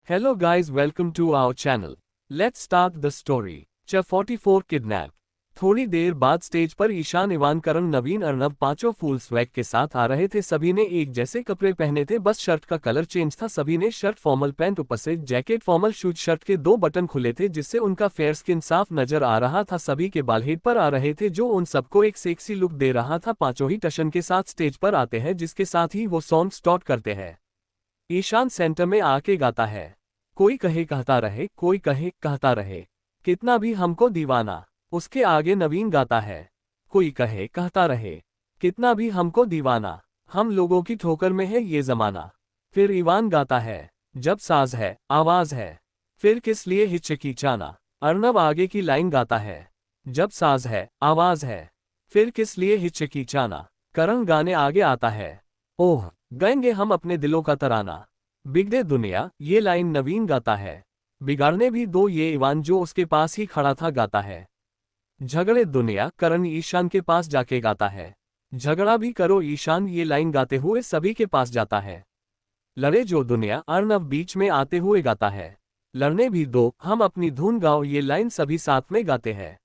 Hello guys, welcome to our channel. Let's start the story. Cha 44 kidnap. थोड़ी देर बाद stage पर Ishan, Ivan, करण, नवीन, अर्नव पांचों full swag के साथ आ रहे थे। सभी ने एक जैसे कपड़े पहने थे, बस शर्ट का कलर चेंज था। सभी ने शर्ट फॉर्मल पैंट, ऊपर से जैकेट, फॉर्मल शूज। शर्ट के 2 बटन खुले थे जिससे उनका फेयर स्किन साफ नजर आ रहा था। सभी के बाल हेड पर आ रहे थे जो उन सबको एक सेक्सी लुक दे रहा था। पांचों ही टशन के साथ स्टेज पर आते हैं जिसके साथ ही वो सॉन्ग स्टार्ट करते हैं। ईशान सेंटर में आके गाता है, कोई कहे कहता रहे, कोई कहे कहता रहे, कितना भी हमको दीवाना। उसके आगे नवीन गाता है, कोई कहे कहता रहे, कितना भी हमको दीवाना, हम लोगों की ठोकर में है ये जमाना। फिर इवान गाता है, जब साज है आवाज है, फिर किस लिए हिचकिचाना। अर्नव आगे की लाइन गाता है, जब साज है आवाज है, फिर किस लिए हिचकिचाना। करण गाने आगे आता है, ओह गाएंगे हम अपने दिलों का तराना, बिगड़े दुनिया। ये लाइन नवीन गाता है, बिगाड़ने भी दो ये इवान जो उसके पास ही खड़ा था गाता है। झगड़े दुनिया, करण ईशान के पास जाके गाता है, झगड़ा भी करो ईशान। ये लाइन गाते हुए सभी के पास जाता है। लड़े जो दुनिया, अर्नव बीच में आते हुए गाता है, लड़ने भी दो हम अपनी धुन गाओ। ये लाइन सभी साथ में गाते हैं।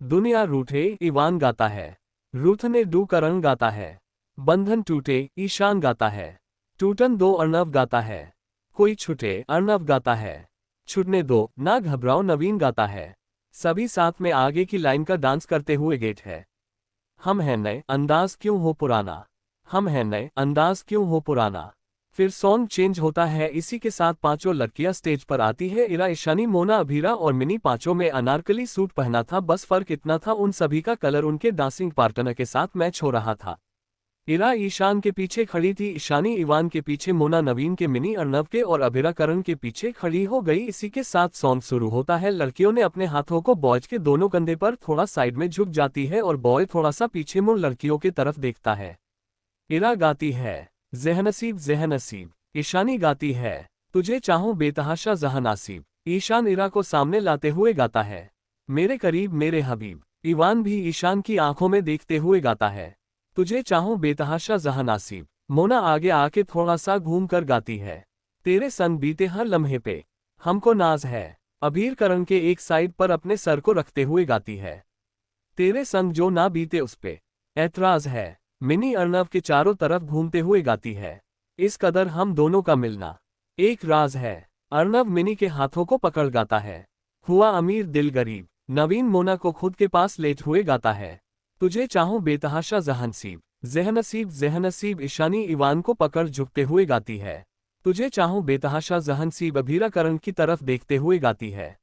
दुनिया रूठे, इवान गाता है, रूठने दो, करण गाता है, बंधन टूटे, ईशान गाता है, टूटन दो, अर्नव गाता है, कोई छूटे, अर्नव गाता है, छूटने दो, ना घबराओ, नवीन गाता है। सभी साथ में आगे की लाइन का डांस करते हुए गेट है, हम हैं नए अंदाज क्यों हो पुराना, हम हैं नए अंदाज क्यों हो पुराना। फिर सॉन्ग चेंज होता है। इसी के साथ पांचों लड़कियां स्टेज पर आती है। इरा, ईशानी, मोना, अभीरा और मिनी पांचों में अनारकली सूट पहना था। बस फर्क इतना था उन सभी का कलर उनके डांसिंग पार्टनर के साथ मैच हो रहा था। इरा ईशान के पीछे खड़ी थी, ईशानी इवान के पीछे, मोना नवीन के, मिनी अर्नव के और अभिरा करण के पीछे खड़ी हो गई। इसी के साथ सॉन्ग शुरू होता है। लड़कियों ने अपने हाथों को बॉयज के दोनों कंधे पर थोड़ा साइड में झुक जाती है और बॉय थोड़ा सा पीछे मुड़ लड़कियों की तरफ देखता है। इरा गाती है, ज़हनसीब ज़हनसीब। ईशानी गाती है, तुझे चाहूं बेतहाशा जहानासीब। ईशान इरा को सामने लाते हुए गाता है, मेरे करीब मेरे हबीब। इवान भी ईशान की आंखों में देखते हुए गाता है, तुझे चाहूं बेतहाशा जहानासीब। मोना आगे आके थोड़ा सा घूम कर गाती है, तेरे संग बीते हर लम्हे पे हमको नाज है। अभीर करण के एक साइड पर अपने सर को रखते हुए गाती है, तेरे संग जो ना बीते उस पे ऐतराज है। मिनी अर्नव के चारों तरफ घूमते हुए गाती है, इस कदर हम दोनों का मिलना एक राज है। अर्नव मिनी के हाथों को पकड़ गाता है, हुआ अमीर दिल गरीब। नवीन मोना को खुद के पास लेट हुए गाता है, तुझे चाहूं बेतहाशा जहानसीब ज़हनसीब ज़हनसीब। ईशानी इवान को पकड़ झुकते हुए गाती है, तुझे चाहूं बेतहाशा जहानसीब। अभीरा करण की तरफ देखते हुए गाती है।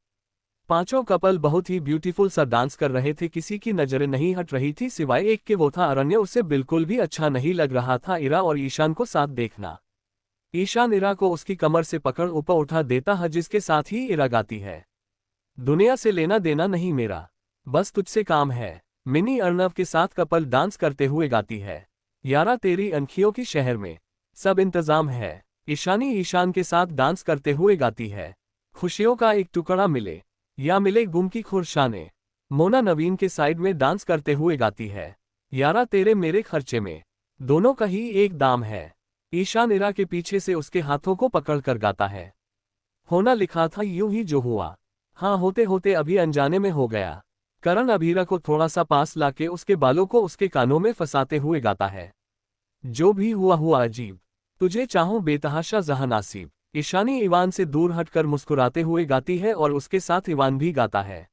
पांचों कपल बहुत ही ब्यूटीफुल सा डांस कर रहे थे, किसी की नजरें नहीं हट रही थी सिवाय एक के, वो था अरण्य। उसे बिल्कुल भी अच्छा नहीं लग रहा था इरा और ईशान को साथ देखना। ईशान इरा को उसकी कमर से पकड़ ऊपर उठा देता है जिसके साथ ही इरा गाती है, दुनिया से लेना देना नहीं मेरा, बस तुझसे काम है। मिनी अर्नव के साथ कपल डांस करते हुए गाती है, यारा तेरी अनखियों की शहर में सब इंतजाम है। ईशानी ईशान के साथ डांस करते हुए गाती है, खुशियों का एक टुकड़ा मिले या मिले गुम की खुरशाने। मोना नवीन के साइड में डांस करते हुए गाती है, यारा तेरे मेरे खर्चे में दोनों का ही एक दाम है। ईशान इरा के पीछे से उसके हाथों को पकड़कर गाता है, होना लिखा था यूं ही जो हुआ, हाँ होते होते अभी अनजाने में हो गया। करण अभीरा को थोड़ा सा पास लाके उसके बालों को उसके कानों में फंसाते हुए गाता है, जो भी हुआ हुआ अजीब, तुझे चाहूं बेतहाशा जहानासीब। ईशानी इवान से दूर हटकर मुस्कुराते हुए गाती है और उसके साथ इवान भी गाता है,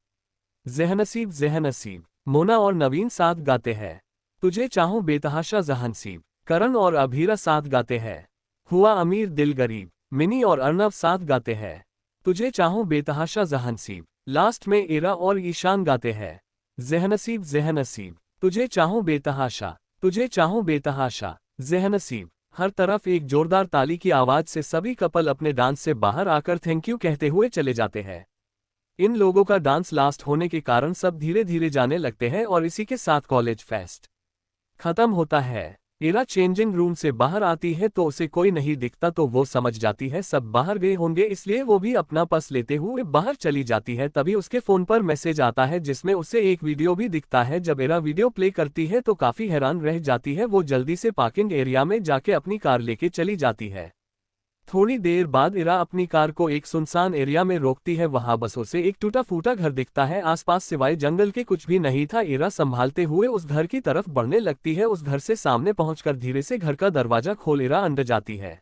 ज़हनसीब ज़हनसीब। मोना और नवीन साथ गाते हैं, तुझे चाहूं बेतहाशा जहानसीब। करण और अभीरा साथ गाते हैं, हुआ अमीर दिल गरीब। मिनी और अर्नव साथ गाते हैं, तुझे चाहूं बेतहाशा जहानसीब। लास्ट में इरा और ईशान गाते हैं, ज़हनसीब ज़हनसीब, तुझे चाहूं बेतहाशा, तुझे चाहूं बेतहाशा ज़हनसीब। हर तरफ एक जोरदार ताली की आवाज से सभी कपल अपने डांस से बाहर आकर थैंक यू कहते हुए चले जाते हैं। इन लोगों का डांस लास्ट होने के कारण सब धीरे धीरे जाने लगते हैं और इसी के साथ कॉलेज फेस्ट खत्म होता है। इरा चेंजिंग रूम से बाहर आती है तो उसे कोई नहीं दिखता तो वो समझ जाती है सब बाहर गए होंगे, इसलिए वो भी अपना पर्स लेते हुए बाहर चली जाती है। तभी उसके फोन पर मैसेज आता है जिसमें उसे एक वीडियो भी दिखता है। जब इरा वीडियो प्ले करती है तो काफी हैरान रह जाती है। वो जल्दी से पार्किंग एरिया में जाके अपनी कार लेके चली जाती है। थोड़ी देर बाद इरा अपनी कार को एक सुनसान एरिया में रोकती है। वहां बसों से एक टूटा फूटा घर दिखता है। आसपास सिवाय जंगल के कुछ भी नहीं था। इरा संभालते हुए उस घर की तरफ बढ़ने लगती है। उस घर से सामने पहुंचकर धीरे से घर का दरवाजा खोल इरा अंदर जाती है।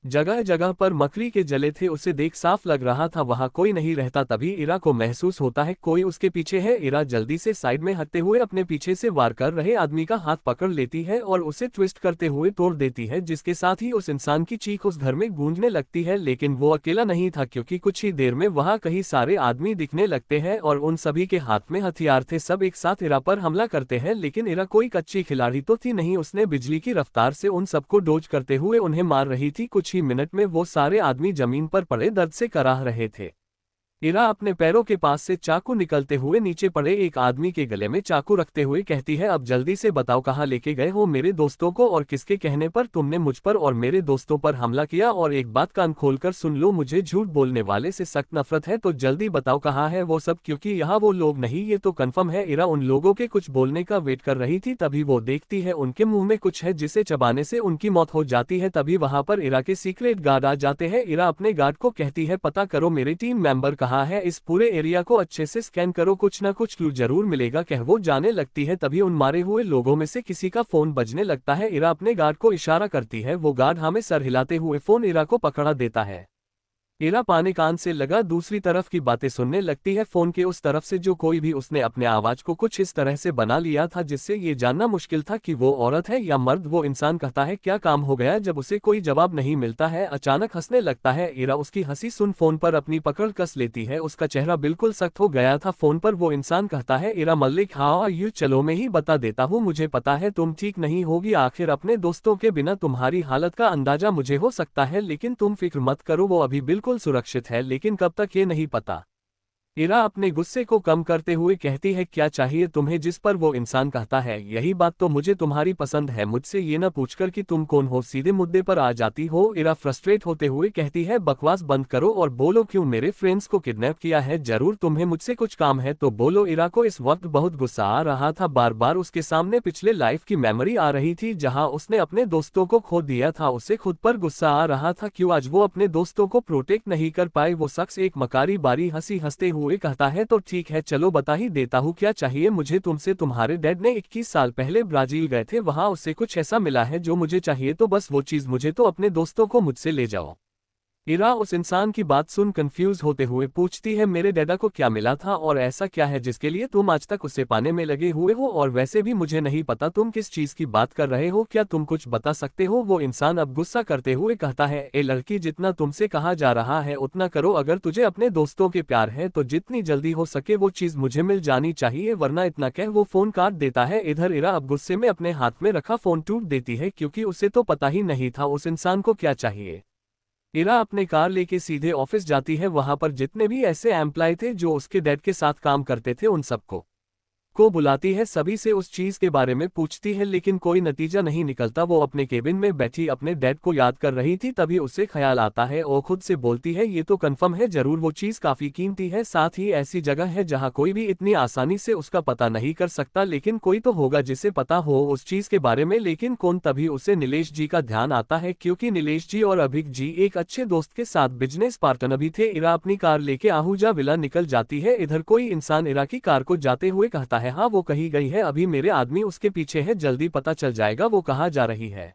जगह जगह पर मकड़ी के जले थे। उसे देख साफ लग रहा था वहां कोई नहीं रहता। तभी इरा को महसूस होता है कोई उसके पीछे है। इरा जल्दी से साइड में हटते हुए अपने पीछे से वार कर रहे आदमी का हाथ पकड़ लेती है और उसे ट्विस्ट करते हुए तोड़ देती है, जिसके साथ ही उस इंसान की चीख उस घर में गूंजने लगती है। लेकिन वो अकेला नहीं था, क्योंकि कुछ ही देर में वहां कई सारे आदमी दिखने लगते हैं और उन सभी के हाथ में हथियार थे। सब एक साथ इरा पर हमला करते हैं, लेकिन इरा कोई कच्ची खिलाड़ी तो थी नहीं। उसने बिजली की रफ्तार से उन सबको डोज करते हुए उन्हें मार रही थी। कुछ ही मिनट में वो सारे आदमी जमीन पर पड़े दर्द से कराह रहे थे। इरा अपने पैरों के पास से चाकू निकलते हुए नीचे पड़े एक आदमी के गले में चाकू रखते हुए कहती है, अब जल्दी से बताओ कहाँ लेके गए हो मेरे दोस्तों को और किसके कहने पर तुमने मुझ पर और मेरे दोस्तों पर हमला किया। और एक बात कान खोलकर सुन लो, मुझे झूठ बोलने वाले से सख्त नफरत है, तो जल्दी बताओ कहाँ है वो सब, क्योंकि यहाँ वो लोग नहीं ये तो कन्फर्म है। इरा उन लोगों के कुछ बोलने का वेट कर रही थी, तभी वो देखती है उनके मुंह में कुछ है जिसे चबाने से उनकी मौत हो जाती है। तभी वहां पर इरा के सीक्रेट गार्ड आ जाते हैं। इरा अपने गार्ड को कहती है, पता करो मेरे टीम मेंबर कहाँ है, इस पूरे एरिया को अच्छे से स्कैन करो, कुछ ना कुछ क्लू जरूर मिलेगा। कह वो जाने लगती है, तभी उन मारे हुए लोगों में से किसी का फोन बजने लगता है। इरा अपने गार्ड को इशारा करती है, वो गार्ड हमें सर हिलाते हुए फोन इरा को पकड़ा देता है। इरा पाने कान से लगा दूसरी तरफ की बातें सुनने लगती है। फोन के उस तरफ से जो कोई भी, उसने अपने आवाज को कुछ इस तरह से बना लिया था जिससे ये जानना मुश्किल था कि वो औरत है या मर्द। वो इंसान कहता है, क्या काम हो गया, जब उसे कोई जवाब नहीं मिलता है अचानक हंसने लगता है। इरा उसकी हंसी सुन फोन पर अपनी पकड़ कस लेती है। उसका चेहरा बिल्कुल सख्त हो गया था। फोन पर वो इंसान कहता है, इरा मलिक, हाँ यू चलो मैं ही बता देता हूँ, मुझे पता है तुम ठीक नहीं होगी। आखिर अपने दोस्तों के बिना तुम्हारी हालत का अंदाजा मुझे हो सकता है, लेकिन तुम फिक्र मत करो, वो अभी बिल्कुल सुरक्षित है, लेकिन कब तक ये नहीं पता। इरा अपने गुस्से को कम करते हुए कहती है, क्या चाहिए तुम्हें, जिस पर वो इंसान कहता है, यही बात तो मुझे तुम्हारी पसंद है, मुझसे ये न पूछकर कि तुम कौन हो, सीधे मुद्दे पर आ जाती हो। इरा फ्रस्ट्रेट होते हुए कहती है, बकवास बंद करो और बोलो क्यों मेरे फ्रेंड्स को किडनैप किया है, जरूर तुम्हें मुझसे कुछ काम है तो बोलो। इरा को इस वक्त बहुत गुस्सा आ रहा था। बार बार उसके सामने पिछले लाइफ की मेमोरी आ रही थी जहाँ उसने अपने दोस्तों को खो दिया था। उसे खुद पर गुस्सा आ रहा था, क्यों आज वो अपने दोस्तों को प्रोटेक्ट नहीं कर पाए। वो शख्स एक मकारी बारी हंसी हंसते हुए कहता है, तो ठीक है चलो बता ही देता हूँ, क्या चाहिए मुझे तुमसे। तुम्हारे डैड ने 21 साल पहले ब्राजील गए थे, वहां उससे कुछ ऐसा मिला है जो मुझे चाहिए, तो बस वो चीज मुझे तो अपने दोस्तों को मुझसे ले जाओ। इरा उस इंसान की बात सुन कंफ्यूज होते हुए पूछती है, मेरे डैडा को क्या मिला था और ऐसा क्या है जिसके लिए तुम आज तक उसे पाने में लगे हुए हो, और वैसे भी मुझे नहीं पता तुम किस चीज की बात कर रहे हो, क्या तुम कुछ बता सकते हो। वो इंसान अब गुस्सा करते हुए कहता है, ए लड़की, जितना तुमसे कहा जा रहा है उतना करो, अगर तुझे अपने दोस्तों के प्यार है तो जितनी जल्दी हो सके वो चीज मुझे मिल जानी चाहिए, वरना इतना कह वो फोन काट देता है। इधर इरा अब गुस्से में अपने हाथ में रखा फोन टूट देती है, क्योंकि उसे तो पता ही नहीं था उस इंसान को क्या चाहिए। इरा अपने कार लेके सीधे ऑफिस जाती है। वहां पर जितने भी ऐसे एम्प्लॉय थे जो उसके डैड के साथ काम करते थे उन सबको बुलाती है, सभी से उस चीज के बारे में पूछती है, लेकिन कोई नतीजा नहीं निकलता। वो अपने केबिन में बैठी अपने डैड को याद कर रही थी, तभी उसे ख्याल आता है और खुद से बोलती है, ये तो कंफर्म है, जरूर वो चीज काफी कीमती है, साथ ही ऐसी जगह है जहां कोई भी इतनी आसानी से उसका पता नहीं कर सकता, लेकिन कोई तो होगा जिसे पता हो उस चीज के बारे में, लेकिन कौन। तभी उसे नीलेश जी का ध्यान आता है, क्योंकि नीलेश जी और अभिक जी एक अच्छे दोस्त के साथ बिजनेस पार्टनर भी थे। इरा अपनी कार लेके आहूजा विला निकल जाती है। इधर कोई इंसान इरा की कार को जाते हुए कहता है, हाँ वो कहीं गई है, अभी मेरे आदमी उसके पीछे है, जल्दी पता चल जाएगा वो कहाँ जा रही है।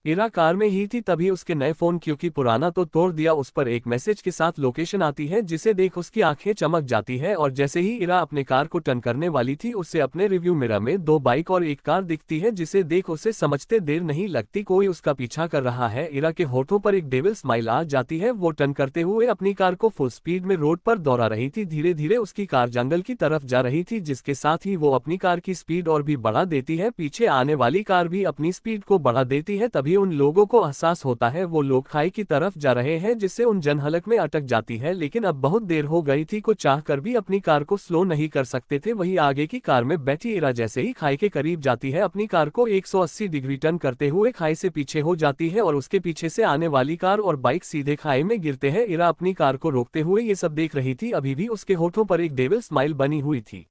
इरा कार में ही थी, तभी उसके नए फोन, क्योंकि पुराना तो तोड़ दिया, उस पर एक मैसेज के साथ लोकेशन आती है, जिसे देख उसकी आंखें चमक जाती है। और जैसे ही इरा अपने कार को टर्न करने वाली थी, उससे अपने रिव्यू मिरर में 2 बाइक और एक कार दिखती है, जिसे देख उसे समझते देर नहीं लगती कोई उसका पीछा कर रहा है। इरा के होठों पर एक डेविल स्माइल आ जाती है। वो टर्न करते हुए अपनी कार को फुल स्पीड में रोड पर दौड़ा रही थी। धीरे धीरे उसकी कार जंगल की तरफ जा रही थी, जिसके साथ ही वो अपनी कार की स्पीड और भी बढ़ा देती है। पीछे आने वाली कार भी अपनी स्पीड को बढ़ा देती है। तभी उन लोगों को एहसास होता है वो लोग खाई की तरफ जा रहे हैं, जिससे उन जनहलक में अटक जाती है, लेकिन अब बहुत देर हो गई थी, को चाहकर भी अपनी कार को स्लो नहीं कर सकते थे। वही आगे की कार में बैठी इरा जैसे ही खाई के करीब जाती है, अपनी कार को 180 डिग्री टर्न करते हुए खाई से पीछे हो जाती है, और उसके पीछे से आने वाली कार और बाइक सीधे खाई में गिरते हैं। इरा अपनी कार को रोकते हुए ये सब देख रही थी, अभी भी उसके होठों पर एक डेविल स्माइल बनी हुई थी।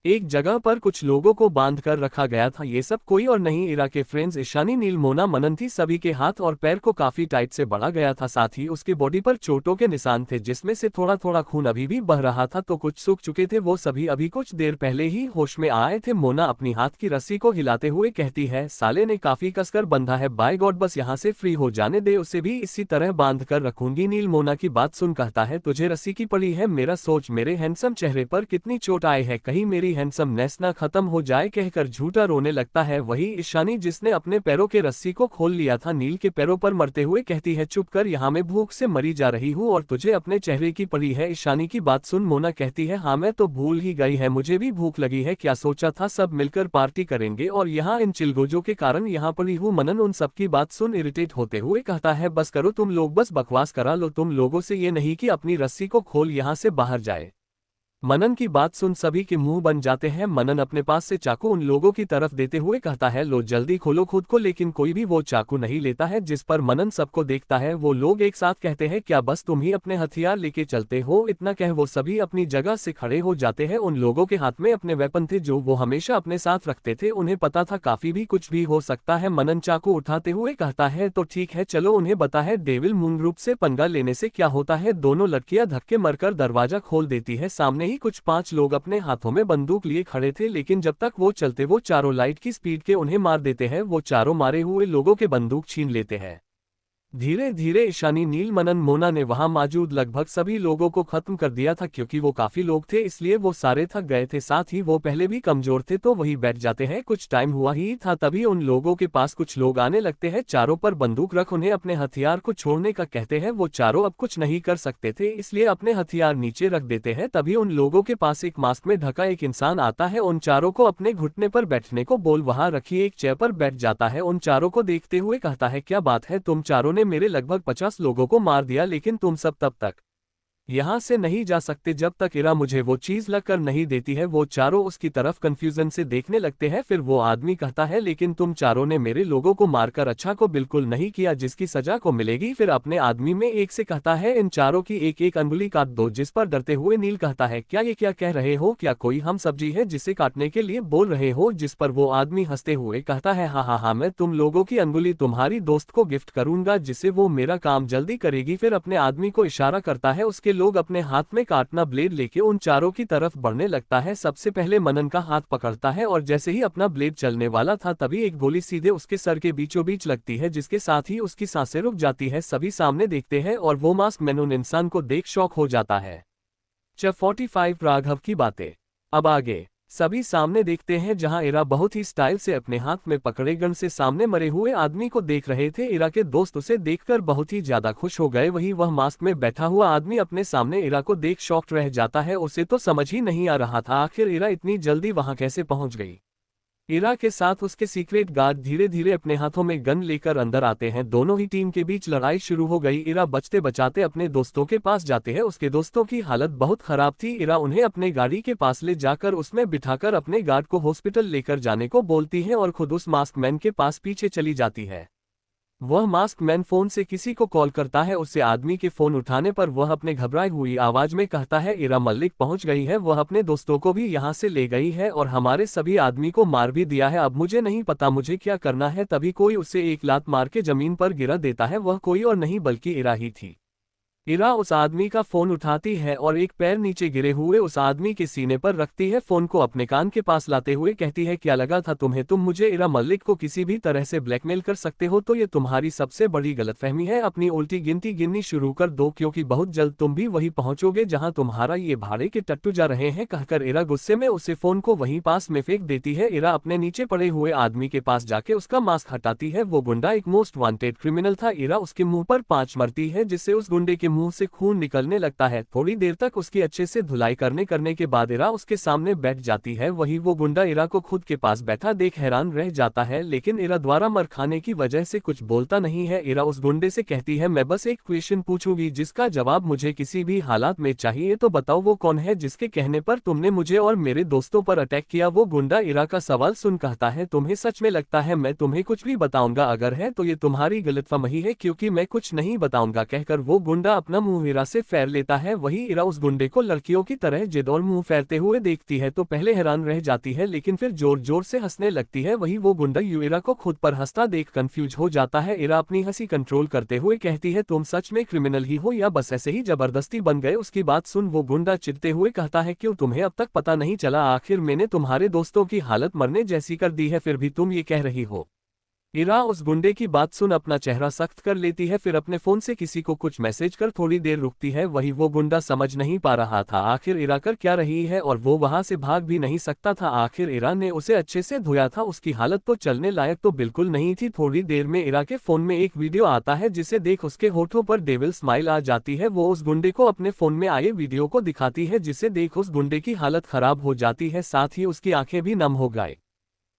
एक जगह पर कुछ लोगों को बांध कर रखा गया था। ये सब कोई और नहीं इरा के फ्रेंड्स ईशानी, नील, मोना, मनन थी। सभी के हाथ और पैर को काफी टाइट से बड़ा गया था, साथ ही उसकी बॉडी पर चोटों के निशान थे जिसमें से थोड़ा थोड़ा खून अभी भी बह रहा था, तो कुछ सूख चुके थे। वो सभी अभी कुछ देर पहले ही होश में आए थे। मोना अपनी हाथ की रस्सी को हिलाते हुए कहती है, साले ने काफी कसकर बंधा है, बाय गॉड बस यहाँ से फ्री हो जाने दे, उसे भी इसी तरह बांध कर रखूंगी। नील मोना की बात सुन कहता है, तुझे रस्सी की पड़ी है? मेरा सोच, मेरे हैंडसम चेहरे पर कितनी चोट आई है, कहीं मेरी हैंडसमनेस ना खत्म हो जाए, कहकर झूठा रोने लगता है। वही ईशानी जिसने अपने पैरों के रस्सी को खोल लिया था, नील के पैरों पर मरते हुए कहती है, चुप कर, यहाँ मैं भूख से मरी जा रही हूँ और तुझे अपने चेहरे की पड़ी है। ईशानी की बात सुन मोना कहती है, हाँ मैं तो भूल ही गई है, मुझे भी भूख लगी है, क्या सोचा था सब मिलकर पार्टी करेंगे और यहाँ इन चिलगोजों के कारण यहाँ पड़ी हूँ। मनन उन सबकी बात सुन इरिटेट होते हुए कहता है, बस करो तुम लोग, बस बकवास करा लो, तुम लोगों से ये नहीं कि अपनी रस्सी को खोल यहाँ से बाहर जाए। मनन की बात सुन सभी के मुंह बन जाते हैं। मनन अपने पास से चाकू उन लोगों की तरफ देते हुए कहता है, लो जल्दी खोलो खुद को, लेकिन कोई भी वो चाकू नहीं लेता है। जिस पर मनन सबको देखता है। वो लोग एक साथ कहते हैं, क्या बस तुम ही अपने हथियार लेके चलते हो? इतना कह वो सभी अपनी जगह से खड़े हो जाते हैं। उन लोगों के हाथ में अपने वेपन थे जो वो हमेशा अपने साथ रखते थे, उन्हें पता था काफी भी कुछ भी हो सकता है। मनन चाकू उठाते हुए कहता है, तो ठीक है चलो, उन्हें बता है डेविल मून ग्रुप से पंगा लेने से क्या होता है। दोनों लड़कियां धक्के मरकर दरवाजा खोल देती है। सामने ही कुछ 5 लोग अपने हाथों में बंदूक लिए खड़े थे, लेकिन जब तक वो चलते वो चारों लाइट की स्पीड के उन्हें मार देते हैं। वो चारों मारे हुए लोगों के बंदूक छीन लेते हैं। धीरे धीरे ईशानी, नील, मनन, मोना ने वहां मौजूद लगभग सभी लोगों को खत्म कर दिया था। क्योंकि वो काफी लोग थे इसलिए वो सारे थक गए थे, साथ ही वो पहले भी कमजोर थे तो वही बैठ जाते हैं। कुछ टाइम हुआ ही था तभी उन लोगों के पास कुछ लोग आने लगते हैं। चारों पर बंदूक रख उन्हें अपने हथियार को छोड़ने का कहते हैं। वो चारों अब कुछ नहीं कर सकते थे इसलिए अपने हथियार नीचे रख देते हैं। तभी उन लोगों के पास एक मास्क में ढका एक इंसान आता है। उन चारों को अपने घुटने पर बैठने को बोल वहां रखी एक चेयर पर बैठ जाता है। उन चारों को देखते हुए कहता है, क्या बात है, तुम चारों ने मेरे लगभग 50 लोगों को मार दिया, लेकिन तुम सब तब तक यहां से नहीं जा सकते जब तक इरा मुझे वो चीज लग कर नहीं देती है। वो चारों उसकी तरफ कंफ्यूजन से देखने लगते हैं। फिर वो आदमी कहता है, लेकिन तुम चारों ने मेरे लोगों को मारकर अच्छा को बिल्कुल नहीं किया, जिसकी सजा को मिलेगी। फिर अपने आदमी में एक से कहता है, इन चारों की एक एक अंगुली काट दो। जिस पर डरते हुए नील कहता है, क्या ये क्या कह रहे हो, क्या कोई हम सब्जी है जिसे काटने के लिए बोल रहे हो? जिस पर वो आदमी हंसते हुए कहता है, हाँ हाँ हाँ, मैं तुम लोगों की अंगुली तुम्हारी दोस्त को गिफ्ट करूंगा जिससे वो मेरा काम जल्दी करेगी। फिर अपने आदमी को इशारा करता है, उसके लोग अपने हाथ में काटना ब्लेड लेके उन चारों की तरफ बढ़ने लगता है। सबसे पहले मनन का हाथ पकड़ता है और जैसे ही अपना ब्लेड चलने वाला था तभी एक गोली सीधे उसके सर के बीचों बीच लगती है, जिसके साथ ही उसकी सांसें रुक जाती है। सभी सामने देखते हैं और वो मास्क मैन उन इंसान को देख शॉक हो जाता है। चैप्टर 45 राघव की बातें। अब आगे सभी सामने देखते हैं जहां इरा बहुत ही स्टाइल से अपने हाथ में पकड़े गन से सामने मरे हुए आदमी को देख रहे थे। इरा के दोस्त उसे देखकर बहुत ही ज्यादा खुश हो गए। वही वह मास्क में बैठा हुआ आदमी अपने सामने इरा को देख शॉक्ड रह जाता है। उसे तो समझ ही नहीं आ रहा था आखिर इरा इतनी जल्दी वहां कैसे पहुंच गई। इरा के साथ उसके सीक्रेट गार्ड धीरे धीरे अपने हाथों में गन लेकर अंदर आते हैं। दोनों ही टीम के बीच लड़ाई शुरू हो गई। इरा बचते बचाते अपने दोस्तों के पास जाते हैं। उसके दोस्तों की हालत बहुत खराब थी। इरा उन्हें अपने गाड़ी के पास ले जाकर उसमें बिठाकर अपने गार्ड को हॉस्पिटल लेकर जाने को बोलती है और खुद उस मास्क मैन के पास पीछे चली जाती है। वह मास्क मैन फोन से किसी को कॉल करता है। उससे आदमी के फोन उठाने पर वह अपने घबराई हुई आवाज में कहता है, इरा मलिक पहुंच गई है, वह अपने दोस्तों को भी यहां से ले गई है और हमारे सभी आदमी को मार भी दिया है। अब मुझे नहीं पता मुझे क्या करना है। तभी कोई उसे एक लात मार के जमीन पर गिरा देता है। वह कोई और नहीं बल्कि इरा ही थी। इरा उस आदमी का फोन उठाती है और एक पैर नीचे गिरे हुए उस आदमी के सीने पर रखती है। फोन को अपने कान के पास लाते हुए कहती है, क्या लगा था तुम्हें, तुम मुझे इरा मलिक को किसी भी तरह से ब्लैकमेल कर सकते हो? तो ये तुम्हारी सबसे बड़ी गलतफहमी है। अपनी उल्टी गिनती गिननी शुरू कर दो क्योंकि बहुत जल्द तुम भी वही पहुंचोगे जहां तुम्हारा ये भाड़े के टट्टू जा रहे हैं। कहकर इरा गुस्से में उसे फोन को वहीं पास में फेंक देती है। इरा अपने नीचे पड़े हुए आदमी के पास जाके उसका मास्क हटाती है। वो गुंडा एक मोस्ट वांटेड क्रिमिनल था। इरा उसके मुंह पर 5 मरती है जिससे उस गुंडे के मुंह से खून निकलने लगता है। थोड़ी देर तक उसकी अच्छे से धुलाई करने के बाद इरा उसके सामने बैठ जाती है। वही वो गुंडा इरा को खुद के पास बैठा देख हैरान रह जाता है, लेकिन इरा द्वारा मर खाने की वजह से कुछ बोलता नहीं है। इरा उस गुंडे से कहती है, मैं बस एक क्वेश्चन पूछूंगी जिसका जवाब मुझे किसी भी हालात में चाहिए, तो बताओ वो कौन है जिसके कहने पर तुमने मुझे और मेरे दोस्तों पर अटैक किया? वो गुंडा इरा का सवाल सुन कहता है, तुम्हें सच में लगता है मैं तुम्हें कुछ भी बताऊंगा? अगर है तो ये तुम्हारी गलतफहमी है क्योंकि मैं कुछ नहीं बताऊंगा। कहकर वो गुंडा अपना मुंह इरा से फेर लेता है। वही इरा उस गुंडे को लड़कियों की तरह जिद और मुंह फेरते हुए देखती है तो पहले हैरान रह जाती है, लेकिन फिर जोर जोर से हंसने लगती है। वही वो गुंडा इरा को खुद पर हंसता देख कंफ्यूज हो जाता है। इरा अपनी हंसी कंट्रोल करते हुए कहती है, तुम सच में क्रिमिनल ही हो या बस ऐसे ही जबरदस्ती बन गए। उसकी बात सुन वो गुंडा चिढ़ते हुए कहता है, क्यों तुम्हें अब तक पता नहीं चला? आखिर मैंने तुम्हारे दोस्तों की हालत मरने जैसी कर दी है, फिर भी तुम ये कह रही हो। इरा उस गुंडे की बात सुन अपना चेहरा सख्त कर लेती है, फिर अपने फोन से किसी को कुछ मैसेज कर थोड़ी देर रुकती है। वही वो गुंडा समझ नहीं पा रहा था आखिर इरा कर क्या रही है और वो वहां से भाग भी नहीं सकता था। आखिर इरा ने उसे अच्छे से धोया था, उसकी हालत तो चलने लायक तो बिल्कुल नहीं थी। थोड़ी देर में इरा के फोन में एक वीडियो आता है जिसे देख उसके होठों पर डेविल स्माइल आ जाती है। वो उस गुंडे को अपने फोन में आए वीडियो को दिखाती है जिसे देख उस गुंडे की हालत खराब हो जाती है, साथ ही उसकी आंखें भी नम हो गए।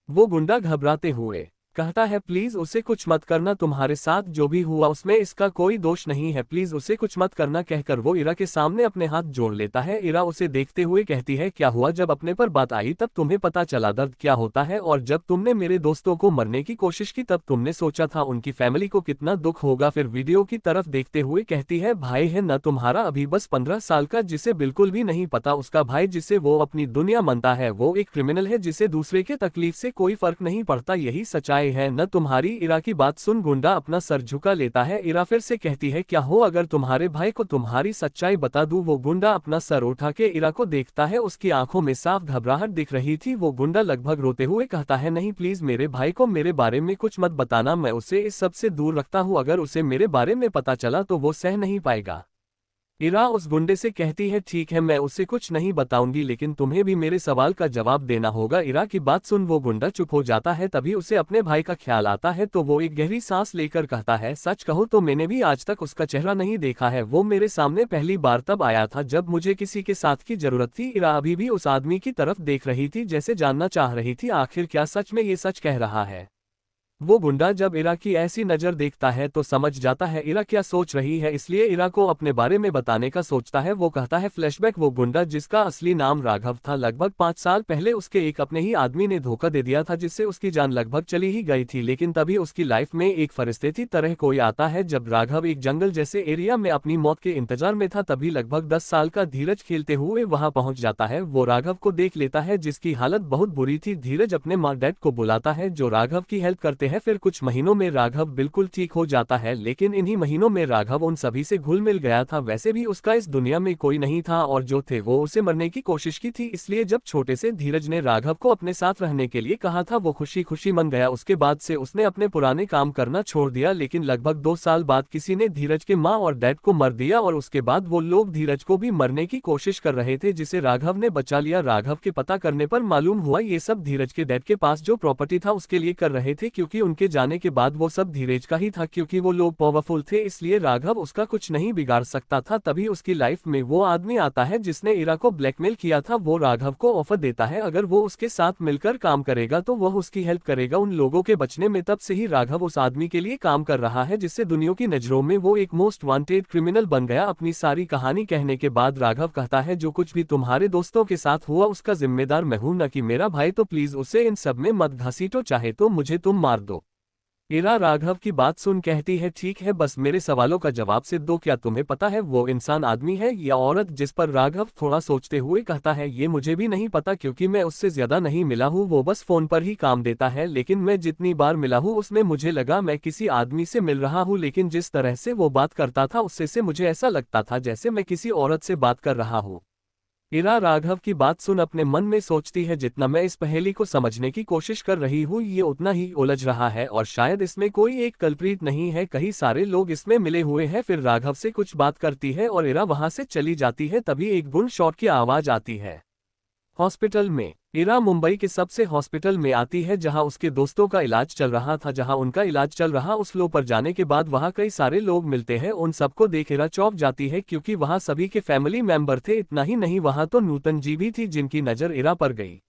वो गुंडा घबराते हुए कहता है, प्लीज उसे कुछ मत करना, तुम्हारे साथ जो भी हुआ उसमें इसका कोई दोष नहीं है, प्लीज उसे कुछ मत करना। कहकर वो इरा के सामने अपने हाथ जोड़ लेता है। इरा उसे देखते हुए कहती है, क्या हुआ? जब अपने पर बात आई तब तुम्हें पता चला दर्द क्या होता है, और जब तुमने मेरे दोस्तों को मरने की कोशिश की तब तुमने सोचा था उनकी फैमिली को कितना दुख होगा। फिर वीडियो की तरफ देखते हुए कहती है, भाई है न तुम्हारा अभी बस 15 साल का, जिसे बिल्कुल भी नहीं पता उसका भाई जिसे वो अपनी दुनिया मानता है वो एक क्रिमिनल है जिसे दूसरे के तकलीफ से कोई फर्क नहीं पड़ता, यही सच्चाई है न तुम्हारी। इरा की बात सुन गुंडा अपना सर झुका लेता है। इरा फिर से कहती है, क्या हो अगर तुम्हारे भाई को तुम्हारी सच्चाई बता दूं? वो गुंडा अपना सर उठा के इरा को देखता है, उसकी आंखों में साफ घबराहट दिख रही थी। वो गुंडा लगभग रोते हुए कहता है, नहीं प्लीज मेरे भाई को मेरे बारे में कुछ मत बताना, मैं उसे इस सब से दूर रखता हूँ, अगर उसे मेरे बारे में पता चला तो वो सह नहीं पाएगा। इरा उस गुंडे से कहती है, ठीक है मैं उसे कुछ नहीं बताऊंगी, लेकिन तुम्हें भी मेरे सवाल का जवाब देना होगा। इरा की बात सुन वो गुंडा चुप हो जाता है। तभी उसे अपने भाई का ख्याल आता है तो वो एक गहरी सांस लेकर कहता है, सच कहो तो मैंने भी आज तक उसका चेहरा नहीं देखा है। वो मेरे सामने पहली बार तब आया था जब मुझे किसी के साथ की जरूरत थी। इरा अभी भी उस आदमी की तरफ देख रही थी जैसे जानना चाह रही थी आखिर क्या सच में ये सच कह रहा है। वो गुंडा जब इरा की ऐसी नज़र देखता है तो समझ जाता है इरा क्या सोच रही है, इसलिए इरा को अपने बारे में बताने का सोचता है। वो कहता है, फ्लैशबैक वो गुंडा जिसका असली नाम राघव था, लगभग 5 साल पहले उसके एक अपने ही आदमी ने धोखा दे दिया था जिससे उसकी जान लगभग चली ही गई थी। लेकिन तभी उसकी लाइफ में एक फरिश्ते तरह कोई आता है। जब राघव एक जंगल जैसे एरिया में अपनी मौत के इंतजार में था तभी लगभग 10 साल का धीरज खेलते हुए वहां पहुंच जाता है। वो राघव को देख लेता है जिसकी हालत बहुत बुरी थी। धीरज अपने माँ डैड को बुलाता है जो राघव की हेल्प करते हैं। फिर कुछ महीनों में राघव बिल्कुल ठीक हो जाता है, लेकिन इन्हीं महीनों में राघव उन सभी से घुल मिल गया था। वैसे भी उसका इस दुनिया में कोई नहीं था और जो थे वो उसे मरने की कोशिश की थी, इसलिए जब छोटे से धीरज ने राघव को अपने साथ रहने के लिए कहा था वो खुशी खुशी मन गया। उसके बाद से उसने अपने पुराने काम करना छोड़ दिया, लेकिन लगभग 2 साल बाद किसी ने धीरज के माँ और डैड को मर दिया और उसके बाद वो लोग धीरज को भी मरने की कोशिश कर रहे थे जिसे राघव ने बचा लिया। राघव के पता करने पर मालूम हुआ ये सब धीरज के डैड के पास जो प्रॉपर्टी था उसके लिए कर रहे थे, क्योंकि उनके जाने के बाद वो सब धीरज का ही था। क्योंकि वो लोग पावरफुल थे इसलिए राघव उसका कुछ नहीं बिगाड़ सकता था। तभी उसकी लाइफ में वो आदमी आता है जिसने इरा को ब्लैकमेल किया था। वो राघव को ऑफर देता है अगर वो उसके साथ मिलकर काम करेगा तो वह उसकी हेल्प करेगा उन लोगों के बचने में। तब से ही राघव उस आदमी के लिए काम कर रहा है जिससे दुनिया की नजरों में वो एक मोस्ट वांटेड क्रिमिनल बन गया। अपनी सारी कहानी कहने के बाद राघव कहता है, जो कुछ भी तुम्हारे दोस्तों के साथ हुआ उसका जिम्मेदार मैं हूं, न कि मेरा भाई, तो प्लीज उसे इन सब में मत घसीटो, चाहे तो मुझे तुम मार दो। इरा राघव की बात सुन कहती है, ठीक है बस मेरे सवालों का जवाब सिर्फ दो, क्या तुम्हें पता है वो इंसान आदमी है या औरत? जिस पर राघव थोड़ा सोचते हुए कहता है, ये मुझे भी नहीं पता क्योंकि मैं उससे ज्यादा नहीं मिला हूँ, वो बस फोन पर ही काम देता है। लेकिन मैं जितनी बार मिला हूँ उसमें मुझे लगा मैं किसी आदमी से मिल रहा हूँ, लेकिन जिस तरह से वो बात करता था उससे से मुझे ऐसा लगता था जैसे मैं किसी औरत से बात कर रहा हूँ। इरा राघव की बात सुन अपने मन में सोचती है, जितना मैं इस पहेली को समझने की कोशिश कर रही हूँ ये उतना ही उलझ रहा है और शायद इसमें कोई एक कल्प्रिट नहीं है, कई सारे लोग इसमें मिले हुए हैं। फिर राघव से कुछ बात करती है और इरा वहां से चली जाती है। तभी एक गुन शॉट की आवाज आती है हॉस्पिटल में। इरा मुंबई के सबसे हॉस्पिटल में आती है जहां उसके दोस्तों का इलाज चल रहा था। जहां उनका इलाज चल रहा उस फ्लोर पर जाने के बाद वहां कई सारे लोग मिलते हैं। उन सबको देख इरा चौंक जाती है क्योंकि वहां सभी के फैमिली मेंबर थे। इतना ही नहीं वहां तो नूतन जी भी थी जिनकी नजर इरा पर गई।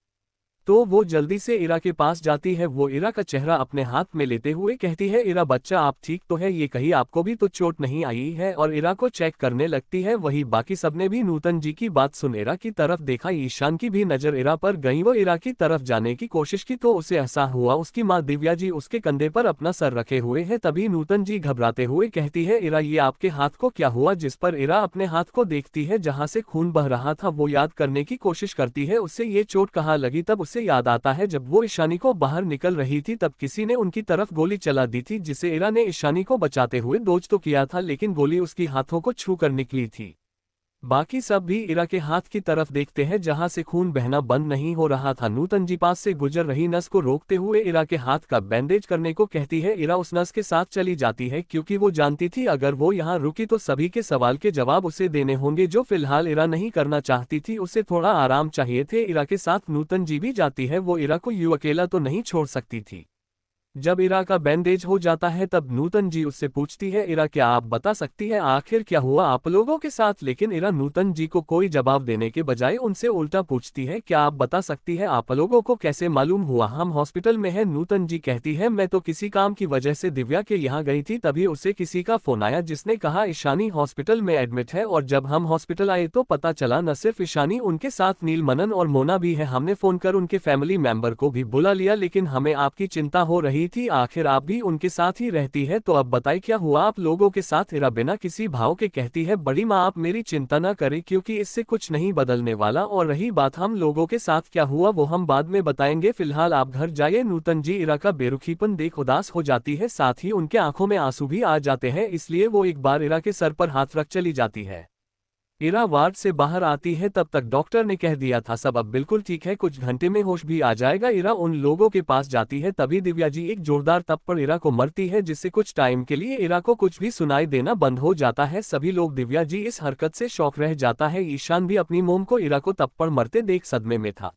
तो वो जल्दी से इरा के पास जाती है। वो इरा का चेहरा अपने हाथ में लेते हुए कहती है, इरा बच्चा आप ठीक तो है, ये कहीं आपको भी तो चोट नहीं आई है, और इरा को चेक करने लगती है। वही बाकी सबने भी नूतन जी की बात सुन इरा की तरफ देखा। ईशान की भी नजर इरा पर गई। वो इरा की तरफ जाने की कोशिश की तो उसे एहसास हुआ उसकी माँ दिव्या जी उसके कंधे पर अपना सर रखे हुए है। तभी नूतन जी घबराते हुए कहती है, इरा ये आपके हाथ को क्या हुआ? जिस पर इरा अपने हाथ को देखती है जहाँ से खून बह रहा था। वो याद करने की कोशिश करती है उससे ये चोट कहाँ लगी। तब उसे याद आता है जब वो ईशानी को बाहर निकल रही थी तब किसी ने उनकी तरफ गोली चला दी थी, जिसे इरा ने ईशानी को बचाते हुए डोज तो किया था, लेकिन गोली उसकी हाथों को छू कर निकली थी। बाकी सब भी इरा के हाथ की तरफ देखते हैं जहां से खून बहना बंद नहीं हो रहा था। नूतन जी पास से गुजर रही नस को रोकते हुए इरा के हाथ का बैंडेज करने को कहती है। इरा उस नस के साथ चली जाती है क्योंकि वो जानती थी अगर वो यहाँ रुकी तो सभी के सवाल के जवाब उसे देने होंगे, जो फिलहाल इरा नहीं करना चाहती थी। उसे थोड़ा आराम चाहिए थे। इरा के साथ नूतन जी भी जाती है। वो इरा को यूं अकेला तो नहीं छोड़ सकती थी। जब इरा का बैंडेज हो जाता है तब नूतन जी उससे पूछती है, इरा क्या आप बता सकती है आखिर क्या हुआ आप लोगों के साथ? लेकिन इरा नूतन जी को कोई जवाब देने के बजाय उनसे उल्टा पूछती है, क्या आप बता सकती है आप लोगों को कैसे मालूम हुआ हम हॉस्पिटल में हैं? नूतन जी कहती है, मैं तो किसी काम की वजह से दिव्या के यहाँ गई थी, तभी उसे किसी का फोन आया जिसने कहा ईशानी हॉस्पिटल में एडमिट है। और जब हम हॉस्पिटल आए तो पता चला न सिर्फ ईशानी, उनके साथ नील, मनन और मोना भी है। हमने फोन कर उनके फैमिली मेंबर को भी बुला लिया, लेकिन हमें आपकी चिंता हो रही थी, आखिर आप भी उनके साथ ही रहती है, तो अब बताइए क्या हुआ आप लोगों के साथ? इरा बिना किसी भाव के कहती है, बड़ी माँ आप मेरी चिंता न करें क्योंकि इससे कुछ नहीं बदलने वाला, और रही बात हम लोगों के साथ क्या हुआ वो हम बाद में बताएंगे, फिलहाल आप घर जाइए। नूतन जी इरा का बेरुखीपन देख उदास हो जाती है, साथ ही उनके आंखों में आंसू भी आ जाते हैं, इसलिए वो एक बार इरा के सर पर हाथ रख चली जाती है। इरा वार्ड से बाहर आती है तब तक डॉक्टर ने कह दिया था सब अब बिल्कुल ठीक है, कुछ घंटे में होश भी आ जाएगा। इरा उन लोगों के पास जाती है तभी दिव्या जी एक जोरदार थप्पड़ इरा को मरती है, जिससे कुछ टाइम के लिए इरा को कुछ भी सुनाई देना बंद हो जाता है। सभी लोग दिव्या जी इस हरकत से शॉक रह जाता है। ईशान भी अपनी मोम को इरा को थप्पड़ मरते देख सदमे में था।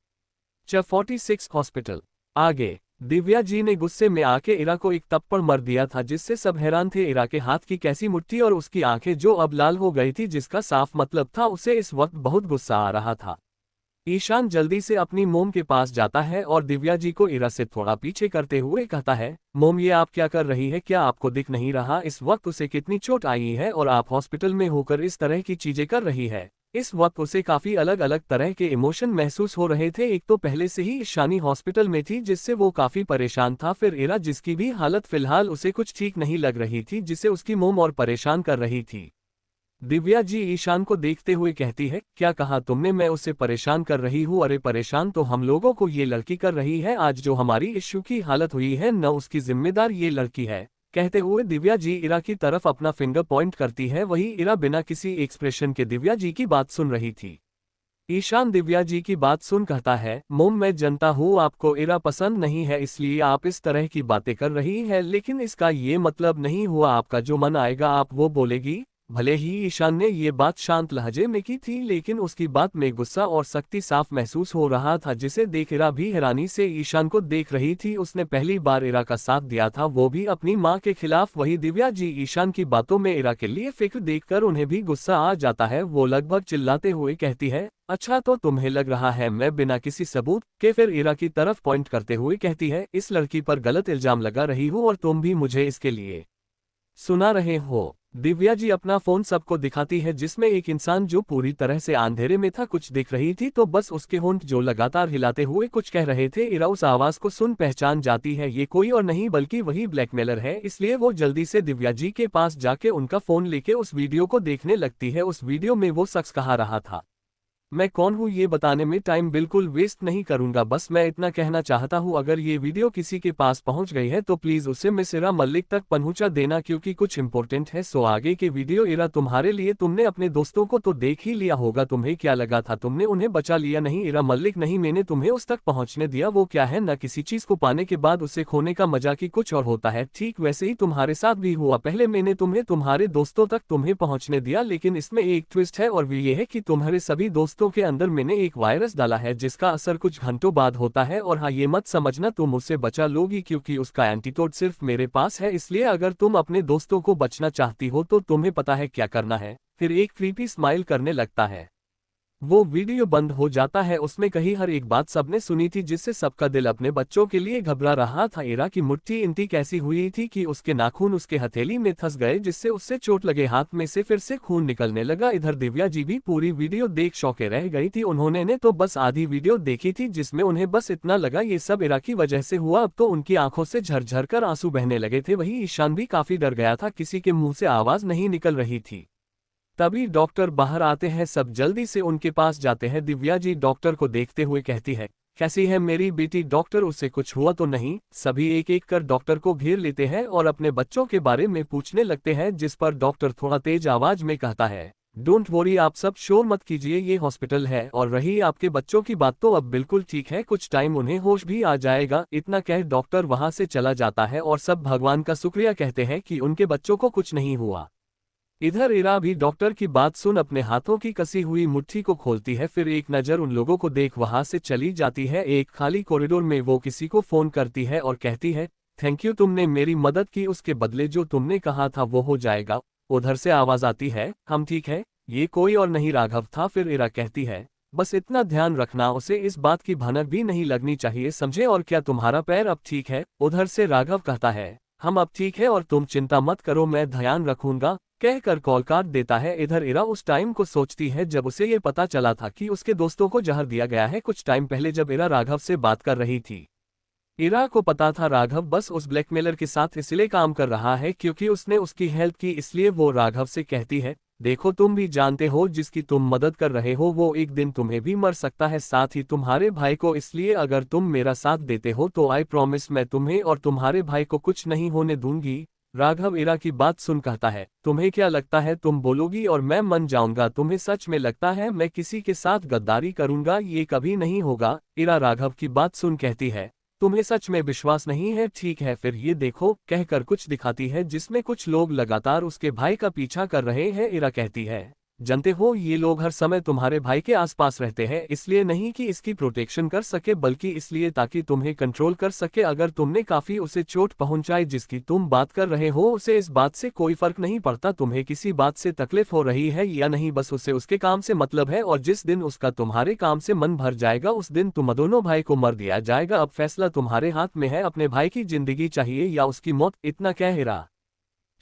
46 हॉस्पिटल आगे दिव्या जी ने गुस्से में आके इरा को एक थप्पड़ मर दिया था, जिससे सब हैरान थे। इरा के हाथ की कैसी मुट्ठी और उसकी आंखें जो अब लाल हो गई थी, जिसका साफ मतलब था उसे इस वक्त बहुत गुस्सा आ रहा था। ईशान जल्दी से अपनी मोम के पास जाता है और दिव्या जी को इरा से थोड़ा पीछे करते हुए कहता है, मोम ये आप क्या कर रही है? क्या आपको दिख नहीं रहा इस वक्त उसे कितनी चोट आई है और आप हॉस्पिटल में होकर इस तरह की चीजें कर रही है? इस वक्त उसे काफी अलग अलग तरह के इमोशन महसूस हो रहे थे। एक तो पहले से ही ईशानी हॉस्पिटल में थी जिससे वो काफी परेशान था, फिर इरा जिसकी भी हालत फिलहाल उसे कुछ ठीक नहीं लग रही थी, जिसे उसकी मोम और परेशान कर रही थी। दिव्या जी ईशान को देखते हुए कहती है, क्या कहा तुमने? मैं उसे परेशान कर रही हूँ? अरे परेशान तो हम लोगों को ये लड़की कर रही है। आज जो हमारी इश्यू की हालत हुई है न उसकी जिम्मेदार ये लड़की है। कहते हुए दिव्या जी इरा की तरफ अपना फिंगर पॉइंट करती है। वही इरा बिना किसी एक्सप्रेशन के दिव्या जी की बात सुन रही थी। ईशान दिव्या जी की बात सुन कहता है, मोम मैं जानता हूँ आपको इरा पसंद नहीं है इसलिए आप इस तरह की बातें कर रही है, लेकिन इसका ये मतलब नहीं हुआ आपका जो मन आएगा आप वो बोलेगी। भले ही ईशान ने ये बात शांत लहजे में की थी, लेकिन उसकी बात में गुस्सा और सख्ती साफ महसूस हो रहा था, जिसे देख इरा भी हैरानी से ईशान को देख रही थी। उसने पहली बार इरा का साथ दिया था, वो भी अपनी माँ के खिलाफ। वही दिव्या जी ईशान की बातों में इरा के लिए फिक्र देखकर उन्हें भी गुस्सा आ जाता है। वो लगभग चिल्लाते हुए कहती है, अच्छा तो तुम्हें लग रहा है मैं बिना किसी सबूत के? फिर इरा की तरफ पॉइंट करते हुए कहती है, इस लड़की पर गलत इल्जाम लगा रही हूँ और तुम भी मुझे इसके लिए सुना रहे हो। दिव्या जी अपना फोन सबको दिखाती है, जिसमें एक इंसान जो पूरी तरह से अंधेरे में था कुछ दिख रही थी, तो बस उसके होंठ जो लगातार हिलाते हुए कुछ कह रहे थे। इरा उस आवाज को सुन पहचान जाती है, ये कोई और नहीं बल्कि वही ब्लैकमेलर है, इसलिए वो जल्दी से दिव्या जी के पास जाके उनका फोन लेके उस वीडियो को देखने लगती है। उस वीडियो में वो शख्स कहा रहा था, मैं कौन हूँ ये बताने में टाइम बिल्कुल वेस्ट नहीं करूंगा, बस मैं इतना कहना चाहता हूँ अगर ये वीडियो किसी के पास पहुँच गई है तो प्लीज उसे मिस इरा मलिक तक पहुँचा देना क्योंकि कुछ इंपॉर्टेंट है। सो आगे के वीडियो इरा तुम्हारे लिए। तुमने अपने दोस्तों को तो देख ही लिया होगा, तुम्हें क्या लगा था तुमने उन्हें बचा लिया? नहीं इरा मलिक नहीं, मैंने तुम्हें उस तक पहुँचने दिया। वो क्या है न किसी चीज को पाने के बाद उसे खोने का मजा की कुछ और होता है, ठीक वैसे ही तुम्हारे साथ भी हुआ। पहले मैंने तुम्हें तुम्हारे दोस्तों तक तुम्हें पहुँचने दिया, लेकिन इसमें एक ट्विस्ट है और वो ये है कि तुम्हारे सभी दोस्तों के अंदर मैंने एक वायरस डाला है जिसका असर कुछ घंटों बाद होता है। और हाँ ये मत समझना तुम उससे बचा लोगी क्योंकि उसका एंटीटोड सिर्फ मेरे पास है, इसलिए अगर तुम अपने दोस्तों को बचना चाहती हो तो तुम्हें पता है क्या करना है। फिर एक क्रीपी स्माइल करने लगता है। वो वीडियो बंद हो जाता है। उसमें कही हर एक बात सबने सुनी थी, जिससे सबका दिल अपने बच्चों के लिए घबरा रहा था। इरा की मुट्ठी इतनी कैसी हुई थी कि उसके नाखून उसके हथेली में फंस गए, जिससे उससे चोट लगे हाथ में से फिर से खून निकलने लगा। इधर दिव्या जी भी पूरी वीडियो देख चौंके रह गई थी। उन्होंने ने तो बस आधी वीडियो देखी थी, जिसमें उन्हें बस इतना लगा ये सब इरा की वजह से हुआ। अब तो उनकी आंखों से झरझर कर आंसू बहने लगे थे। वहीं ईशान भी काफी डर गया था, किसी के मुंह से आवाज नहीं निकल रही थी। तभी डॉक्टर बाहर आते हैं, सब जल्दी से उनके पास जाते हैं। दिव्या जी डॉक्टर को देखते हुए कहती है, कैसी है मेरी बेटी? डॉक्टर, उसे कुछ हुआ तो नहीं? सभी एक एक कर डॉक्टर को घेर लेते हैं और अपने बच्चों के बारे में पूछने लगते हैं, जिस पर डॉक्टर थोड़ा तेज आवाज में कहता है, डोंट वरी, आप सब शोर मत कीजिए, ये हॉस्पिटल है। और रही आपके बच्चों की बात, तो अब बिल्कुल ठीक है, कुछ टाइम उन्हें होश भी आ जाएगा। इतना कह डॉक्टर वहां से चला जाता है और सब भगवान का शुक्रिया कहते हैं कि उनके बच्चों को कुछ नहीं हुआ। इधर इरा भी डॉक्टर की बात सुन अपने हाथों की कसी हुई मुट्ठी को खोलती है, फिर एक नज़र उन लोगों को देख वहां से चली जाती है। एक खाली कॉरिडोर में वो किसी को फोन करती है और कहती है, थैंक यू, तुमने मेरी मदद की, उसके बदले जो तुमने कहा था वो हो जाएगा। उधर से आवाज आती है, हम ठीक है, ये कोई और नहीं राघव था। फिर इरा कहती है, बस इतना ध्यान रखना, उसे इस बात की भनक भी नहीं लगनी चाहिए, समझे? और क्या तुम्हारा पैर अब ठीक है? उधर से राघव कहता है, हम अब ठीक है और तुम चिंता मत करो, मैं ध्यान रखूंगा, कहकर कॉल काट देता है। इधर इरा उस टाइम को सोचती है जब उसे ये पता चला था कि उसके दोस्तों को जहर दिया गया है, कुछ टाइम पहले जब इरा राघव से बात कर रही थी। इरा को पता था राघव बस उस ब्लैकमेलर के साथ इसलिए काम कर रहा है क्योंकि उसने उसकी हेल्प की, इसलिए वो राघव से कहती है, देखो तुम भी जानते हो जिसकी तुम मदद कर रहे हो वो एक दिन तुम्हें भी मर सकता है, साथ ही तुम्हारे भाई को, इसलिए अगर तुम मेरा साथ देते हो तो आई प्रॉमिस मैं तुम्हें और तुम्हारे भाई को कुछ नहीं होने दूंगी। राघव इरा की बात सुन कहता है, तुम्हें क्या लगता है तुम बोलोगी और मैं मान जाऊंगा? तुम्हें सच में लगता है मैं किसी के साथ गद्दारी करूंगा? ये कभी नहीं होगा। इरा राघव की बात सुन कहती है, तुम्हें सच में विश्वास नहीं है? ठीक है फिर ये देखो, कहकर कुछ दिखाती है जिसमें कुछ लोग लगातार उसके भाई का पीछा कर रहे हैं। इरा कहती है, जानते हो ये लोग हर समय तुम्हारे भाई के आसपास रहते हैं, इसलिए नहीं कि इसकी प्रोटेक्शन कर सके बल्कि इसलिए ताकि तुम्हें कंट्रोल कर सके। अगर तुमने काफी उसे चोट पहुंचाई जिसकी तुम बात कर रहे हो, उसे इस बात से कोई फर्क नहीं पड़ता तुम्हें किसी बात से तकलीफ हो रही है या नहीं, बस उसे उसके काम से मतलब है। और जिस दिन उसका तुम्हारे काम से मन भर जाएगा उस दिन तुम दोनों भाई को मर दिया जाएगा। अब फैसला तुम्हारे हाथ में है, अपने भाई की जिंदगी चाहिए या उसकी मौत? इतना कह इरा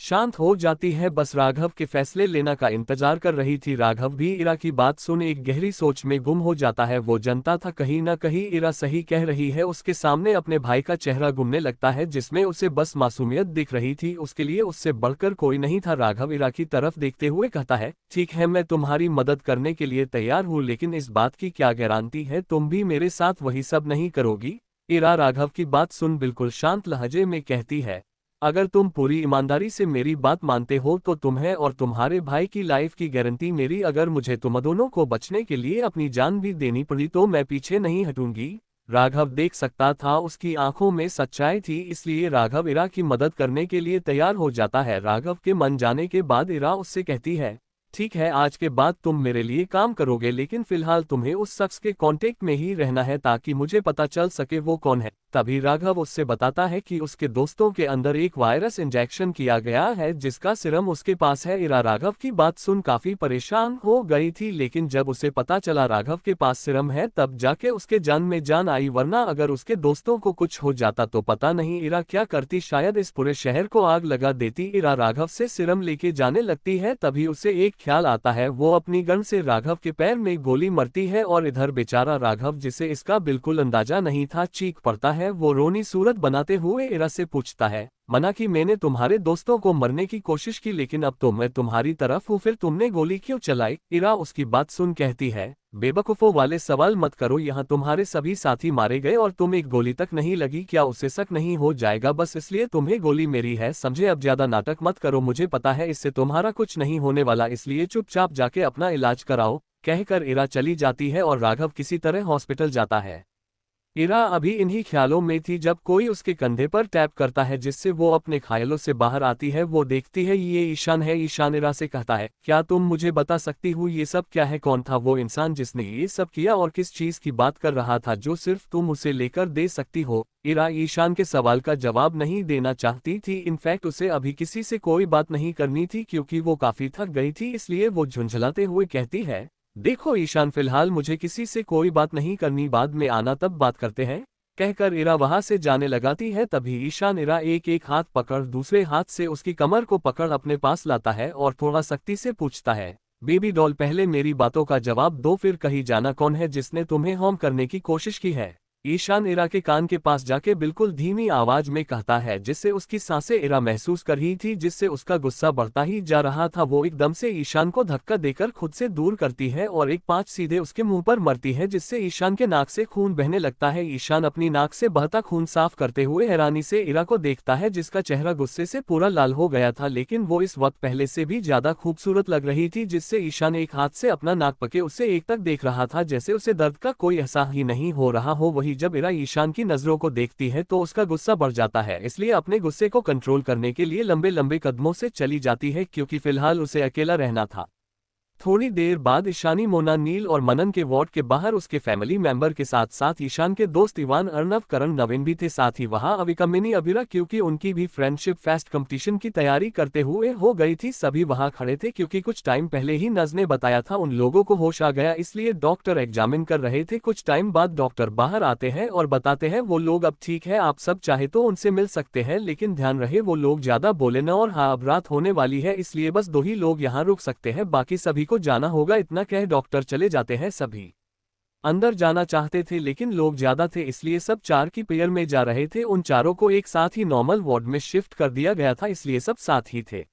शांत हो जाती है, बस राघव के फैसले लेना का इंतजार कर रही थी। राघव भी इरा की बात सुन एक गहरी सोच में गुम हो जाता है। वो जानता था कहीं ना कहीं इरा सही कह रही है। उसके सामने अपने भाई का चेहरा घूमने लगता है जिसमें उसे बस मासूमियत दिख रही थी, उसके लिए उससे बढ़कर कोई नहीं था। राघव इरा की तरफ देखते हुए कहता है, ठीक है मैं तुम्हारी मदद करने के लिए तैयार हूँ, लेकिन इस बात की क्या गारंटी है तुम भी मेरे साथ वही सब नहीं करोगी? इरा राघव की बात सुन बिल्कुल शांत लहजे में कहती है, अगर तुम पूरी ईमानदारी से मेरी बात मानते हो तो तुम्हें और तुम्हारे भाई की लाइफ की गारंटी मेरी। अगर मुझे तुम दोनों को बचने के लिए अपनी जान भी देनी पड़ी तो मैं पीछे नहीं हटूंगी। राघव देख सकता था उसकी आंखों में सच्चाई थी, इसलिए राघव इरा की मदद करने के लिए तैयार हो जाता है। राघव के मन जाने के बाद इरा उससे कहती है, ठीक है आज के बाद तुम मेरे लिए काम करोगे, लेकिन फिलहाल तुम्हें उस शख्स के कांटेक्ट में ही रहना है ताकि मुझे पता चल सके वो कौन है। तभी राघव उससे बताता है कि उसके दोस्तों के अंदर एक वायरस इंजेक्शन किया गया है जिसका सीरम उसके पास है। इरा राघव की बात सुन काफी परेशान हो गई थी, लेकिन जब उसे पता चला राघव के पास सीरम है तब जाके उसके जान में जान आई, वरना अगर उसके दोस्तों को कुछ हो जाता तो पता नहीं इरा क्या करती, शायद इस पूरे शहर को आग लगा देती। इरा राघव से सीरम लेके जाने लगती है, तभी उसे एक ख्याल आता है, वो अपनी गन से राघव के पैर में गोली मरती है और इधर बेचारा राघव जिसे इसका बिल्कुल अंदाजा नहीं था चीख पड़ता है। वो रोनी सूरत बनाते हुए इरा से पूछता है, मना कि मैंने तुम्हारे दोस्तों को मरने की कोशिश की लेकिन अब तो मैं तुम्हारी तरफ हूँ, फिर तुमने गोली क्यों चलाई? इरा उसकी बात सुन कहती है, बेवकूफों वाले सवाल मत करो, यहाँ तुम्हारे सभी साथी मारे गए और तुम एक गोली तक नहीं लगी, क्या उसे शक नहीं हो जाएगा? बस इसलिए तुम्हें गोली मेरी है, समझे? अब ज्यादा नाटक मत करो, मुझे पता है इससे तुम्हारा कुछ नहीं होने वाला, इसलिए चुपचाप जाके अपना इलाज कराओ, कहकर इरा चली जाती है और राघव किसी तरह हॉस्पिटल जाता है। इरा अभी इन्हीं ख्यालों में थी जब कोई उसके कंधे पर टैप करता है जिससे वो अपने ख्यालों से बाहर आती है। वो देखती है ये ईशान है। ईशान इरा से कहता है, क्या तुम मुझे बता सकती हो ये सब क्या है? कौन था वो इंसान जिसने ये सब किया और किस चीज की बात कर रहा था जो सिर्फ तुम उसे लेकर दे सकती हो? इरा ईशान के सवाल का जवाब नहीं देना चाहती थी, इनफैक्ट उसे अभी किसी से कोई बात नहीं करनी थी क्योंकि वो काफी थक गई थी, इसलिए वो झुंझलाते हुए कहती है, देखो ईशान, फिलहाल मुझे किसी से कोई बात नहीं करनी, बाद में आना तब बात करते हैं, कहकर इरा वहां से जाने लगाती है। तभी ईशान इरा एक एक हाथ पकड़ दूसरे हाथ से उसकी कमर को पकड़ अपने पास लाता है और थोड़ा सख्ती से पूछता है, बेबी डॉल, पहले मेरी बातों का जवाब दो, फिर कहीं जाना कौन है जिसने तुम्हें हार्म करने की कोशिश की है। ईशान इरा के कान के पास जाके बिल्कुल धीमी आवाज में कहता है, जिससे उसकी सांसें इरा महसूस कर रही थी, जिससे उसका गुस्सा बढ़ता ही जा रहा था। वो एकदम से ईशान को धक्का देकर खुद से दूर करती है और एक पांच सीधे उसके मुंह पर मरती है, जिससे ईशान के नाक से खून बहने लगता है। ईशान अपनी नाक से बहता खून साफ करते हुए हैरानी से इरा को देखता है, जिसका चेहरा गुस्से से पूरा लाल हो गया था, लेकिन वो इस वक्त पहले से भी ज्यादा खूबसूरत लग रही थी, जिससे ईशान एक हाथ से अपना नाक पके उसे एक तक देख रहा था, जैसे उसे दर्द का कोई एहसास ही नहीं हो रहा हो। वही जब इरा ईशान की नजरों को देखती है तो उसका गुस्सा बढ़ जाता है, इसलिए अपने गुस्से को कंट्रोल करने के लिए लंबे लंबे कदमों से चली जाती है, क्योंकि फिलहाल उसे अकेला रहना था। थोड़ी देर बाद ईशानी मोना, नील और मनन के वार्ड के बाहर उसके फैमिली मेंबर के साथ साथ ईशान के दोस्त इवान, अर्नव, करण, नवीन भी थे। साथ ही वहां अविका, मिनी, अभिरा, क्योंकि उनकी भी फ्रेंडशिप फेस्ट कंपटीशन की तैयारी करते हुए हो गई थी। सभी वहां खड़े थे क्योंकि कुछ टाइम पहले ही नज ने बताया था उन लोगों को होश आ गया, इसलिए डॉक्टर एग्जामिन कर रहे थे। कुछ टाइम बाद डॉक्टर बाहर आते हैं और बताते हैं वो लोग अब ठीक है, आप सब चाहे तो उनसे मिल सकते हैं, लेकिन ध्यान रहे वो लोग ज्यादा बोले न, और हाँ अब रात होने वाली है इसलिए बस 2 ही लोग यहाँ रुक सकते हैं, बाकी सभी को जाना होगा। इतना कह डॉक्टर चले जाते हैं। सभी अंदर जाना चाहते थे लेकिन लोग ज्यादा थे, इसलिए सब 4 की पेयर में जा रहे थे। उन चारों को एक साथ ही नॉर्मल वार्ड में शिफ्ट कर दिया गया था, इसलिए सब साथ ही थे।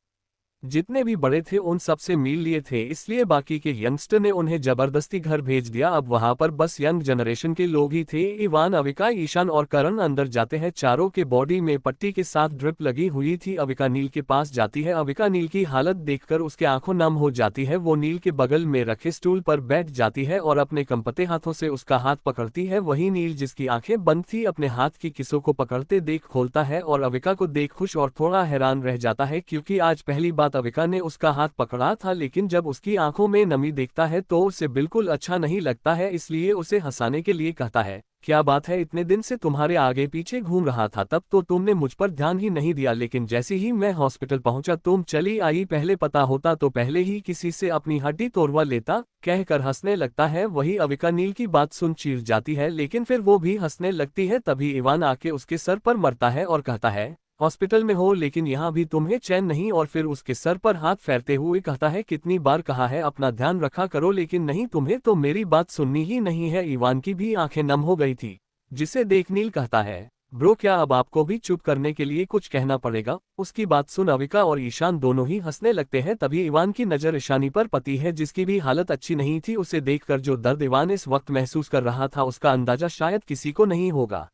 जितने भी बड़े थे उन सब से मिल लिए थे, इसलिए बाकी के यंगस्टर ने उन्हें जबरदस्ती घर भेज दिया। अब वहां पर बस यंग जनरेशन के लोग ही थे। इवान, अविका, ईशान और करण अंदर जाते हैं। चारों के बॉडी में पट्टी के साथ ड्रिप लगी हुई थी। अविका नील के पास जाती है। अविका नील की हालत देखकर उसके आंखों नम हो जाती है। वो नील के बगल में रखे स्टूल पर बैठ जाती है और अपने कंपते हाथों से उसका हाथ पकड़ती है। वही नील, जिसकी आंखें बंद थी, अपने हाथ की किसों को पकड़ते देख खोलता है और अविका को देख खुश और थोड़ा हैरान रह जाता है, क्योंकि आज पहली बात अविका ने उसका हाथ पकड़ा था, लेकिन जब उसकी आंखों में नमी देखता है तो उसे बिल्कुल अच्छा नहीं लगता है, इसलिए उसे हंसाने के लिए कहता है, क्या बात है, इतने दिन से तुम्हारे आगे पीछे घूम रहा था, तब तो तुमने मुझ पर ध्यान ही नहीं दिया, लेकिन जैसे ही मैं हॉस्पिटल पहुंचा तुम चली आई, पहले पता होता तो पहले ही किसी से अपनी हड्डी तोड़वा लेता, कहकर हंसने लगता है। वही अविका नील की बात सुन चीर जाती है, लेकिन फिर वो भी हंसने लगती है। तभी इवान आके उसके सर पर मरता है और कहता है, हॉस्पिटल में हो लेकिन यहाँ भी तुम्हें चैन नहीं, और फिर उसके सर पर हाथ फेरते हुए कहता है, कितनी बार कहा है अपना ध्यान रखा करो, लेकिन नहीं, तुम्हें तो मेरी बात सुननी ही नहीं है। इवान की भी आंखें नम हो गई थी, जिसे देख नील कहता है, ब्रो क्या अब आपको भी चुप करने के लिए कुछ कहना पड़ेगा। उसकी बात सुन अविका और ईशान दोनों ही हंसने लगते हैं। तभी इवान की नजर ईशानी पर पड़ती है, जिसकी भी हालत अच्छी नहीं थी। उसे देखकर जो दर्द इवान इस वक्त महसूस कर रहा था उसका अंदाजा शायद किसी को नहीं होगा।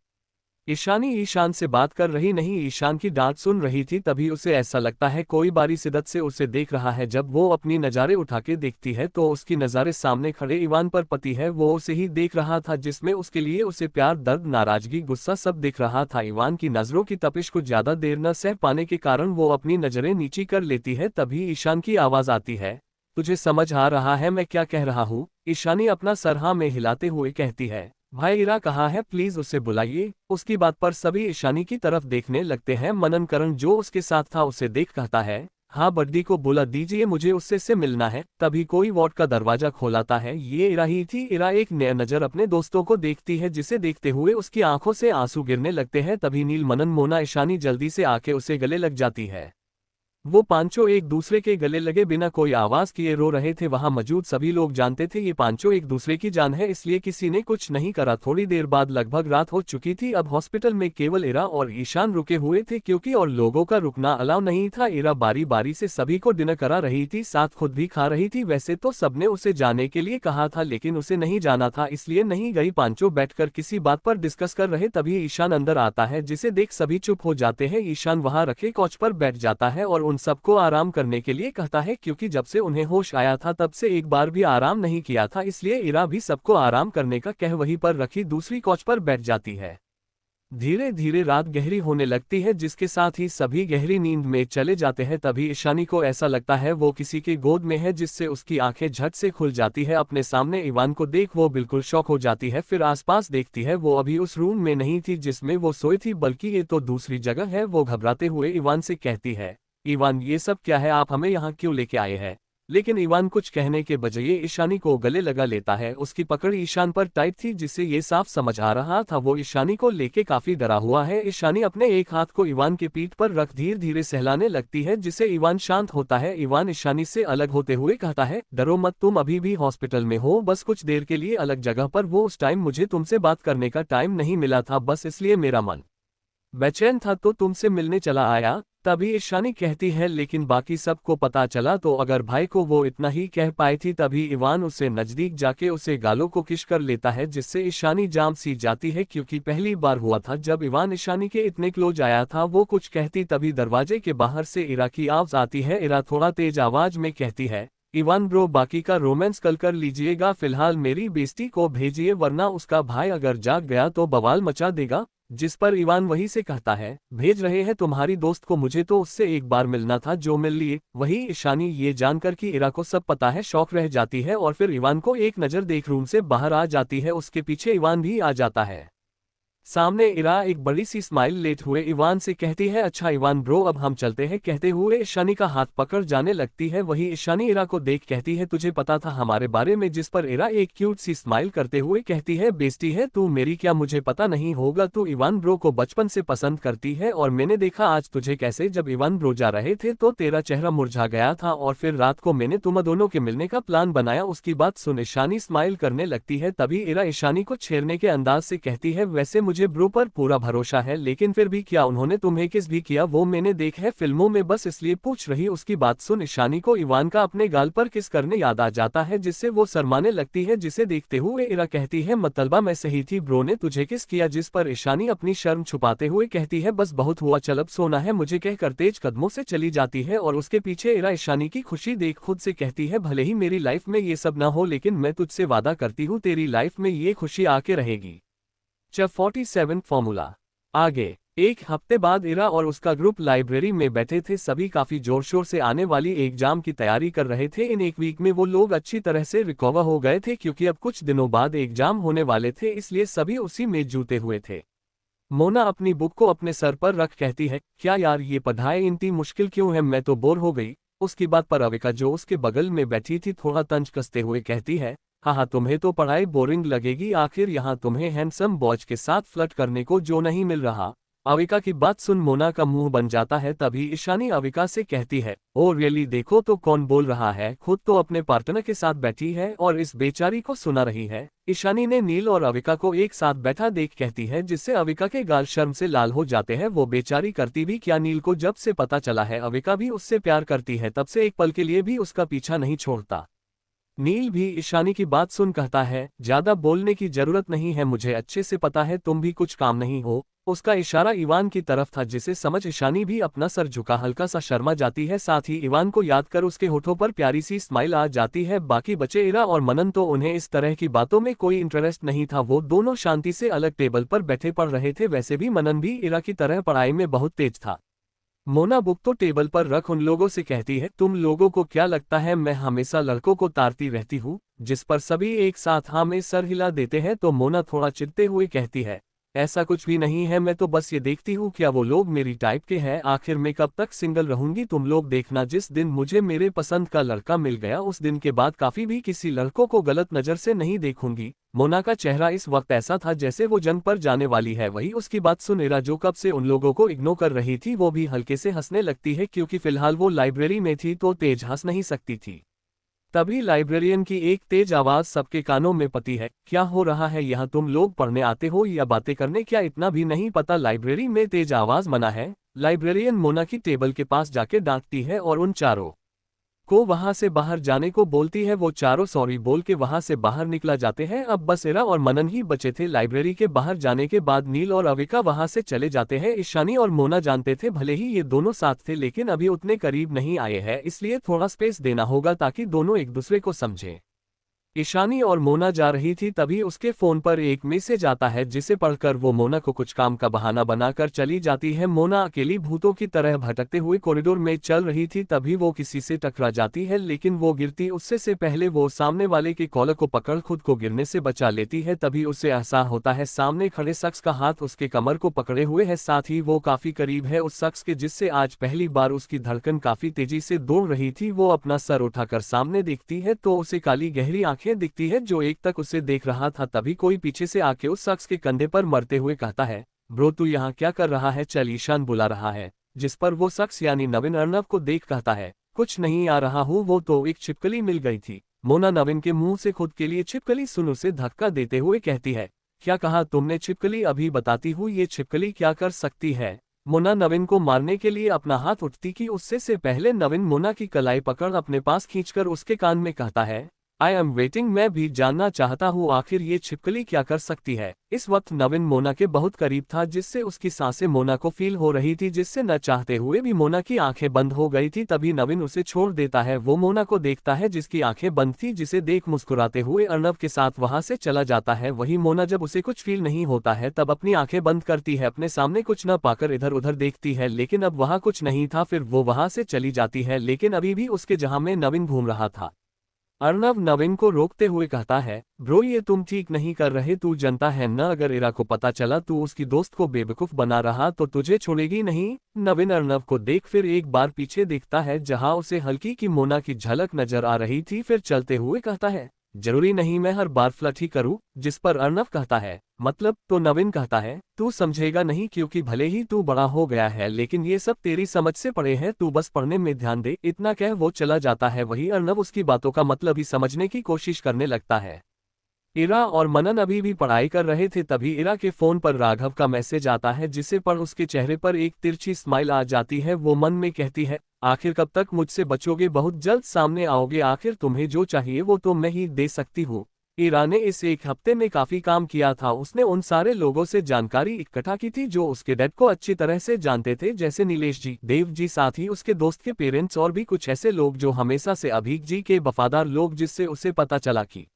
ईशानी ईशान से बात कर रही नहीं, ईशान की डांट सुन रही थी। तभी उसे ऐसा लगता है कोई बारी शिद्दत से उसे देख रहा है। जब वो अपनी नज़ारे उठा के देखती है तो उसकी नज़ारे सामने खड़े इवान पर पति है। वो उसे ही देख रहा था, जिसमें उसके लिए उसे प्यार, दर्द, नाराजगी, गुस्सा सब दिख रहा था। इवान की नज़रों की तपिश को ज्यादा देर न सह पाने के कारण वो अपनी नज़रें नीची कर लेती है। तभी ईशान की आवाज आती है, तुझे समझ आ रहा है मैं क्या कह रहा हूँ? ईशानी अपना सर हाँ में हिलाते हुए कहती है, भाई इरा कहाँ है, प्लीज उसे बुलाइए। उसकी बात पर सभी ईशानी की तरफ देखने लगते हैं। मनन, करण जो उसके साथ था उसे देख कहता है, हाँ बड्डी को बुला दीजिए, मुझे उससे से मिलना है। तभी कोई वार्ड का दरवाजा खोलाता है। ये इरा ही थी। इरा एक नया नजर अपने दोस्तों को देखती है, जिसे देखते हुए उसकी आंखों से आंसू गिरने लगते हैं। तभी नील, मनन, मोना, ईशानी जल्दी से आके उसे गले लग जाती है। वो पांचों एक दूसरे के गले लगे बिना कोई आवाज किए रो रहे थे। वहां मौजूद सभी लोग जानते थे ये पांचों एक दूसरे की जान है, इसलिए किसी ने कुछ नहीं करा। थोड़ी देर बाद लगभग रात हो चुकी थी। अब हॉस्पिटल में केवल इरा और ईशान रुके हुए थे, क्योंकि और लोगों का रुकना अलाउ नहीं था। इरा बारी बारी से सभी को डिनर करा रही थी, साथ खुद भी खा रही थी। वैसे तो सबने उसे जाने के लिए कहा था, लेकिन उसे नहीं जाना था, इसलिए नहीं गई। पांचों बैठकर किसी बात पर डिस्कस कर रहे। तभी ईशान अंदर आता है, जिसे देख सभी चुप हो जाते हैं। ईशान वहां रखे कॉच पर बैठ जाता है और उन सबको आराम करने के लिए कहता है, क्योंकि जब से उन्हें होश आया था तब से एक बार भी आराम नहीं किया था, इसलिए इरा भी सबको आराम करने का कह वहीं पर रखी दूसरी कॉच पर बैठ जाती है। धीरे धीरे रात गहरी होने लगती है, जिसके साथ ही सभी गहरी नींद में चले जाते हैं। तभी ईशानी को ऐसा लगता है वो किसी के गोद में है, जिससे उसकी आंखें झट से खुल जाती है। अपने सामने इवान को देख वो बिल्कुल शॉक हो जाती है। फिर आसपास देखती है, वो अभी उस रूम में नहीं थी जिसमें वो सोई थी, बल्कि ये तो दूसरी जगह है। वो घबराते हुए इवान से कहती है, इवान ये सब क्या है, आप हमें यहाँ क्यों लेके आए हैं? लेकिन इवान कुछ कहने के बजाय ईशानी को गले लगा लेता है। उसकी पकड़ ईशान पर टाइट थी, जिससे ये साफ समझ आ रहा था वो ईशानी को लेके काफी डरा हुआ है। ईशानी अपने एक हाथ को इवान के पीठ पर रख धीरे धीरे सहलाने लगती है, जिससे इवान शांत होता है। इवान ईशानी से अलग होते हुए कहता है, डरो मत, तुम अभी भी हॉस्पिटल में हो, बस कुछ देर के लिए अलग जगह पर। वो उस टाइम मुझे तुमसे बात करने का टाइम नहीं मिला था, बस इसलिए मेरा मन बेचैन था तो तुमसे मिलने चला आया। तभी ईशानी कहती है, लेकिन बाकी सबको पता चला तो अगर भाई को वो इतना ही कह पाई थी। तभी इवान उससे नजदीक जाके उसे गालों को किस कर लेता है, जिससे ईशानी जाम सी जाती है, क्योंकि पहली बार हुआ था जब इवान ईशानी के इतने क्लोज आया था। वो कुछ कहती तभी दरवाजे के बाहर से इरा की आवाज आती है। इरा थोड़ा तेज आवाज में कहती है, इवान ब्रो, बाकी का रोमांस कल कर लीजिएगा, फिलहाल मेरी बेस्टी को भेजिए, वरना उसका भाई अगर जाग गया तो बवाल मचा देगा। जिस पर इवान वही से कहता है, भेज रहे हैं तुम्हारी दोस्त को, मुझे तो उससे एक बार मिलना था जो मिल लिए। वही ईशानी ये जानकर कि इरा को सब पता है शौक रह जाती है और फिर इवान को एक नज़र देख रूम से बाहर आ जाती है। उसके पीछे इवान भी आ जाता है। सामने इरा एक बड़ी सी स्माइल लेते हुए इवान से कहती है, अच्छा इवान ब्रो अब हम चलते हैं। कहते हुए ईशानी का हाथ पकड़ जाने लगती है। वही ईशानी इरा को देख कहती है, तुझे पता था हमारे बारे में? जिस पर इरा एक क्यूट सी स्माइल करते हुए कहती है, बेस्टी है तू मेरी, क्या मुझे पता नहीं होगा? तू इवान ब्रो को बचपन से पसंद करती है और मैंने देखा आज तुझे कैसे जब इवान ब्रो जा रहे थे तो तेरा चेहरा मुरझा गया था और फिर रात को मैंने तुम दोनों के मिलने का प्लान बनाया। उसकी बात सुन ईशानी स्माइल करने लगती है। तभी इरा ईशानी को छेड़ने के अंदाज से कहती है, वैसे मुझे ब्रो पर पूरा भरोसा है, लेकिन फिर भी क्या उन्होंने तुम्हें किस भी किया वो मैंने देखा है फिल्मों में, बस इसलिए पूछ रही। उसकी बात सुन ईशानी को इवान का अपने गाल पर किस करने याद आ जाता है, जिससे वो शर्माने लगती है। जिसे देखते हुए इरा कहती है, मतलबा मैं सही थी, ब्रो ने तुझे किस किया? जिस पर ईशानी अपनी शर्म छुपाते हुए कहती है, बस बहुत हुआ, चल अब सोना है मुझे, कहकर तेज कदमों से चली जाती है। और उसके पीछे इरा ईशानी की खुशी देख खुद से कहती है, भले ही मेरी लाइफ में ये सब ना हो, लेकिन मैं तुझसे वादा करती हूँ तेरी लाइफ में ये खुशी आके रहेगी। Chapter 47 formula. आगे एक हफ्ते बाद इरा और उसका ग्रुप लाइब्रेरी में बैठे थे। सभी काफी जोर शोर से आने वाली एग्जाम की तैयारी कर रहे थे। इन एक वीक में वो लोग अच्छी तरह से रिकवर हो गए थे, क्योंकि अब कुछ दिनों बाद एग्जाम होने वाले थे, इसलिए सभी उसी में जुटे हुए थे। मोना अपनी बुक को अपने सर पर रख कहती है, क्या यार ये पढ़ाई इतनी मुश्किल क्यों है, मैं तो बोर हो गई। उसकी बात पर अविका जो उसके बगल में बैठी थी थोड़ा तंज कसते हुए कहती है, हाँ तुम्हें तो पढ़ाई बोरिंग लगेगी, आखिर यहाँ तुम्हें हैंडसम बॉयज के साथ फ्लर्ट करने को जो नहीं मिल रहा। अविका की बात सुन मोना का मुंह बन जाता है। तभी ईशानी अविका से कहती है, ओ रियली, देखो तो कौन बोल रहा है, खुद तो अपने पार्टनर के साथ बैठी है और इस बेचारी को सुना रही है। ईशानी ने नील और अविका को एक साथ बैठा देख कहती है, जिससे अविका के गाल शर्म से लाल हो जाते हैं। वो बेचारी करती भी क्या, नील को जब से पता चला है अविका भी उससे प्यार करती है, तब से एक पल के लिए भी उसका पीछा नहीं छोड़ता। नील भी ईशानी की बात सुन कहता है, ज्यादा बोलने की जरूरत नहीं है, मुझे अच्छे से पता है तुम भी कुछ काम नहीं हो। उसका इशारा इवान की तरफ था, जिसे समझ ईशानी भी अपना सर झुका हल्का सा शर्मा जाती है। साथ ही इवान को याद कर उसके होठों पर प्यारी सी स्माइल आ जाती है। बाकी बचे इरा और मनन तो उन्हें इस तरह की बातों में कोई इंटरेस्ट नहीं था, वो दोनों शांति से अलग टेबल पर बैठे पढ़ रहे थे। वैसे भी मनन भी इरा की तरह पढ़ाई में बहुत तेज था। मोना बुक तो टेबल पर रख उन लोगों से कहती है, तुम लोगों को क्या लगता है मैं हमेशा लड़कों को तारती रहती हूँ? जिस पर सभी एक साथ हाँ में सर हिला देते हैं। तो मोना थोड़ा चिढ़ते हुए कहती है, ऐसा कुछ भी नहीं है, मैं तो बस ये देखती हूँ क्या वो लोग मेरी टाइप के हैं, आखिर मैं कब तक सिंगल रहूंगी? तुम लोग देखना, जिस दिन मुझे मेरे पसंद का लड़का मिल गया उस दिन के बाद काफी भी किसी लड़कों को गलत नजर से नहीं देखूंगी। मोना का चेहरा इस वक्त ऐसा था जैसे वो जंग पर जाने वाली है। वही उसकी बात सुन इरा जो कब से उन लोगों को इग्नोर कर रही थी वो भी हल्के से हंसने लगती है, क्योंकि फिलहाल वो लाइब्रेरी में थी तो तेज हंस नहीं सकती थी। तभी लाइब्रेरियन की एक तेज आवाज सबके कानों में पती है, क्या हो रहा है यहाँ? तुम लोग पढ़ने आते हो या बातें करने? क्या इतना भी नहीं पता लाइब्रेरी में तेज आवाज मना है? लाइब्रेरियन मोना की टेबल के पास जाके डांटती है और उन चारों को वहां से बाहर जाने को बोलती है। वो चारों सॉरी बोल के वहां से बाहर निकला जाते हैं। अब बस इरा और मनन ही बचे थे। लाइब्रेरी के बाहर जाने के बाद नील और अविका वहां से चले जाते हैं। ईशानी और मोना जानते थे भले ही ये दोनों साथ थे, लेकिन अभी उतने करीब नहीं आए हैं, इसलिए थोड़ा स्पेस देना होगा ताकि दोनों एक दूसरे को समझें। ईशानी और मोना जा रही थी, तभी उसके फोन पर एक मैसेज आता है जिसे पढ़कर वो मोना को कुछ काम का बहाना बनाकर चली जाती है। मोना अकेली भूतों की तरह भटकते हुए कॉरिडोर में चल रही थी, तभी वो किसी से टकरा जाती है, लेकिन वो गिरती उससे से पहले वो सामने वाले के कॉलर को पकड़ खुद को गिरने से बचा लेती है। तभी उसे एहसास होता है सामने खड़े शख्स का हाथ उसके कमर को पकड़े हुए है, साथ ही वो काफी करीब है उस शख्स के जिससे आज पहली बार उसकी धड़कन काफी तेजी से दौड़ रही थी। वो अपना सर उठाकर सामने देखती है तो उसे काली गहरी आंखें दिखती है जो एक तक उसे देख रहा था। तभी कोई पीछे से आके उस शख्स के कंधे पर मरते हुए कहता है, ब्रो तू यहाँ क्या कर रहा है, चल ईशान बुला रहा है। जिस पर वो शख्स यानी नवीन अर्नव को देख कहता है, कुछ नहीं आ रहा हूँ, वो तो एक छिपकली मिल गई थी। मोना नवीन के मुंह से खुद के लिए छिपकली सुन उसे धक्का देते हुए कहती है, क्या कहा तुमने छिपकली, अभी बताती हूँ ये छिपकली क्या कर सकती है। मोना नवीन को मारने के लिए अपना हाथ उठती कि उससे से पहले नवीन मोना की कलाई पकड़ अपने पास खींचकर उसके कान में कहता है, आई एम वेटिंग, मैं भी जानना चाहता हूँ आखिर ये छिपकली क्या कर सकती है। इस वक्त नवीन मोना के बहुत करीब था जिससे उसकी सांसें मोना को फील हो रही थी, जिससे न चाहते हुए भी मोना की आंखें बंद हो गई थी। तभी नवीन उसे छोड़ देता है, वो मोना को देखता है जिसकी आंखें बंद थी, जिसे देख मुस्कुराते हुए अर्नव के साथ वहां से चला जाता है। वही मोना जब उसे कुछ फील नहीं होता है तब अपनी आंखें बंद करती है, अपने सामने कुछ न पाकर इधर उधर देखती है, लेकिन अब वहां कुछ नहीं था। फिर वो वहां से चली जाती है, लेकिन अभी भी उसके जहां में नवीन घूम रहा था। अर्नव नवीन को रोकते हुए कहता है, ब्रो ये तुम ठीक नहीं कर रहे, तू जनता है न, अगर इरा को पता चला तू उसकी दोस्त को बेवकूफ बना रहा तो तुझे छोड़ेगी नहीं। नवीन अर्नव को देख फिर एक बार पीछे देखता है जहां उसे हल्की की मोना की झलक नजर आ रही थी, फिर चलते हुए कहता है, जरूरी नहीं मैं हर बार फ्लर्ट ही करूं। जिस पर अर्नव कहता है, मतलब, तो नवीन कहता है, तू समझेगा नहीं क्योंकि भले ही तू बड़ा हो गया है लेकिन ये सब तेरी समझ से परे है, तू बस पढ़ने में ध्यान दे। इतना कह वो चला जाता है। वही अर्नव उसकी बातों का मतलब ही समझने की कोशिश करने लगता है। इरा और मनन अभी भी पढ़ाई कर रहे थे, तभी इरा के फोन पर राघव का मैसेज आता है जिसे पढ़ उसके चेहरे पर एक तिरछी स्माइल आ जाती है। वो मन में कहती है, आखिर कब तक मुझसे बचोगे, बहुत जल्द सामने आओगे, आखिर तुम्हें जो चाहिए वो तो मैं ही दे सकती हूँ। इरा ने इस एक हफ्ते में काफी काम किया था, उसने उन सारे लोगों से जानकारी इकट्ठा की थी जो उसके डैड को अच्छी तरह से जानते थे, जैसे नीलेश जी, देव जी, साथ ही उसके दोस्त के पेरेंट्स और भी कुछ ऐसे लोग जो हमेशा से अभीक जी के वफादार लोग, जिससे उसे पता चला कि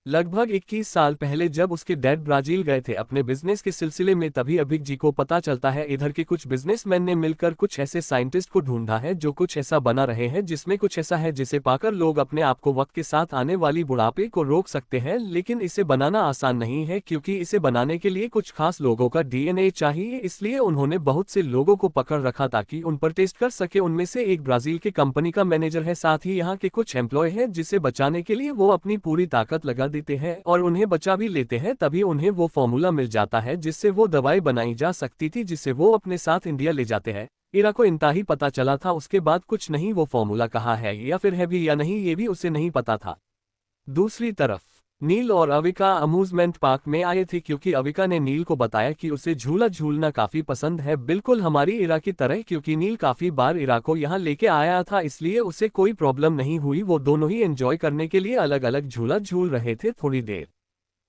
लगभग 21 साल पहले जब उसके डैड ब्राजील गए थे अपने बिजनेस के सिलसिले में, तभी अभिक जी को पता चलता है इधर के कुछ बिजनेसमैन ने मिलकर कुछ ऐसे साइंटिस्ट को ढूंढा है जो कुछ ऐसा बना रहे हैं जिसमें कुछ ऐसा है जिसे पाकर लोग अपने आप को वक्त के साथ आने वाली बुढ़ापे को रोक सकते हैं। लेकिन इसे बनाना आसान नहीं है क्योंकि इसे बनाने के लिए कुछ खास लोगों का डीएनए चाहिए, इसलिए उन्होंने बहुत से लोगों को पकड़ रखा ताकि उन पर टेस्ट कर सके। उनमें से एक ब्राजील के कंपनी का मैनेजर है, साथ ही यहाँ के कुछ एम्प्लॉय हैं जिसे बचाने के लिए वो अपनी पूरी ताकत लगा देते हैं और उन्हें बचा भी लेते हैं। तभी उन्हें वो फॉर्मूला मिल जाता है जिससे वो दवाई बनाई जा सकती थी, जिसे वो अपने साथ इंडिया ले जाते हैं। इरा को इंतहा ही पता चला था, उसके बाद कुछ नहीं, वो फॉर्मूला कहाँ है या फिर है भी या नहीं ये भी उसे नहीं पता था। दूसरी तरफ नील और अविका अम्यूजमेंट पार्क में आए थे क्योंकि अविका ने नील को बताया कि उसे झूला झूलना काफी पसंद है, बिल्कुल हमारी इरा की तरह, क्योंकि नील काफी बार इरा को यहाँ लेके आया था इसलिए उसे कोई प्रॉब्लम नहीं हुई। वो दोनों ही एंजॉय करने के लिए अलग अलग झूला झूल रहे थे। थोड़ी देर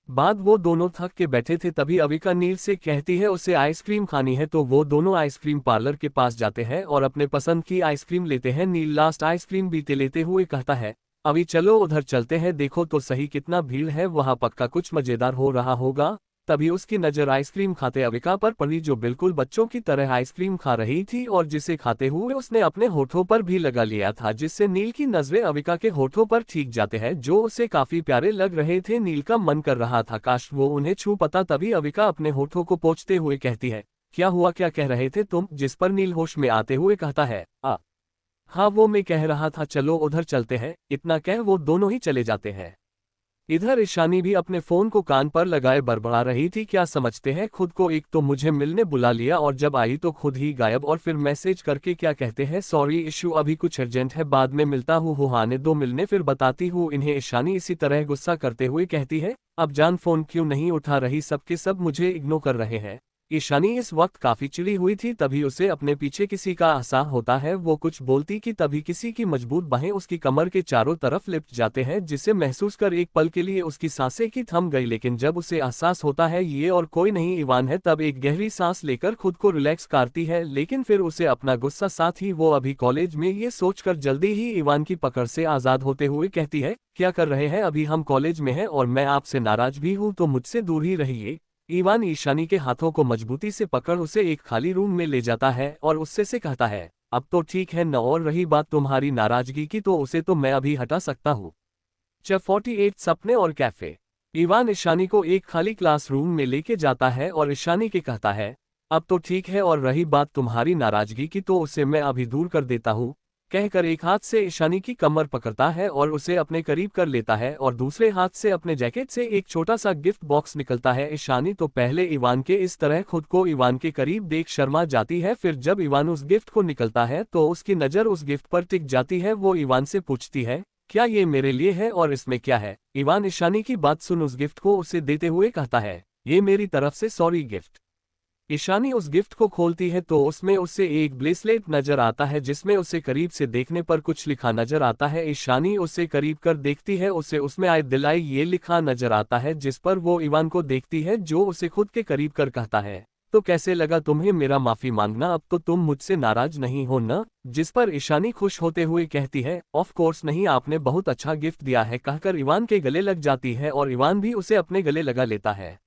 बाद वो दोनों थक के बैठे थे, तभी अविका नील से कहती है उसे आइसक्रीम खानी है, तो वो दोनों आइसक्रीम पार्लर के पास जाते हैं और अपने पसंद की आइसक्रीम लेते हैं। नील लास्ट आइसक्रीम बीते लेते हुए कहता है, अभी चलो उधर चलते हैं, देखो तो सही कितना भीड़ है, वहां पक्का कुछ मजेदार हो रहा होगा। तभी उसकी नजर आइसक्रीम खाते अविका पर पड़ी जो बिल्कुल बच्चों की तरह आइसक्रीम खा रही थी और जिसे खाते हुए उसने अपने होठों पर भी लगा लिया था, जिससे नील की नजरें अविका के होठों पर ठीक जाते हैं जो उसे काफी प्यारे लग रहे थे। नील का मन कर रहा था काश वो उन्हें छू पाता। तभी अविका अपने होठों को पोंछते हुए कहती है, क्या हुआ, क्या कह रहे थे तुम। जिस पर नील होश में आते हुए कहता है, हाँ वो मैं कह रहा था चलो उधर चलते हैं। इतना कह वो दोनों ही चले जाते हैं। इधर ईशानी भी अपने फोन को कान पर लगाए बड़बड़ा रही थी, क्या समझते हैं खुद को, एक तो मुझे मिलने बुला लिया और जब आई तो खुद ही गायब, और फिर मैसेज करके क्या कहते हैं, सॉरी इशू अभी कुछ अर्जेंट है, बाद में मिलता हूँ, आने दो मिलने फिर बताती हूँ इन्हें। ईशानी इसी तरह गुस्सा करते हुए कहती है, अब जान फोन क्यों नहीं उठा रही, सबके सब मुझे इग्नोर कर रहे हैं। ईशानी इस वक्त काफी चिड़ी हुई थी। तभी उसे अपने पीछे किसी का एहसास होता है। वो कुछ बोलती कि तभी किसी की मजबूत बाहें उसकी कमर के चारों तरफ लिपट जाते हैं, जिसे महसूस कर एक पल के लिए उसकी सांसें की थम गई। लेकिन जब उसे एहसास होता है ये और कोई नहीं इवान है, तब एक गहरी सांस लेकर खुद को रिलैक्स करती है। लेकिन फिर उसे अपना गुस्सा, साथ ही वो अभी कॉलेज में, ये सोचकर जल्दी ही इवान की पकड़ से आजाद होते हुए कहती है, क्या कर रहे हैं, अभी हम कॉलेज में हैं और मैं आपसे नाराज भी हूं, तो मुझसे दूर ही रहिए। इवान ईशानी के हाथों को मजबूती से पकड़ उसे एक खाली रूम में ले जाता है और उससे से कहता है, अब तो ठीक है न, और रही बात तुम्हारी नाराजगी की, तो उसे तो मैं अभी हटा सकता हूँ। चैप्टर 48 सपने और कैफे। इवान ईशानी को एक खाली क्लासरूम में लेके जाता है और ईशानी के कहता है, अब तो ठीक है, और रही बात तुम्हारी नाराजगी की, तो उसे मैं अभी दूर कर देता हूँ। कहकर एक हाथ से ईशानी की कमर पकड़ता है और उसे अपने करीब कर लेता है और दूसरे हाथ से अपने जैकेट से एक छोटा सा गिफ्ट बॉक्स निकलता है। ईशानी तो पहले इवान के इस तरह खुद को इवान के करीब देख शर्मा जाती है। फिर जब इवान उस गिफ्ट को निकलता है तो उसकी नज़र उस गिफ्ट पर टिक जाती है। वो इवान से पूछती है, क्या ये मेरे लिए है और इसमें क्या है? इवान ईशानी की बात सुन उस गिफ्ट को उसे देते हुए कहता है, ये मेरी तरफ से सॉरी गिफ्ट। ईशानी उस गिफ्ट को खोलती है तो उसमें उसे एक ब्रेसलेट नजर आता है, जिसमें उसे करीब से देखने पर कुछ लिखा नजर आता है। ईशानी उसे करीब कर देखती है, उसे उसमें आए दिलाई ये लिखा नजर आता है, जिस पर वो इवान को देखती है, जो उसे खुद के करीब कर कहता है, तो कैसे लगा तुम्हें मेरा माफी मांगना, अब तो तुम मुझसे नाराज नहीं हो न? जिस पर ईशानी खुश होते हुए कहती है, ऑफ कोर्स नहीं, आपने बहुत अच्छा गिफ्ट दिया है, कहकर इवान के गले लग जाती है और इवान भी उसे अपने गले लगा लेता है।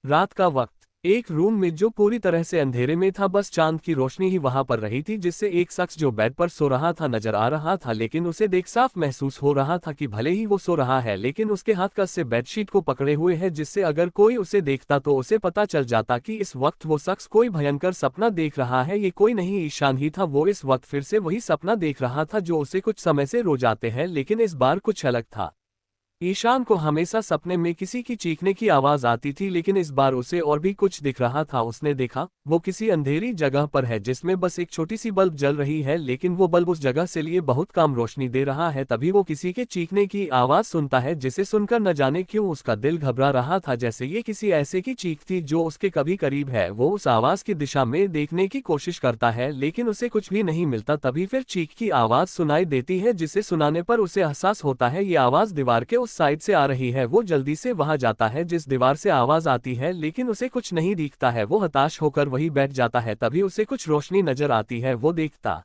रात का वक्त, एक रूम में जो पूरी तरह से अंधेरे में था, बस चांद की रोशनी ही वहां पर रही थी, जिससे एक शख्स जो बेड पर सो रहा था नजर आ रहा था। लेकिन उसे देख साफ महसूस हो रहा था कि भले ही वो सो रहा है, लेकिन उसके हाथ कस से बेडशीट को पकड़े हुए है, जिससे अगर कोई उसे देखता तो उसे पता चल जाता कि इस वक्त वो शख्स कोई भयंकर सपना देख रहा है। ये कोई नहीं ईशान ही था। वो इस वक्त फिर से वही सपना देख रहा था जो उसे कुछ समय से रोज आते हैं, लेकिन इस बार कुछ अलग था। ईशान को हमेशा सपने में किसी की चीखने की आवाज आती थी, लेकिन इस बार उसे और भी कुछ दिख रहा था। उसने देखा वो किसी अंधेरी जगह पर है, जिसमें बस एक छोटी सी बल्ब जल रही है, लेकिन वो बल्ब उस जगह से लिए बहुत कम रोशनी दे रहा है। तभी वो किसी के चीखने की आवाज सुनता है, जिसे सुनकर न जाने क्यों उसका दिल घबरा रहा था, जैसे ये किसी ऐसे की चीख थी जो उसके कभी करीब है। वो उस आवाज की दिशा में देखने की कोशिश करता है, लेकिन उसे कुछ भी नहीं मिलता। तभी फिर चीख की आवाज सुनाई देती है, जिसे सुनाने पर उसे एहसास होता है ये आवाज दीवार के उस साइड से आ रही है। वो जल्दी से वहां जाता है जिस दीवार से आवाज आती है, लेकिन उसे कुछ नहीं दिखता है। वो हताश होकर वहीं बैठ जाता है। तभी उसे कुछ रोशनी नजर आती है। वो देखता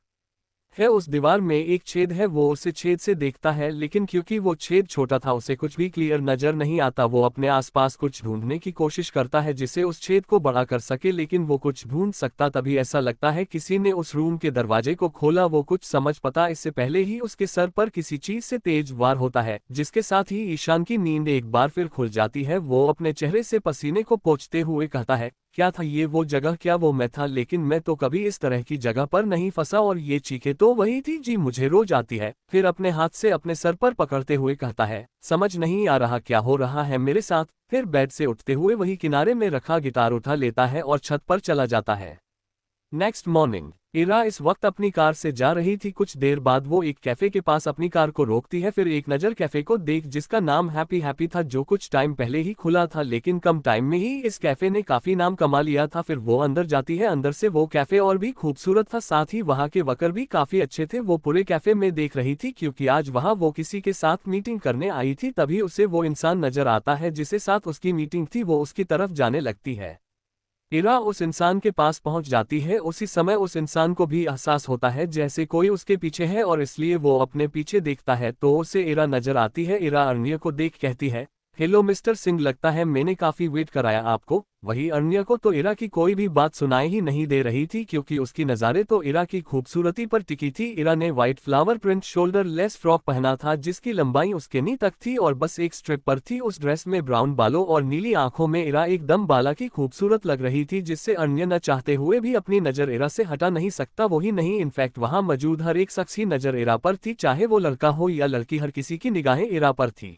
है उस दीवार में एक छेद है। वो उसे छेद से देखता है, लेकिन क्योंकि वो छेद छोटा था उसे कुछ भी क्लियर नजर नहीं आता। वो अपने आसपास कुछ ढूंढने की कोशिश करता है जिसे उस छेद को बड़ा कर सके, लेकिन वो कुछ ढूंढ सकता। तभी ऐसा लगता है किसी ने उस रूम के दरवाजे को खोला। वो कुछ समझ पता इससे पहले ही उसके सर पर किसी चीज से तेज वार होता है, जिसके साथ ही ईशान की नींद एक बार फिर खुल जाती है। वो अपने चेहरे से पसीने को पोंछते हुए कहता है, क्या था ये वो जगह, क्या वो मैं था? लेकिन मैं तो कभी इस तरह की जगह पर नहीं फंसा, और ये चीखें तो वही थी जी मुझे रोज आती है। फिर अपने हाथ से अपने सर पर पकड़ते हुए कहता है, समझ नहीं आ रहा क्या हो रहा है मेरे साथ। फिर बेड से उठते हुए वही किनारे में रखा गिटार उठा लेता है और छत पर चला जाता है। नेक्स्ट मॉर्निंग, इरा इस वक्त अपनी कार से जा रही थी। कुछ देर बाद वो एक कैफे के पास अपनी कार को रोकती है। फिर एक नज़र कैफे को देख जिसका नाम हैप्पी हैप्पी था, जो कुछ टाइम पहले ही खुला था, लेकिन कम टाइम में ही इस कैफे ने काफी नाम कमा लिया था। फिर वो अंदर जाती है। अंदर से वो कैफे और भी खूबसूरत था, साथ ही वहाँ के वर्कर भी काफी अच्छे थे। वो पूरे कैफे में देख रही थी क्योंकि आज वहाँ वो किसी के साथ मीटिंग करने आई थी। तभी उसे वो इंसान नजर आता है जिसे साथ उसकी मीटिंग थी। वो उसकी तरफ जाने लगती है। इरा उस इंसान के पास पहुंच जाती है। उसी समय उस इंसान को भी एहसास होता है जैसे कोई उसके पीछे है, और इसलिए वो अपने पीछे देखता है तो उसे इरा नजर आती है। इरा अरण्य को देख कहती है, हेलो मिस्टर सिंह, लगता है मैंने काफी वेट कराया आपको। वही अरण्य को तो इरा की कोई भी बात सुनाई ही नहीं दे रही थी, क्योंकि उसकी नज़ारे तो इरा की खूबसूरती पर टिकी थी। इरा ने white flower print shoulder less frock पहना था, जिसकी लंबाई उसके नी तक थी और बस एक स्ट्रिप पर थी। उस ड्रेस में ब्राउन बालों और नीली आंखों में इरा एकदम बाला की खूबसूरत लग रही थी, जिससे अरण्य न चाहते हुए भी अपनी नजर इरा से हटा नहीं सकता। वही नहीं, इनफैक्ट वहां मौजूद हर एक शख्स ही नजर इरा पर थी, चाहे वो लड़का हो या लड़की, हर किसी की निगाहें इरा पर थी।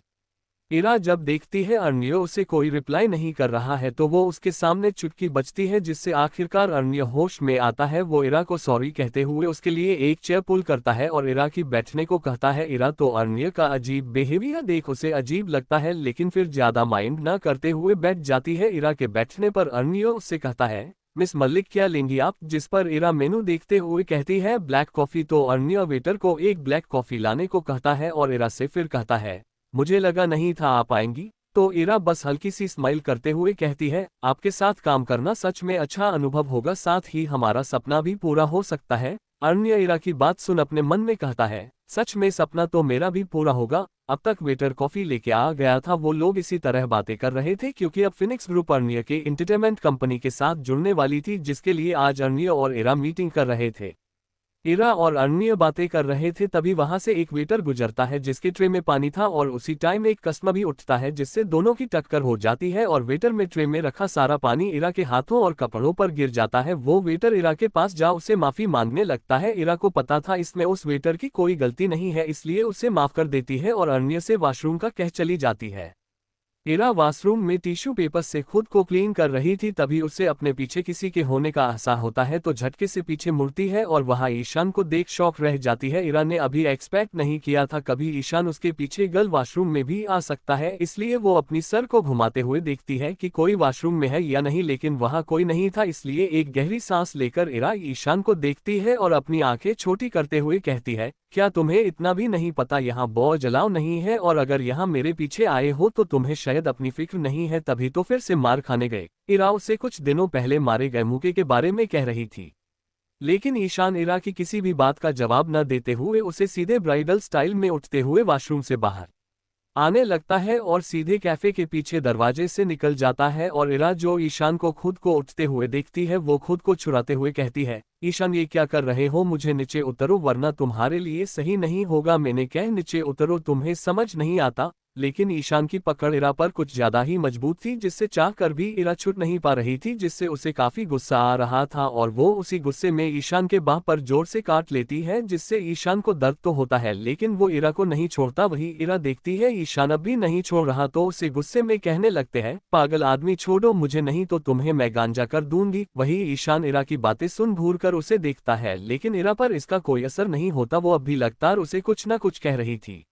इरा जब देखती है अर्नियो उसे कोई रिप्लाई नहीं कर रहा है तो वो उसके सामने चुटकी बजती है, जिससे आखिरकार अर्नियो होश में आता है। वो इरा को सॉरी कहते हुए उसके लिए एक चेयर पुल करता है और इरा की बैठने को कहता है। इरा तो अर्नियो का अजीब बिहेवियर देख उसे अजीब लगता है, लेकिन फिर ज्यादा माइंड न करते हुए बैठ जाती है। इरा के बैठने पर अर्नियो उससे कहता है, मिस मल्लिक क्या लेंगी आप? जिस पर इरा मेनू देखते हुए कहती है ब्लैक कॉफी। तो अर्नियो वेटर को एक ब्लैक कॉफी लाने को कहता है और इरा से फिर कहता है, मुझे लगा नहीं था आप आएंगी। तो इरा बस हल्की सी स्माइल करते हुए कहती है, आपके साथ काम करना सच में अच्छा अनुभव होगा, साथ ही हमारा सपना भी पूरा हो सकता है। अर्निया इरा की बात सुन अपने मन में कहता है, सच में सपना तो मेरा भी पूरा होगा। अब तक वेटर कॉफी लेके आ गया था। वो लोग इसी तरह बातें कर रहे थे क्योंकि अब फिनिक्स ग्रुप अर्निया के एंटरटेनमेंट कंपनी के साथ जुड़ने वाली थी, जिसके लिए आज अर्निया और इरा मीटिंग कर रहे थे। इरा और अर्निया बातें कर रहे थे, तभी वहां से एक वेटर गुजरता है जिसके ट्रे में पानी था और उसी टाइम एक कस्टमर भी उठता है, जिससे दोनों की टक्कर हो जाती है और वेटर में ट्रे में रखा सारा पानी इरा के हाथों और कपड़ों पर गिर जाता है। वो वेटर इरा के पास जा उसे माफी मांगने लगता है। इरा को पता था इसमें उस वेटर की कोई गलती नहीं है, इसलिए उसे माफ कर देती है और अर्निया से वॉशरूम का कह चली जाती है। इरा वॉशरूम में टिश्यू पेपर से खुद को क्लीन कर रही थी, तभी उसे अपने पीछे किसी के होने का एहसास होता है तो झटके से पीछे मुड़ती है और वहां ईशान को देख शॉक रह जाती है। इरा ने अभी एक्सपेक्ट नहीं किया था कभी ईशान उसके पीछे गर्ल वॉशरूम में भी आ सकता है, इसलिए वो अपनी सर को घुमाते हुए देखती है कि कोई वॉशरूम में है या नहीं, लेकिन वहां कोई नहीं था। इसलिए एक गहरी सांस लेकर इरा ईशान को देखती है और अपनी आंखें छोटी करते हुए कहती है, क्या तुम्हें इतना भी नहीं पता यहाँ बहुत जलाव नहीं है? और अगर यहाँ मेरे पीछे आए हो तो तुम्हें शायद अपनी फिक्र नहीं है, तभी तो फिर से मार खाने गए। इरा उसे कुछ दिनों पहले मारे गए मुके के बारे में कह रही थी, लेकिन ईशान इरा की किसी भी बात का जवाब न देते हुए उसे सीधे ब्राइडल स्टाइल में उठते हुए वॉशरूम से बाहर आने लगता है और सीधे कैफे के पीछे दरवाजे से निकल जाता है। और इरा जो ईशान को खुद को उठते हुए देखती है वो खुद को छुड़ाते हुए कहती है, ईशान ये क्या कर रहे हो? मुझे नीचे उतरो वरना तुम्हारे लिए सही नहीं होगा। मैंने कह नीचे उतरो, तुम्हें समझ नहीं आता? लेकिन ईशान की पकड़ इरा पर कुछ ज्यादा ही मजबूत थी, जिससे चाह कर भी इरा छूट नहीं पा रही थी, जिससे उसे काफी गुस्सा आ रहा था और वो उसी गुस्से में ईशान के बाह पर जोर से काट लेती है, जिससे ईशान को दर्द तो होता है लेकिन वो इरा को नहीं छोड़ता। वही इरा देखती है ईशान अब भी नहीं छोड़ रहा तो उसे गुस्से में कहने लगते हैं, पागल आदमी छोड़ो मुझे नहीं तो तुम्हें मैं गांजा कर दूंगी। वही ईशान इरा की बातें सुन घूर कर उसे देखता है, लेकिन इरा पर इसका कोई असर नहीं होता। वो अब भी लगातार उसे कुछ न कुछ कह रही थी।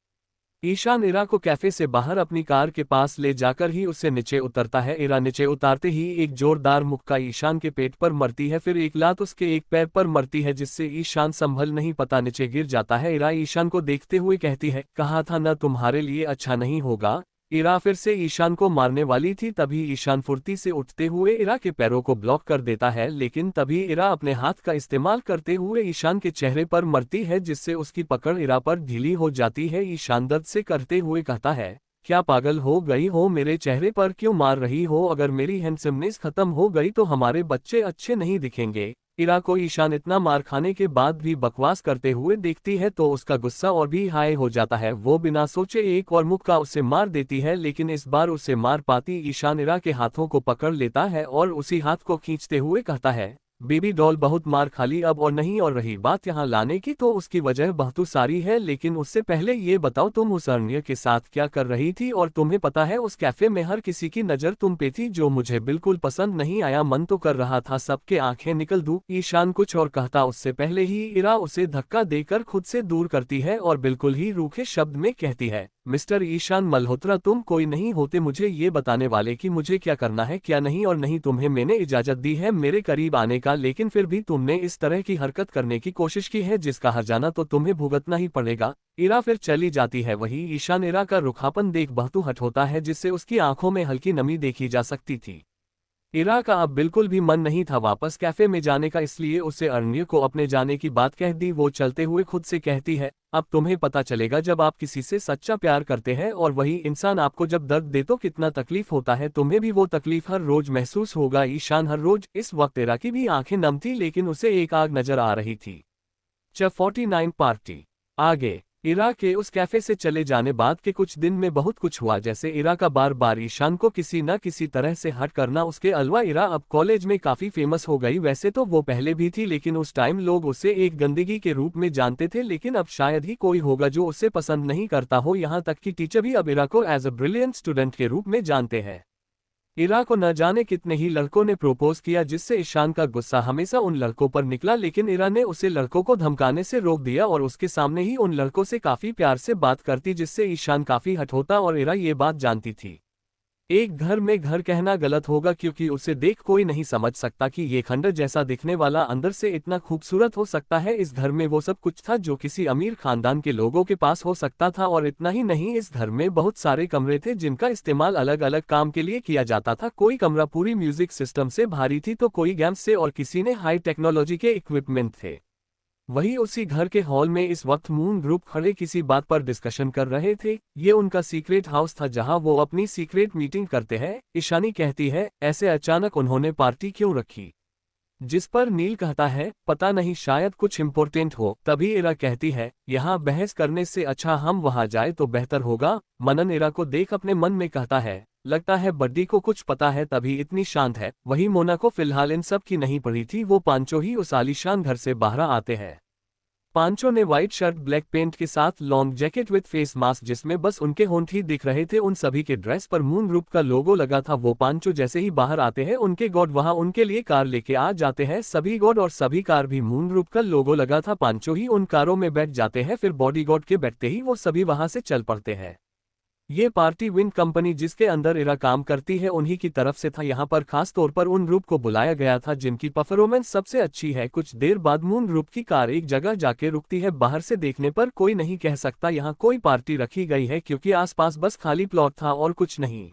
ईशान इरा को कैफे से बाहर अपनी कार के पास ले जाकर ही उसे नीचे उतरता है। इरा नीचे उतारते ही एक जोरदार मुक्का ईशान के पेट पर मरती है, फिर एक लात उसके एक पैर पर मरती है, जिससे ईशान संभल नहीं पाता नीचे गिर जाता है। इरा ईशान को देखते हुए कहती है, कहा था न तुम्हारे लिए अच्छा नहीं होगा। इरा फिर से ईशान को मारने वाली थी, तभी ईशान फुर्ती से उठते हुए इरा के पैरों को ब्लॉक कर देता है, लेकिन तभी इरा अपने हाथ का इस्तेमाल करते हुए ईशान के चेहरे पर मरती है, जिससे उसकी पकड़ इरा पर ढीली हो जाती है। ईशान दर्द से करते हुए कहता है, क्या पागल हो गई हो? मेरे चेहरे पर क्यों मार रही हो? अगर मेरी हैंडसमनेस खत्म हो गई तो हमारे बच्चे अच्छे नहीं दिखेंगे। इरा को ईशान इतना मार खाने के बाद भी बकवास करते हुए देखती है तो उसका गुस्सा और भी हाई हो जाता है। वो बिना सोचे एक और मुक्का उसे मार देती है, लेकिन इस बार उसे मार पाती ईशान इरा के हाथों को पकड़ लेता है और उसी हाथ को खींचते हुए कहता है, बेबी डॉल बहुत मार खाली अब और नहीं, और रही बात यहाँ लाने की तो उसकी वजह बहुत सारी है, लेकिन उससे पहले ये बताओ तुम उस अर्निया के साथ क्या कर रही थी? और तुम्हें पता है उस कैफे में हर किसी की नजर तुम पे थी, जो मुझे बिल्कुल पसंद नहीं आया। मन तो कर रहा था सबके आंखें निकल दूं। ईशान कुछ और कहता उससे पहले ही इरा उसे धक्का देकर खुद से दूर करती है और बिल्कुल ही रूखे शब्द में कहती है, मिस्टर ईशान मल्होत्रा तुम कोई नहीं होते मुझे ये बताने वाले कि मुझे क्या करना है क्या नहीं, और नहीं तुम्हें मैंने इजाजत दी है मेरे करीब आने का, लेकिन फिर भी तुमने इस तरह की हरकत करने की कोशिश की है जिसका हर्जाना तो तुम्हें भुगतना ही पड़ेगा। इरा फिर चली जाती है। वही ईशान इरा का रुखापन देख बहुत हट होता है, जिससे उसकी आंखों में हल्की नमी देखी जा सकती थी। इरा का अब बिल्कुल भी मन नहीं था वापस कैफे में जाने का, इसलिए उसे अर्निया को अपने जाने की बात कह दी। वो चलते हुए खुद से कहती है, अब तुम्हें पता चलेगा जब आप किसी से सच्चा प्यार करते हैं और वही इंसान आपको जब दर्द दे तो कितना तकलीफ होता है। तुम्हें भी वो तकलीफ हर रोज महसूस होगा ईशान, हर रोज। इस वक्त इरा की भी आंखें नम थी, लेकिन उसे एक आग नजर आ रही थी। च 49 पार्टी आगे। इरा के उस कैफे से चले जाने बाद के कुछ दिन में बहुत कुछ हुआ, जैसे इरा का बार बार ईशान को किसी न किसी तरह से हट करना। उसके अलावा इरा अब कॉलेज में काफी फेमस हो गई। वैसे तो वो पहले भी थी, लेकिन उस टाइम लोग उसे एक गंदगी के रूप में जानते थे, लेकिन अब शायद ही कोई होगा जो उसे पसंद नहीं करता हो। यहाँ तक कि टीचर भी अब इरा को एज अ ब्रिलियंट स्टूडेंट के रूप में जानते हैं। इरा को न जाने कितने ही लड़कों ने प्रपोज किया, जिससे ईशान का गुस्सा हमेशा उन लड़कों पर निकला, लेकिन इरा ने उसे लड़कों को धमकाने से रोक दिया और उसके सामने ही उन लड़कों से काफी प्यार से बात करती, जिससे ईशान काफी हट होता और इरा ये बात जानती थी। एक घर में घर कहना गलत होगा, क्योंकि उसे देख कोई नहीं समझ सकता कि ये खंडर जैसा दिखने वाला अंदर से इतना खूबसूरत हो सकता है। इस घर में वो सब कुछ था जो किसी अमीर खानदान के लोगों के पास हो सकता था, और इतना ही नहीं, इस घर में बहुत सारे कमरे थे जिनका इस्तेमाल अलग अलग काम के लिए किया जाता था। कोई कमरा पूरी म्यूजिक सिस्टम से भारी थी, तो कोई गेम्स से, और किसी ने हाई टेक्नोलॉजी के इक्विपमेंट थे। वहीं उसी घर के हॉल में इस वक्त मून ग्रुप खड़े किसी बात पर डिस्कशन कर रहे थे। ये उनका सीक्रेट हाउस था जहां वो अपनी सीक्रेट मीटिंग करते हैं। ईशानी कहती है, ऐसे अचानक उन्होंने पार्टी क्यों रखी? जिस पर नील कहता है, पता नहीं, शायद कुछ इम्पोर्टेंट हो। तभी इरा कहती है, यहाँ बहस करने से अच्छा हम वहां जाए तो बेहतर होगा। मनन इरा को देख अपने मन में कहता है, लगता है बड्डी को कुछ पता है तभी इतनी शांत है। वही मोना को फिलहाल इन सब की नहीं पड़ी थी। वो पांचों ही उस आलीशान घर से बाहर आते हैं। पांचों ने व्हाइट शर्ट ब्लैक पेंट के साथ long jacket with face mask, जिसमें बस उनके होंठ ही दिख रहे थे। उन सभी के ड्रेस पर मून ग्रुप का लोगो लगा था। वो पांचों जैसे ही बाहर आते हैं, उनके गॉड वहां उनके लिए कार लेके आ जाते हैं। सभी गॉड और सभी कार भी मून ग्रुप का लोगो लगा था। पांचों ही उन कारों में बैठ जाते हैं। फिर बॉडी गार्ड के बैठते ही वो सभी वहां से चल पड़ते हैं। ये पार्टी विंड कंपनी जिसके अंदर इरा काम करती है उन्हीं की तरफ से था। यहाँ पर खास तौर पर उन ग्रुप को बुलाया गया था जिनकी परफॉर्मेंस सबसे अच्छी है। कुछ देर बाद मून ग्रुप की कार एक जगह जाके रुकती है। बाहर से देखने पर कोई नहीं कह सकता यहाँ कोई पार्टी रखी गई है, क्योंकि आसपास बस खाली प्लॉट था और कुछ नहीं।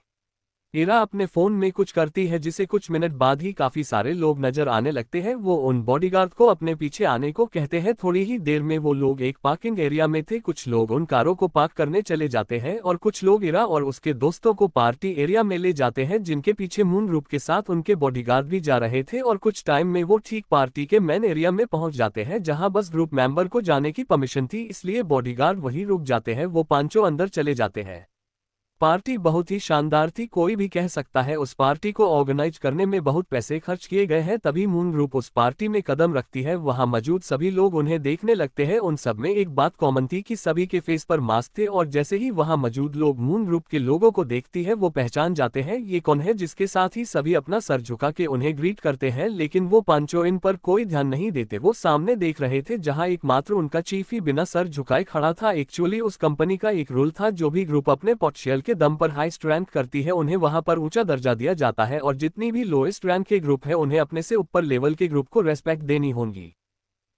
इरा अपने फोन में कुछ करती है, जिसे कुछ मिनट बाद ही काफी सारे लोग नजर आने लगते हैं। वो उन बॉडीगार्ड को अपने पीछे आने को कहते हैं। थोड़ी ही देर में वो लोग एक पार्किंग एरिया में थे। कुछ लोग उन कारों को पार्क करने चले जाते हैं और कुछ लोग इरा और उसके दोस्तों को पार्टी एरिया में ले जाते हैं, जिनके पीछे मून ग्रुप के साथ उनके बॉडीगार्ड भी जा रहे थे। और कुछ टाइम में वो ठीक पार्टी के मेन एरिया में पहुंच जाते हैं, जहां बस ग्रुप मेंबर को जाने की परमिशन थी, इसलिए बॉडीगार्ड वहीं रुक जाते हैं। वो पांचों अंदर चले जाते हैं। पार्टी बहुत ही शानदार थी। कोई भी कह सकता है उस पार्टी को ऑर्गेनाइज करने में बहुत पैसे खर्च किए गए हैं। तभी मून ग्रुप उस पार्टी में कदम रखती है। वहां मौजूद सभी लोग उन्हें देखने लगते हैं। उन सब में एक बात कॉमन थी कि सभी के फेस पर मास्क थे, और जैसे ही वहां मौजूद लोग मून ग्रुप के लोगों को देखती है वो पहचान जाते हैं ये कौन है, जिसके साथ ही सभी अपना सर झुका के उन्हें ग्रीट करते हैं। लेकिन वो पांचों इन पर कोई ध्यान नहीं देते। वो सामने देख रहे थे जहाँ एकमात्र उनका चीफ ही बिना सर झुकाए खड़ा था। एक्चुअली उस कंपनी का एक रूल था, जो भी ग्रुप अपने पोटेंशियल के दम पर हाई रैंक करती है उन्हें वहां पर ऊंचा दर्जा दिया जाता है, और जितनी भी लोएस्ट रैंक के ग्रुप है उन्हें अपने से ऊपर लेवल के ग्रुप को रेस्पेक्ट देनी होगी।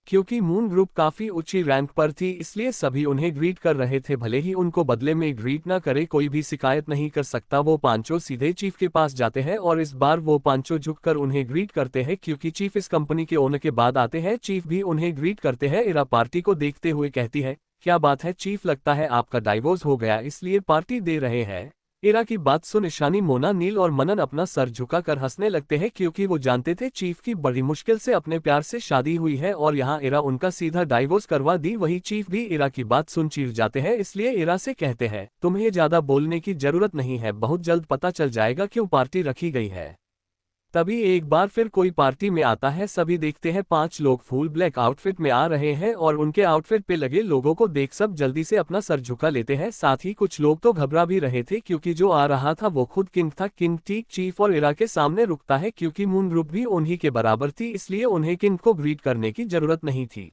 क्योंकि मून ग्रुप काफी ऊंची रैंक पर थी, इसलिए सभी उन्हें ग्रीट कर रहे थे। भले ही उनको बदले में ग्रीट ना करे, कोई भी शिकायत नहीं कर सकता। वो पांचों सीधे चीफ के पास जाते हैं और इस बार वो पांचों झुककर उन्हें ग्रीट करते हैं, क्योंकि चीफ इस कंपनी के ओनर के बाद आते हैं। चीफ भी उन्हें ग्रीट करते हैं। इरा पार्टी को देखते हुए कहती है, क्या बात है चीफ, लगता है आपका डाइवोर्स हो गया इसलिए पार्टी दे रहे हैं। इरा की बात सुन ईशानी, मोना, नील और मनन अपना सर झुकाकर हंसने लगते हैं, क्योंकि वो जानते थे चीफ की बड़ी मुश्किल से अपने प्यार से शादी हुई है और यहाँ इरा उनका सीधा डाइवोर्स करवा दी। वही चीफ भी इरा की बात सुन चिढ़ जाते हैं, इसलिए इरा से कहते हैं, तुम्हें ज्यादा बोलने की जरूरत नहीं है, बहुत जल्द पता चल जाएगा क्यों पार्टी रखी गई है। तभी एक बार फिर कोई पार्टी में आता है। सभी देखते हैं 5 लोग फुल ब्लैक आउटफिट में आ रहे हैं, और उनके आउटफिट पे लगे लोगों को देख सब जल्दी से अपना सर झुका लेते हैं। साथ ही कुछ लोग तो घबरा भी रहे थे, क्योंकि जो आ रहा था वो खुद किंग था। किंग ठीक चीफ और इरा के सामने रुकता है, क्योंकि मून ग्रुप भी उन्हीं के बराबर थी, इसलिए उन्हें किंग को ग्रीट करने की जरूरत नहीं थी।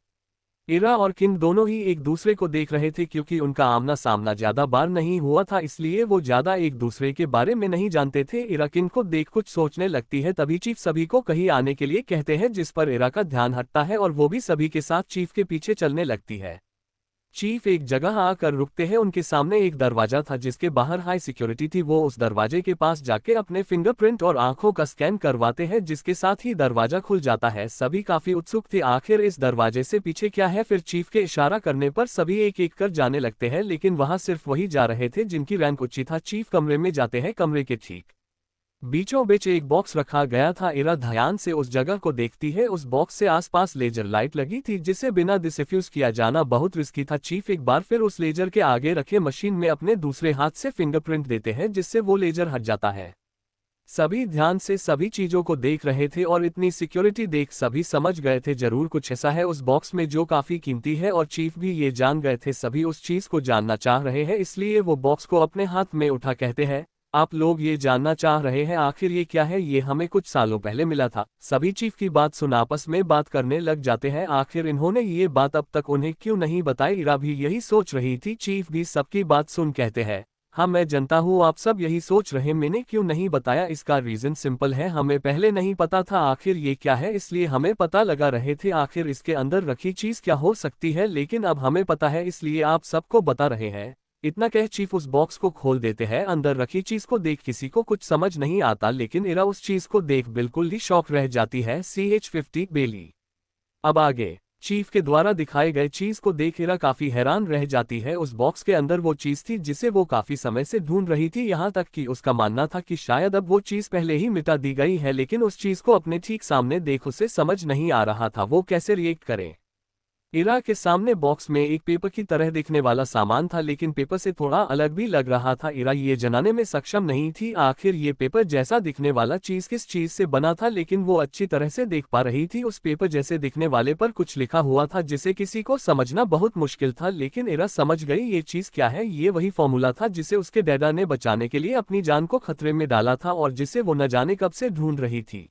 इरा और किंग दोनों ही एक दूसरे को देख रहे थे, क्योंकि उनका आमना सामना ज्यादा बार नहीं हुआ था, इसलिए वो ज्यादा एक दूसरे के बारे में नहीं जानते थे। इरा किंग को देख कुछ सोचने लगती है। तभी चीफ सभी को कहीं आने के लिए कहते हैं, जिस पर इरा का ध्यान हटता है और वो भी सभी के साथ चीफ के पीछे चलने लगती है। चीफ एक जगह आकर रुकते हैं। उनके सामने एक दरवाजा था जिसके बाहर हाई सिक्योरिटी थी। वो उस दरवाजे के पास जाके अपने फिंगरप्रिंट और आंखों का स्कैन करवाते हैं, जिसके साथ ही दरवाजा खुल जाता है। सभी काफी उत्सुक थे आखिर इस दरवाजे से पीछे क्या है। फिर चीफ के इशारा करने पर सभी एक एक कर जाने लगते हैं, लेकिन वहां सिर्फ वही जा रहे थे जिनकी रैंक ऊंची था। चीफ कमरे में जाते हैं। कमरे के ठीक बीचों बीच एक बॉक्स रखा गया था। इरा ध्यान से उस जगह को देखती है। उस बॉक्स से आसपास लेजर लाइट लगी थी जिसे बिना डिफ्यूज किया जाना बहुत रिस्की था। चीफ एक बार फिर उस लेजर के आगे रखे मशीन में अपने दूसरे हाथ से फिंगरप्रिंट देते हैं जिससे वो लेजर हट जाता है। सभी ध्यान से सभी चीजों को देख रहे थे और इतनी सिक्योरिटी देख सभी समझ गए थे जरूर कुछ ऐसा है उस बॉक्स में जो काफी कीमती है, और चीफ भी ये जान गए थे। सभी उस चीज को जानना चाह रहे हैं इसलिए वो बॉक्स को अपने हाथ में उठा कहते हैं, आप लोग ये जानना चाह रहे हैं आखिर ये क्या है? ये हमें कुछ सालों पहले मिला था। सभी चीफ की बात सुन आपस में बात करने लग जाते हैं। आखिर इन्होंने ये बात अब तक उन्हें क्यों नहीं बताई? इरा भी यही सोच रही थी। चीफ भी सबकी बात सुन कहते हैं, हाँ मैं जानता हूँ आप सब यही सोच रहे मैंने क्यों नहीं बताया। इसका रीजन सिंपल है, हमें पहले नहीं पता था आखिर ये क्या है, इसलिए हमें पता लगा रहे थे आखिर इसके अंदर रखी चीज क्या हो सकती है, लेकिन अब हमें पता है इसलिए आप सबको बता रहे हैं। इतना कह चीफ उस बॉक्स को खोल देते हैं। अंदर रखी चीज को देख किसी को कुछ समझ नहीं आता, लेकिन इरा उस चीज को देख बिल्कुल ही शॉक रह जाती है। CH-50 बेली। अब आगे चीफ के द्वारा दिखाए गए चीज को देख इरा काफी हैरान रह जाती है। उस बॉक्स के अंदर वो चीज थी जिसे वो काफी समय से ढूंढ रही थी, यहाँ तक कि उसका मानना था कि शायद अब वो चीज पहले ही मिटा दी गई है, लेकिन उस चीज को अपने ठीक सामने देख उसे समझ नहीं आ रहा था वो कैसे रिएक्ट करे। इरा के सामने बॉक्स में एक पेपर की तरह दिखने वाला सामान था, लेकिन पेपर से थोड़ा अलग भी लग रहा था। इरा ये जनाने में सक्षम नहीं थी आखिर ये पेपर जैसा दिखने वाला चीज किस चीज से बना था, लेकिन वो अच्छी तरह से देख पा रही थी। उस पेपर जैसे दिखने वाले पर कुछ लिखा हुआ था जिसे किसी को समझना बहुत मुश्किल था, लेकिन इरा समझ गई ये चीज क्या है। ये वही फॉर्मूला था जिसे उसके डैडा ने बचाने के लिए अपनी जान को खतरे में डाला था और जिसे वो न जाने कब से ढूंढ रही थी।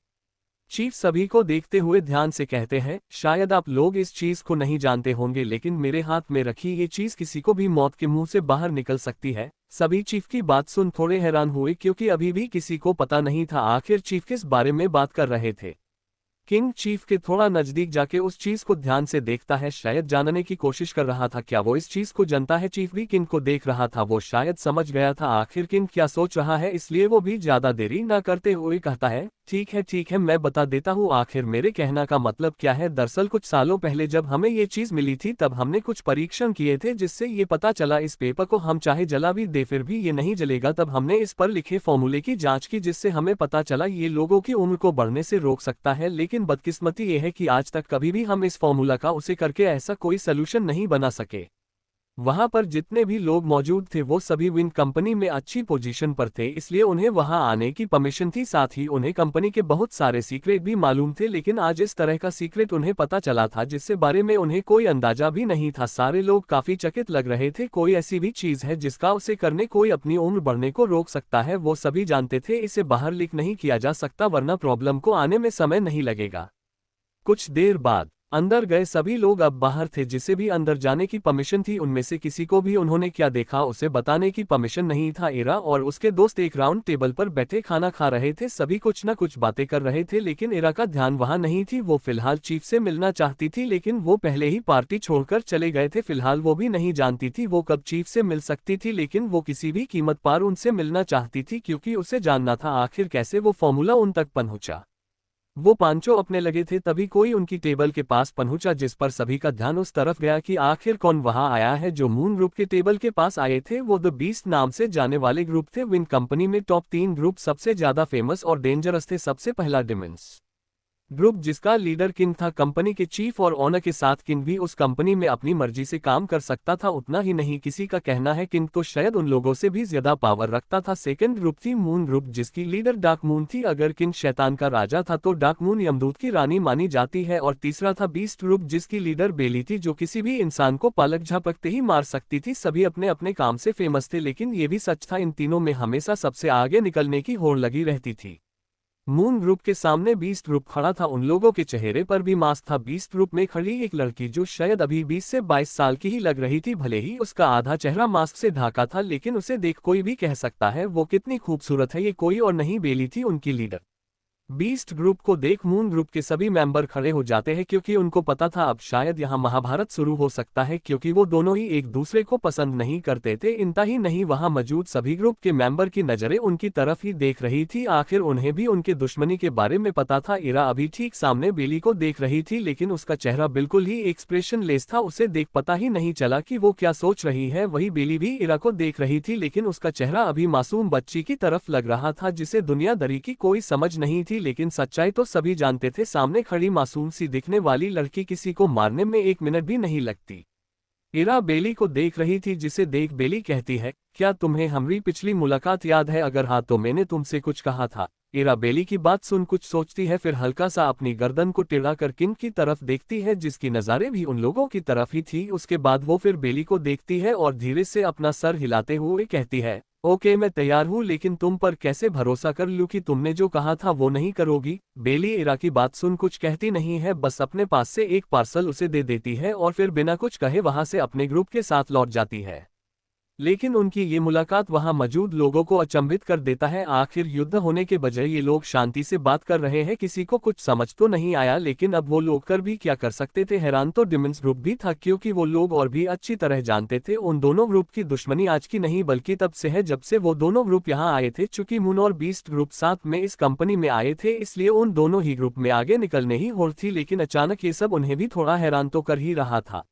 चीफ सभी को देखते हुए ध्यान से कहते हैं, शायद आप लोग इस चीज को नहीं जानते होंगे, लेकिन मेरे हाथ में रखी ये चीज किसी को भी मौत के मुंह से बाहर निकल सकती है। सभी चीफ की बात सुन थोड़े हैरान हुए क्योंकि अभी भी किसी को पता नहीं था आखिर चीफ किस बारे में बात कर रहे थे। किंग चीफ के थोड़ा नजदीक जाके उस चीज को ध्यान से देखता है, शायद जानने की कोशिश कर रहा था क्या वो इस चीज को जानता है। चीफ भी किंग को देख रहा था, वो शायद समझ गया था आखिर किंग क्या सोच रहा है, इसलिए वो भी ज्यादा देरी न करते हुए कहता है, ठीक है मैं बता देता हूँ आखिर मेरे कहना का मतलब क्या है। दरअसल कुछ सालों पहले जब हमें ये चीज मिली थी तब हमने कुछ परीक्षण किए थे जिससे ये पता चला इस पेपर को हम चाहे जला भी दे फिर भी ये नहीं जलेगा। तब हमने इस पर लिखे फॉर्मूले की जांच की जिससे हमें पता चला ये लोगों की उम्र को बढ़ने से रोक सकता है, लेकिन बदकिस्मती ये है कि आज तक कभी भी हम इस फॉर्मूला का उसे करके ऐसा कोई सोल्यूशन नहीं बना सके। वहां पर जितने भी लोग मौजूद थे वो सभी विन कंपनी में अच्छी पोजीशन पर थे, इसलिए उन्हें वहां आने की परमिशन थी। साथ ही उन्हें कंपनी के बहुत सारे सीक्रेट भी मालूम थे, लेकिन आज इस तरह का सीक्रेट उन्हें पता चला था जिससे बारे में उन्हें कोई अंदाजा भी नहीं था। सारे लोग काफी चकित लग रहे थे। कोई ऐसी भी चीज है जिसका उसे करने कोई अपनी उम्र बढ़ने को रोक सकता है। वो सभी जानते थे इसे बाहर लीक नहीं किया जा सकता वरना प्रॉब्लम को आने में समय नहीं लगेगा। कुछ देर बाद अंदर गए सभी लोग अब बाहर थे। जिसे भी अंदर जाने की परमिशन थी उनमें से किसी को भी उन्होंने क्या देखा उसे बताने की परमिशन नहीं था। इरा और उसके दोस्त एक राउंड टेबल पर बैठे खाना खा रहे थे। सभी कुछ न कुछ बातें कर रहे थे, लेकिन इरा का ध्यान वहां नहीं थी। वो फिलहाल चीफ से मिलना चाहती थी, लेकिन वो पहले ही पार्टी छोड़कर चले गए थे। फिलहाल वो भी नहीं जानती थी वो कब चीफ से मिल सकती थी, लेकिन वो किसी भी कीमत पर उनसे मिलना चाहती थी क्योंकि उसे जानना था आखिर कैसे वो फॉर्मूला उन तक पहुंचा। वो पांचों अपने लगे थे, तभी कोई उनकी टेबल के पास पहुंचा जिस पर सभी का ध्यान उस तरफ गया कि आखिर कौन वहां आया है। जो मून ग्रुप के टेबल के पास आए थे वो द बीस्ट नाम से जाने वाले ग्रुप थे। विन कंपनी में टॉप 3 ग्रुप सबसे ज्यादा फेमस और डेंजरस थे। सबसे पहला डिमेंस ग्रुप जिसका लीडर किन था। कंपनी के चीफ और ओनर के साथ किन भी उस कंपनी में अपनी मर्जी से काम कर सकता था। उतना ही नहीं, किसी का कहना है किन तो शायद उन लोगों से भी ज्यादा पावर रखता था। सेकंड ग्रुप थी मून ग्रुप जिसकी लीडर डार्क मून थी। अगर किन शैतान का राजा था तो डार्क मून यमदूत की रानी मानी जाती है। और तीसरा था बीस्ट ग्रुप जिसकी लीडर बेली थी जो किसी भी इंसान को पलक झपकते ही मार सकती थी। सभी अपने अपने काम से फेमस थे, लेकिन ये भी सच था इन तीनों में हमेशा सबसे आगे निकलने की होड़ लगी रहती थी। मून ग्रुप के सामने बीस्ट ग्रुप खड़ा था। उन लोगों के चेहरे पर भी मास्क था। बीस्ट ग्रुप में खड़ी एक लड़की जो शायद अभी 20 से 22 साल की ही लग रही थी। भले ही उसका आधा चेहरा मास्क से ढाका था, लेकिन उसे देख कोई भी कह सकता है वो कितनी खूबसूरत है। ये कोई और नहीं बेली थी, उनकी लीडर। बीस्ट ग्रुप को देख मून ग्रुप के सभी मेंबर खड़े हो जाते हैं क्योंकि उनको पता था अब शायद यहाँ महाभारत शुरू हो सकता है, क्योंकि वो दोनों ही एक दूसरे को पसंद नहीं करते थे। इतना ही नहीं, वहाँ मौजूद सभी ग्रुप के मेंबर की नजरें उनकी तरफ ही देख रही थी। आखिर उन्हें भी उनके दुश्मनी के बारे में पता था। इरा अभी ठीक सामने बेली को देख रही थी, लेकिन उसका चेहरा बिल्कुल ही एक्सप्रेशन लेस था। उसे देख पता ही नहीं चला कि वो क्या सोच रही है। वही बेली भी इरा को देख रही थी, लेकिन उसका चेहरा अभी मासूम बच्ची की तरफ लग रहा था जिसे दुनियादारी की कोई समझ नहीं थी। लेकिन सच्चाई तो सभी जानते थे, सामने खड़ी मासूम सी दिखने वाली लड़की किसी को मारने में 1 मिनट भी नहीं लगती। इरा बेली को देख रही थी, जिसे देख बेली कहती है, क्या तुम्हें हमारी पिछली मुलाकात याद है? अगर हाँ तो मैंने तुमसे कुछ कहा था। इरा बेली की बात सुन कुछ सोचती है, फिर हल्का सा अपनी गर्दन को टिड़ा कर किन की तरफ देखती है, जिसकी नज़रें भी उन लोगों की तरफ ही थी। उसके बाद वो फिर बेली को देखती है और धीरे से अपना सर हिलाते हुए कहती है, ओके मैं तैयार हूँ, लेकिन तुम पर कैसे भरोसा कर लूँ कि तुमने जो कहा था वो नहीं करोगी? बेली इरा की बात सुन कुछ कहती नहीं है, बस अपने पास से एक पार्सल उसे दे देती है और फिर बिना कुछ कहे वहां से अपने ग्रुप के साथ लौट जाती है। लेकिन उनकी ये मुलाकात वहां मौजूद लोगों को अचंभित कर देता है। आखिर युद्ध होने के बजाय ये लोग शांति से बात कर रहे हैं। किसी को कुछ समझ तो नहीं आया, लेकिन अब वो लोग कर भी क्या कर सकते थे। हैरान तो डिमंस ग्रुप भी था, क्योंकि वो लोग और भी अच्छी तरह जानते थे उन दोनों ग्रुप की दुश्मनी आज की नहीं बल्कि तब से है जब से वो दोनों ग्रुप यहाँ आए थे। चूंकि मून और बीस्ट ग्रुप साथ में इस कंपनी में आए थे, इसलिए उन दोनों ही ग्रुप में आगे निकलने ही होड़ थी। लेकिन अचानक ये सब उन्हें भी थोड़ा हैरान तो कर ही रहा था।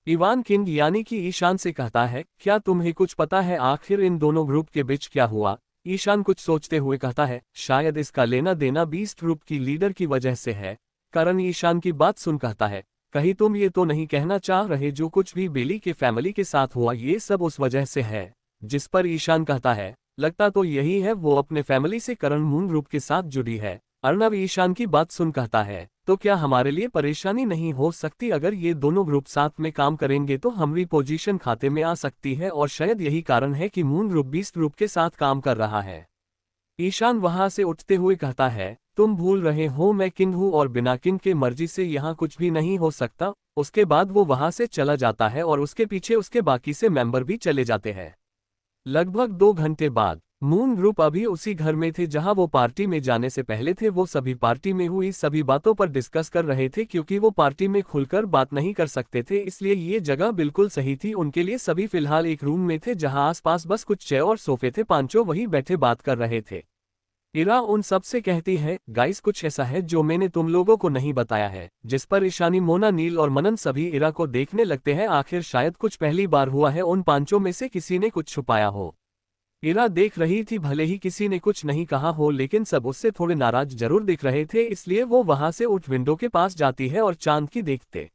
इवान किंग यानी कि ईशान से कहता है, क्या तुम्हें कुछ पता है आखिर इन दोनों ग्रुप के बीच क्या हुआ? ईशान कुछ सोचते हुए कहता है, शायद इसका लेना देना बीस्ट ग्रुप की लीडर की वजह से है। करण ईशान की बात सुन कहता है, कहीं तुम ये तो नहीं कहना चाह रहे जो कुछ भी बेली के फैमिली के साथ हुआ ये सब उस वजह से है? जिस पर ईशान कहता है, लगता तो यही है, वो अपने फैमिली से करण मून ग्रुप के साथ जुड़ी है। अर्णव ईशान की बात सुन कहता है, तो क्या हमारे लिए परेशानी नहीं हो सकती? अगर ये दोनों ग्रुप साथ में काम करेंगे तो हमारी पोजीशन खाते में आ सकती है, और शायद यही कारण है कि मून ग्रुप बीस्ट ग्रुप के साथ काम कर रहा है। ईशान वहां से उठते हुए कहता है, तुम भूल रहे हो मैं किंग हूँ और बिना किंग के मर्जी से यहाँ कुछ भी नहीं हो सकता। उसके बाद वो वहां से चला जाता है और उसके पीछे उसके बाकी से मेंबर भी चले जाते हैं। लगभग 2 घंटे बाद मून ग्रुप अभी उसी घर में थे जहां वो पार्टी में जाने से पहले थे। वो सभी पार्टी में हुई सभी बातों पर डिस्कस कर रहे थे, क्योंकि वो पार्टी में खुलकर बात नहीं कर सकते थे, इसलिए ये जगह बिल्कुल सही थी उनके लिए। सभी फिलहाल एक रूम में थे जहां आसपास बस कुछ चेयर और सोफे थे। पांचों वहीं बैठे बात कर रहे थे। इरा उन सब से कहती है, गाइस कुछ ऐसा है जो मैंने तुम लोगों को नहीं बताया है। जिस पर ईशानी, मोना, नील और मनन सभी इरा को देखने लगते हैं। आखिर शायद कुछ पहली बार हुआ है, उन पांचों में से किसी ने कुछ छुपाया हो। इरा देख रही थी, भले ही किसी ने कुछ नहीं कहा हो, लेकिन सब उससे थोड़े नाराज जरूर दिख रहे थे, इसलिए वो वहां से उठ विंडो के पास जाती है और चांद की देखते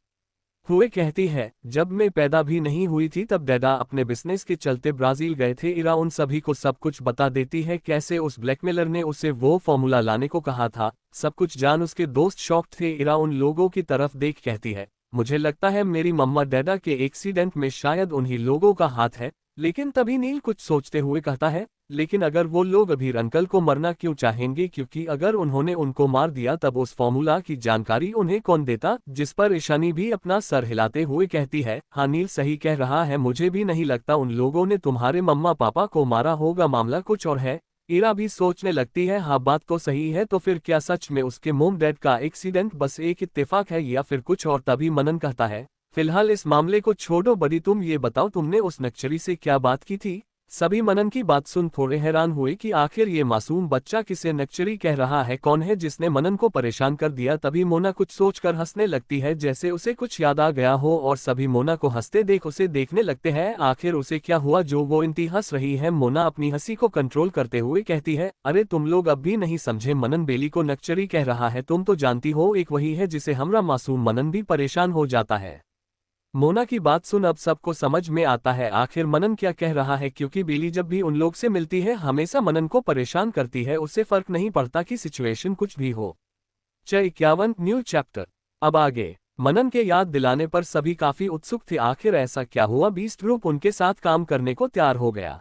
हुए कहती है, जब मैं पैदा भी नहीं हुई थी तब डैडा अपने बिजनेस के चलते ब्राजील गए थे। इरा उन सभी को सब कुछ बता देती है, कैसे उस ब्लैकमेलर ने उसे वो फॉर्मूला लाने को कहा था। सब कुछ जान उसके दोस्त शॉक्ड थे। इरा उन लोगों की तरफ देख कहती है, मुझे लगता है मेरी मम्मा डैडा के एक्सीडेंट में शायद उन्हीं लोगों का हाथ है। लेकिन तभी नील कुछ सोचते हुए कहता है, लेकिन अगर वो लोग अभी अंकल को मरना क्यों चाहेंगे? क्योंकि अगर उन्होंने उनको मार दिया तब उस फॉर्मूला की जानकारी उन्हें कौन देता? जिस पर ईशानी भी अपना सर हिलाते हुए कहती है, हाँ नील सही कह रहा है, मुझे भी नहीं लगता उन लोगों ने तुम्हारे मम्मा पापा को मारा होगा, मामला कुछ और है। इरा भी सोचने लगती है, हाँ बात तो सही है, तो फिर क्या सच में उसके मोम डैड का एक्सीडेंट बस एक इत्तेफाक है या फिर कुछ और? तभी मनन कहता है, फिलहाल इस मामले को छोड़ो बड़ी, तुम ये बताओ तुमने उस नक्सली से क्या बात की थी? सभी मनन की बात सुन थोड़े हैरान हुए कि आखिर ये मासूम बच्चा किसे नक्सली कह रहा है, कौन है जिसने मनन को परेशान कर दिया। तभी मोना कुछ सोचकर हंसने लगती है, जैसे उसे कुछ याद आ गया हो, और सभी मोना को हंसते देख उसे देखने लगते हैं। आखिर उसे क्या हुआ जो वो इतनी हंस रही है? मोना अपनी हंसी को कंट्रोल करते हुए कहती है, अरे तुम लोग अब भी नहीं समझे, मनन बेली को नक्सली कह रहा है। तुम तो जानती हो एक वही है जिसे हमरा मासूम मनन भी परेशान हो जाता है। मोना की बात सुन अब सबको समझ में आता है आखिर मनन क्या कह रहा है, क्योंकि बेली जब भी उन लोग से मिलती है हमेशा मनन को परेशान करती है। उसे फर्क नहीं पड़ता कि सिचुएशन कुछ भी हो। 51 न्यू चैप्टर। अब आगे मनन के याद दिलाने पर सभी काफी उत्सुक थे, आखिर ऐसा क्या हुआ? बीस्ट ग्रुप उनके साथ काम करने को तैयार हो गया।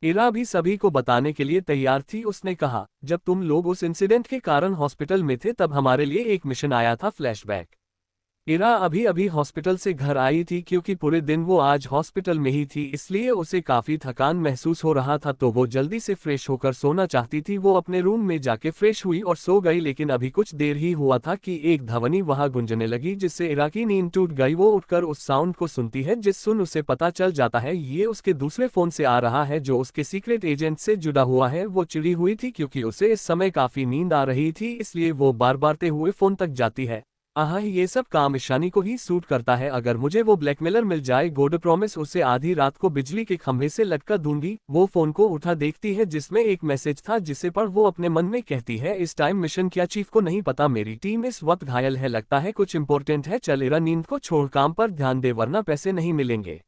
इरा भी सभी को बताने के लिए तैयार थी। उसने कहा, जब तुम लोग उस इंसिडेंट के कारण हॉस्पिटल में थे तब हमारे लिए एक मिशन आया था, फ्लैशबैक। इरा अभी अभी हॉस्पिटल से घर आई थी क्योंकि पूरे दिन वो आज हॉस्पिटल में ही थी, इसलिए उसे काफी थकान महसूस हो रहा था, तो वो जल्दी से फ्रेश होकर सोना चाहती थी। वो अपने रूम में जाके फ्रेश हुई और सो गई, लेकिन अभी कुछ देर ही हुआ था कि एक ध्वनि वहां गुंजने लगी, जिससे इरा की नींद टूट गई। वो उठकर उस साउंड को सुनती है, जिस सुन उसे पता चल जाता है ये उसके दूसरे फोन से आ रहा है जो उसके सीक्रेट एजेंट से जुड़ा हुआ है। वो चिड़ी हुई थी क्योंकि उसे इस समय काफी नींद आ रही थी, इसलिए वो बार बारते हुए फोन तक जाती है। आह, ये सब काम ईशानी को ही सूट करता है। अगर मुझे वो ब्लैकमेलर मिल जाए, गॉड प्रॉमिस उसे आधी रात को बिजली के खंभे से लटका दूंगी। वो फोन को उठा देखती है जिसमें एक मैसेज था, जिसे पढ़ वो अपने मन में कहती है, इस टाइम मिशन क्या चीफ को नहीं पता, मेरी टीम इस वक्त घायल है, लगता है कुछ इंपॉर्टेंट है, चल इरा नींद को छोड़ काम पर ध्यान दे वरना पैसे नहीं मिलेंगे।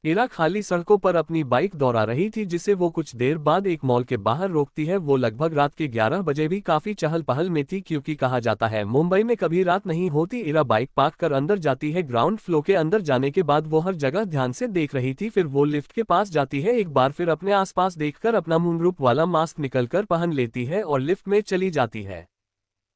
इरा खाली सड़कों पर अपनी बाइक दौड़ा रही थी, जिसे वो कुछ देर बाद एक मॉल के बाहर रोकती है। वो लगभग रात के 11 बजे भी काफी चहल पहल में थी, क्योंकि कहा जाता है मुंबई में कभी रात नहीं होती। इरा बाइक पार्क कर अंदर जाती है। ग्राउंड फ्लोर के अंदर जाने के बाद वो हर जगह ध्यान से देख रही थी। फिर वो लिफ्ट के पास जाती है, एक बार फिर अपने आसपास देखकर अपना मूनरूफ वाला मास्क निकलकर पहन लेती है और लिफ्ट में चली जाती है।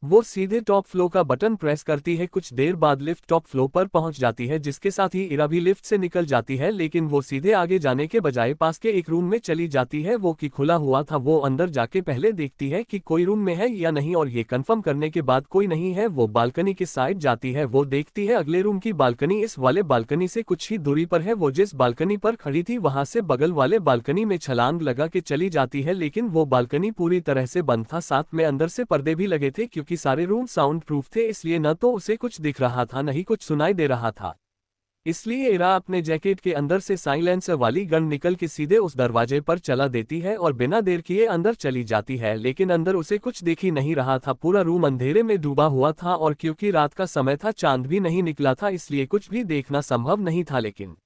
वो सीधे टॉप फ्लो का बटन प्रेस करती है। कुछ देर बाद लिफ्ट टॉप फ्लो पर पहुंच जाती है, जिसके साथ ही इरा भी लिफ्ट से निकल जाती है, लेकिन वो सीधे आगे जाने के बजाय पास के एक रूम में चली जाती है। वो की खुला हुआ था। वो अंदर जाके पहले देखती है कि कोई रूम में है या नहीं, और ये कंफर्म करने के बाद कोई नहीं है, वो बालकनी के साइड जाती है। वो देखती है अगले रूम की बालकनी इस वाले बालकनी से कुछ ही दूरी पर है। वो जिस बालकनी पर खड़ी थी वहां से बगल वाले बालकनी में छलांग लगा के चली जाती है, लेकिन वो बालकनी पूरी तरह से बंद था, साथ में अंदर से पर्दे भी लगे थे, क्योंकि सारे रूम साउंड प्रूफ थे, इसलिए न तो उसे कुछ दिख रहा था न ही कुछ सुनाई दे रहा था। इसलिए इरा अपने जैकेट के अंदर से साइलेंसर वाली गन निकल के सीधे उस दरवाजे पर चला देती है और बिना देर किए अंदर चली जाती है, लेकिन अंदर उसे कुछ दिख ही नहीं रहा था। पूरा रूम अंधेरे में डूबा हुआ था और क्योंकि रात का समय था, चांद भी नहीं निकला था, इसलिए कुछ भी देखना संभव नहीं था। लेकिन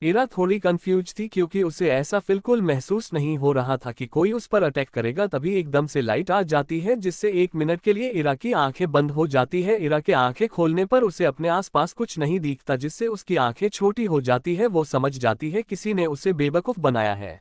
इरा थोड़ी कंफ्यूज थी, क्योंकि उसे ऐसा बिल्कुल महसूस नहीं हो रहा था कि कोई उस पर अटैक करेगा। तभी एकदम से लाइट आ जाती है, जिससे एक मिनट के लिए इरा की आंखें बंद हो जाती है। इरा के आंखें खोलने पर उसे अपने आसपास कुछ नहीं दिखता, जिससे उसकी आंखें छोटी हो जाती है। वो समझ जाती है किसी ने उसे बेवकूफ बनाया है।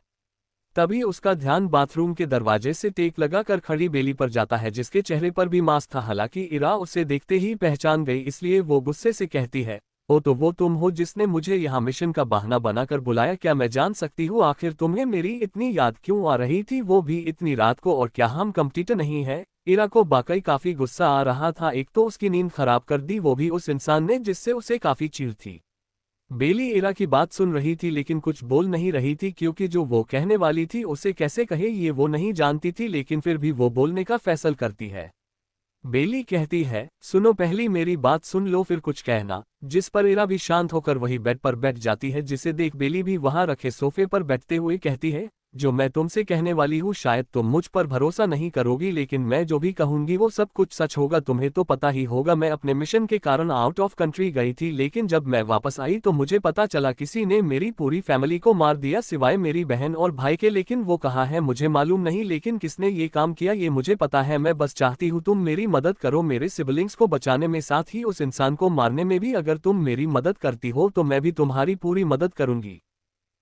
तभी उसका ध्यान बाथरूम के दरवाजे से टेक लगाकर खड़ी बेली पर जाता है, जिसके चेहरे पर भी मास्क था। हालांकि इरा उसे देखते ही पहचान गई, इसलिए वो गुस्से से कहती है, ओ तो वो तुम हो जिसने मुझे यहाँ मिशन का बहाना बनाकर बुलाया। क्या मैं जान सकती हूँ आखिर तुम्हें मेरी इतनी याद क्यों आ रही थी, वो भी इतनी रात को, और क्या हम कंप्यूटर नहीं है? इरा को वाकई काफी गुस्सा आ रहा था। एक तो उसकी नींद खराब कर दी, वो भी उस इंसान ने जिससे उसे काफी चिढ़ थी। बेली इरा की बात सुन रही थी, लेकिन कुछ बोल नहीं रही थी, क्योंकि जो वो कहने वाली थी उसे कैसे कहे ये वो नहीं जानती थी, लेकिन फिर भी वो बोलने का फैसला करती है। बेली कहती है, सुनो, पहली मेरी बात सुन लो फिर कुछ कहना। जिस पर इरा भी शांत होकर वही बेड पर बैठ जाती है, जिसे देख बेली भी वहां रखे सोफे पर बैठते हुए कहती है, जो मैं तुमसे कहने वाली हूँ शायद तुम मुझ पर भरोसा नहीं करोगी, लेकिन मैं जो भी कहूंगी वो सब कुछ सच होगा। तुम्हें तो पता ही होगा मैं अपने मिशन के कारण आउट ऑफ कंट्री गई थी, लेकिन जब मैं वापस आई तो मुझे पता चला किसी ने मेरी पूरी फैमिली को मार दिया सिवाय मेरी बहन और भाई के। लेकिन वो कहाँ है मुझे मालूम नहीं, लेकिन किसने ये काम किया ये मुझे पता है। मैं बस चाहती हूँ तुम मेरी मदद करो, मेरे सिबलिंग्स को बचाने में, साथ ही उस इंसान को मारने में भी। अगर तुम मेरी मदद करती हो तो मैं भी तुम्हारी पूरी मदद करूंगी।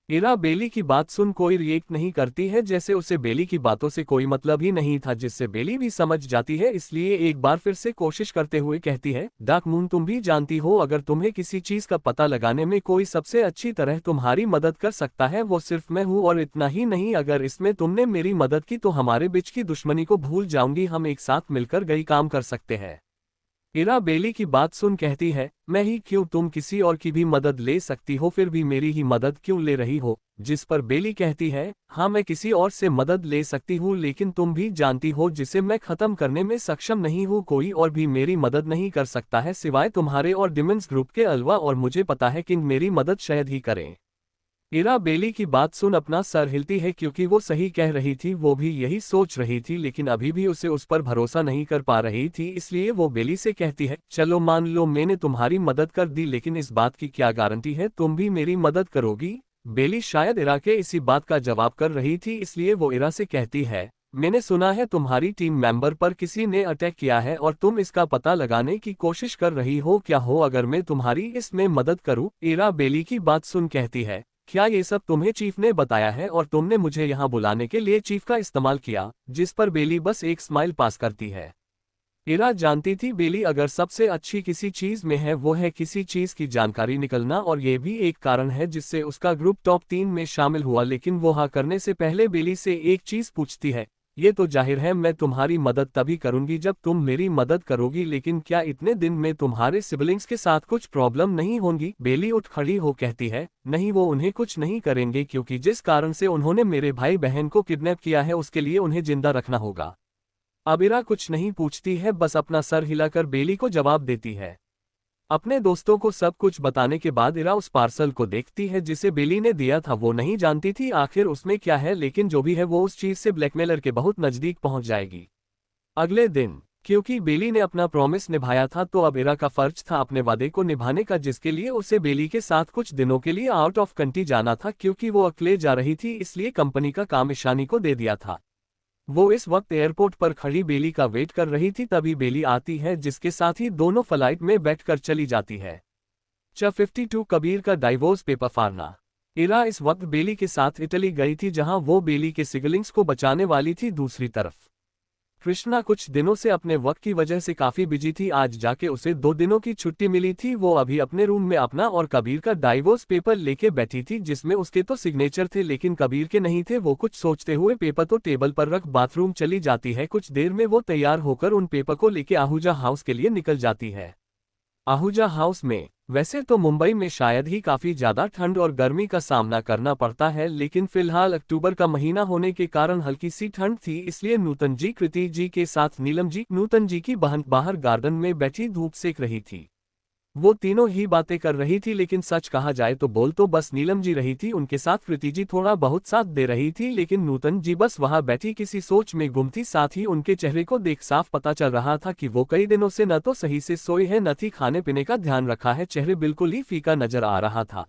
इरा बेली की बात सुन कोई रिएक्ट नहीं करती है, जैसे उसे बेली की बातों से कोई मतलब ही नहीं था, जिससे बेली भी समझ जाती है। इसलिए एक बार फिर से कोशिश करते हुए कहती है, डार्क मून तुम भी जानती हो अगर तुम्हें किसी चीज का पता लगाने में कोई सबसे अच्छी तरह तुम्हारी मदद कर सकता है वो सिर्फ मैं हूँ। और इतना ही नहीं, अगर इसमें तुमने मेरी मदद की तो हमारे बीच की दुश्मनी को भूल जाऊंगी, हम एक साथ मिलकर कई काम कर सकते हैं। इरा बेली की बात सुन कहती है, मैं ही क्यों, तुम किसी और की भी मदद ले सकती हो, फिर भी मेरी ही मदद क्यों ले रही हो? जिस पर बेली कहती है, हाँ मैं किसी और से मदद ले सकती हूँ, लेकिन तुम भी जानती हो जिसे मैं खत्म करने में सक्षम नहीं हूँ, कोई और भी मेरी मदद नहीं कर सकता है सिवाय तुम्हारे और डिमंस ग्रुप के अलावा, और मुझे पता है कि मेरी मदद शायद ही करें। इरा बेली की बात सुन अपना सर हिलती है, क्योंकि वो सही कह रही थी, वो भी यही सोच रही थी, लेकिन अभी भी उसे उस पर भरोसा नहीं कर पा रही थी। इसलिए वो बेली से कहती है, चलो मान लो मैंने तुम्हारी मदद कर दी, लेकिन इस बात की क्या गारंटी है तुम भी मेरी मदद करोगी? बेली शायद इरा के इसी बात का जवाब कर रही थी, इसलिए वो इरा से कहती है, मैंने सुना है तुम्हारी टीम मेंबर पर किसी ने अटैक किया है और तुम इसका पता लगाने की कोशिश कर रही हो, क्या हो अगर मैं तुम्हारी इसमें मदद करूं? इरा बेली की बात सुन कहती है, क्या ये सब तुम्हें चीफ ने बताया है और तुमने मुझे यहाँ बुलाने के लिए चीफ का इस्तेमाल किया? जिस पर बेली बस एक स्माइल पास करती है। इरा जानती थी बेली अगर सबसे अच्छी किसी चीज में है वो है किसी चीज की जानकारी निकलना, और ये भी एक कारण है जिससे उसका ग्रुप टॉप 3 में शामिल हुआ। लेकिन वो हाँ करने से पहले बेली से एक चीज पूछती है, ये तो जाहिर है मैं तुम्हारी मदद तभी करूंगी जब तुम मेरी मदद करोगी, लेकिन क्या इतने दिन में तुम्हारे सिबलिंग्स के साथ कुछ प्रॉब्लम नहीं होंगी? बेली उठ खड़ी हो कहती है, नहीं वो उन्हें कुछ नहीं करेंगे, क्योंकि जिस कारण से उन्होंने मेरे भाई बहन को किडनैप किया है उसके लिए उन्हें जिंदा रखना होगा। अब इरा कुछ नहीं पूछती है, बस अपना सर हिलाकर बेली को जवाब देती है। अपने दोस्तों को सब कुछ बताने के बाद इरा उस पार्सल को देखती है जिसे बेली ने दिया था। वो नहीं जानती थी आखिर उसमें क्या है, लेकिन जो भी है वो उस चीज से ब्लैकमेलर के बहुत नजदीक पहुंच जाएगी। अगले दिन, क्योंकि बेली ने अपना प्रॉमिस निभाया था तो अब इरा का फर्ज था अपने वादे को निभाने का, जिसके लिए उसे बेली के साथ कुछ दिनों के लिए आउट ऑफ कंट्री जाना था। क्योंकि वो अकेले जा रही थी इसलिए कंपनी का काम ईशानी को दे दिया था। वो इस वक्त एयरपोर्ट पर खड़ी बेली का वेट कर रही थी, तभी बेली आती है जिसके साथ ही दोनों फ्लाइट में बैठकर चली जाती है। 52 कबीर का डाइवोर्स पेपर फाड़ना। इरा इस वक्त बेली के साथ इटली गई थी जहां वो बेली के सिबलिंग्स को बचाने वाली थी। दूसरी तरफ कृष्णा कुछ दिनों से अपने वक्त की वजह से काफी बिजी थी। आज जाके उसे 2 दिनों की छुट्टी मिली थी। वो अभी अपने रूम में अपना और कबीर का डाइवोर्स पेपर लेके बैठी थी, जिसमें उसके तो सिग्नेचर थे लेकिन कबीर के नहीं थे। वो कुछ सोचते हुए पेपर तो टेबल पर रख बाथरूम चली जाती है। कुछ देर में वो तैयार होकर उन पेपर को लेके आहूजा हाउस के लिए निकल जाती है। आहूजा हाउस में वैसे तो मुंबई में शायद ही काफी ज्यादा ठंड और गर्मी का सामना करना पड़ता है, लेकिन फिलहाल अक्टूबर का महीना होने के कारण हल्की सी ठंड थी। इसलिए नूतन जी कृति जी के साथ नीलम जी, नूतन जी की बहन, बाहर गार्डन में बैठी धूप सेक रही थी। वो तीनों ही बातें कर रही थी, लेकिन सच कहा जाए तो बोल तो बस नीलम जी रही थी। उनके साथ कृति जी थोड़ा बहुत साथ दे रही थी, लेकिन नूतन जी बस वहां बैठी किसी सोच में गुम थी। साथ ही उनके चेहरे को देख साफ पता चल रहा था कि वो कई दिनों से न तो सही से सोए हैं न ही खाने पीने का ध्यान रखा है। चेहरे बिल्कुल ही फीका नजर आ रहा था।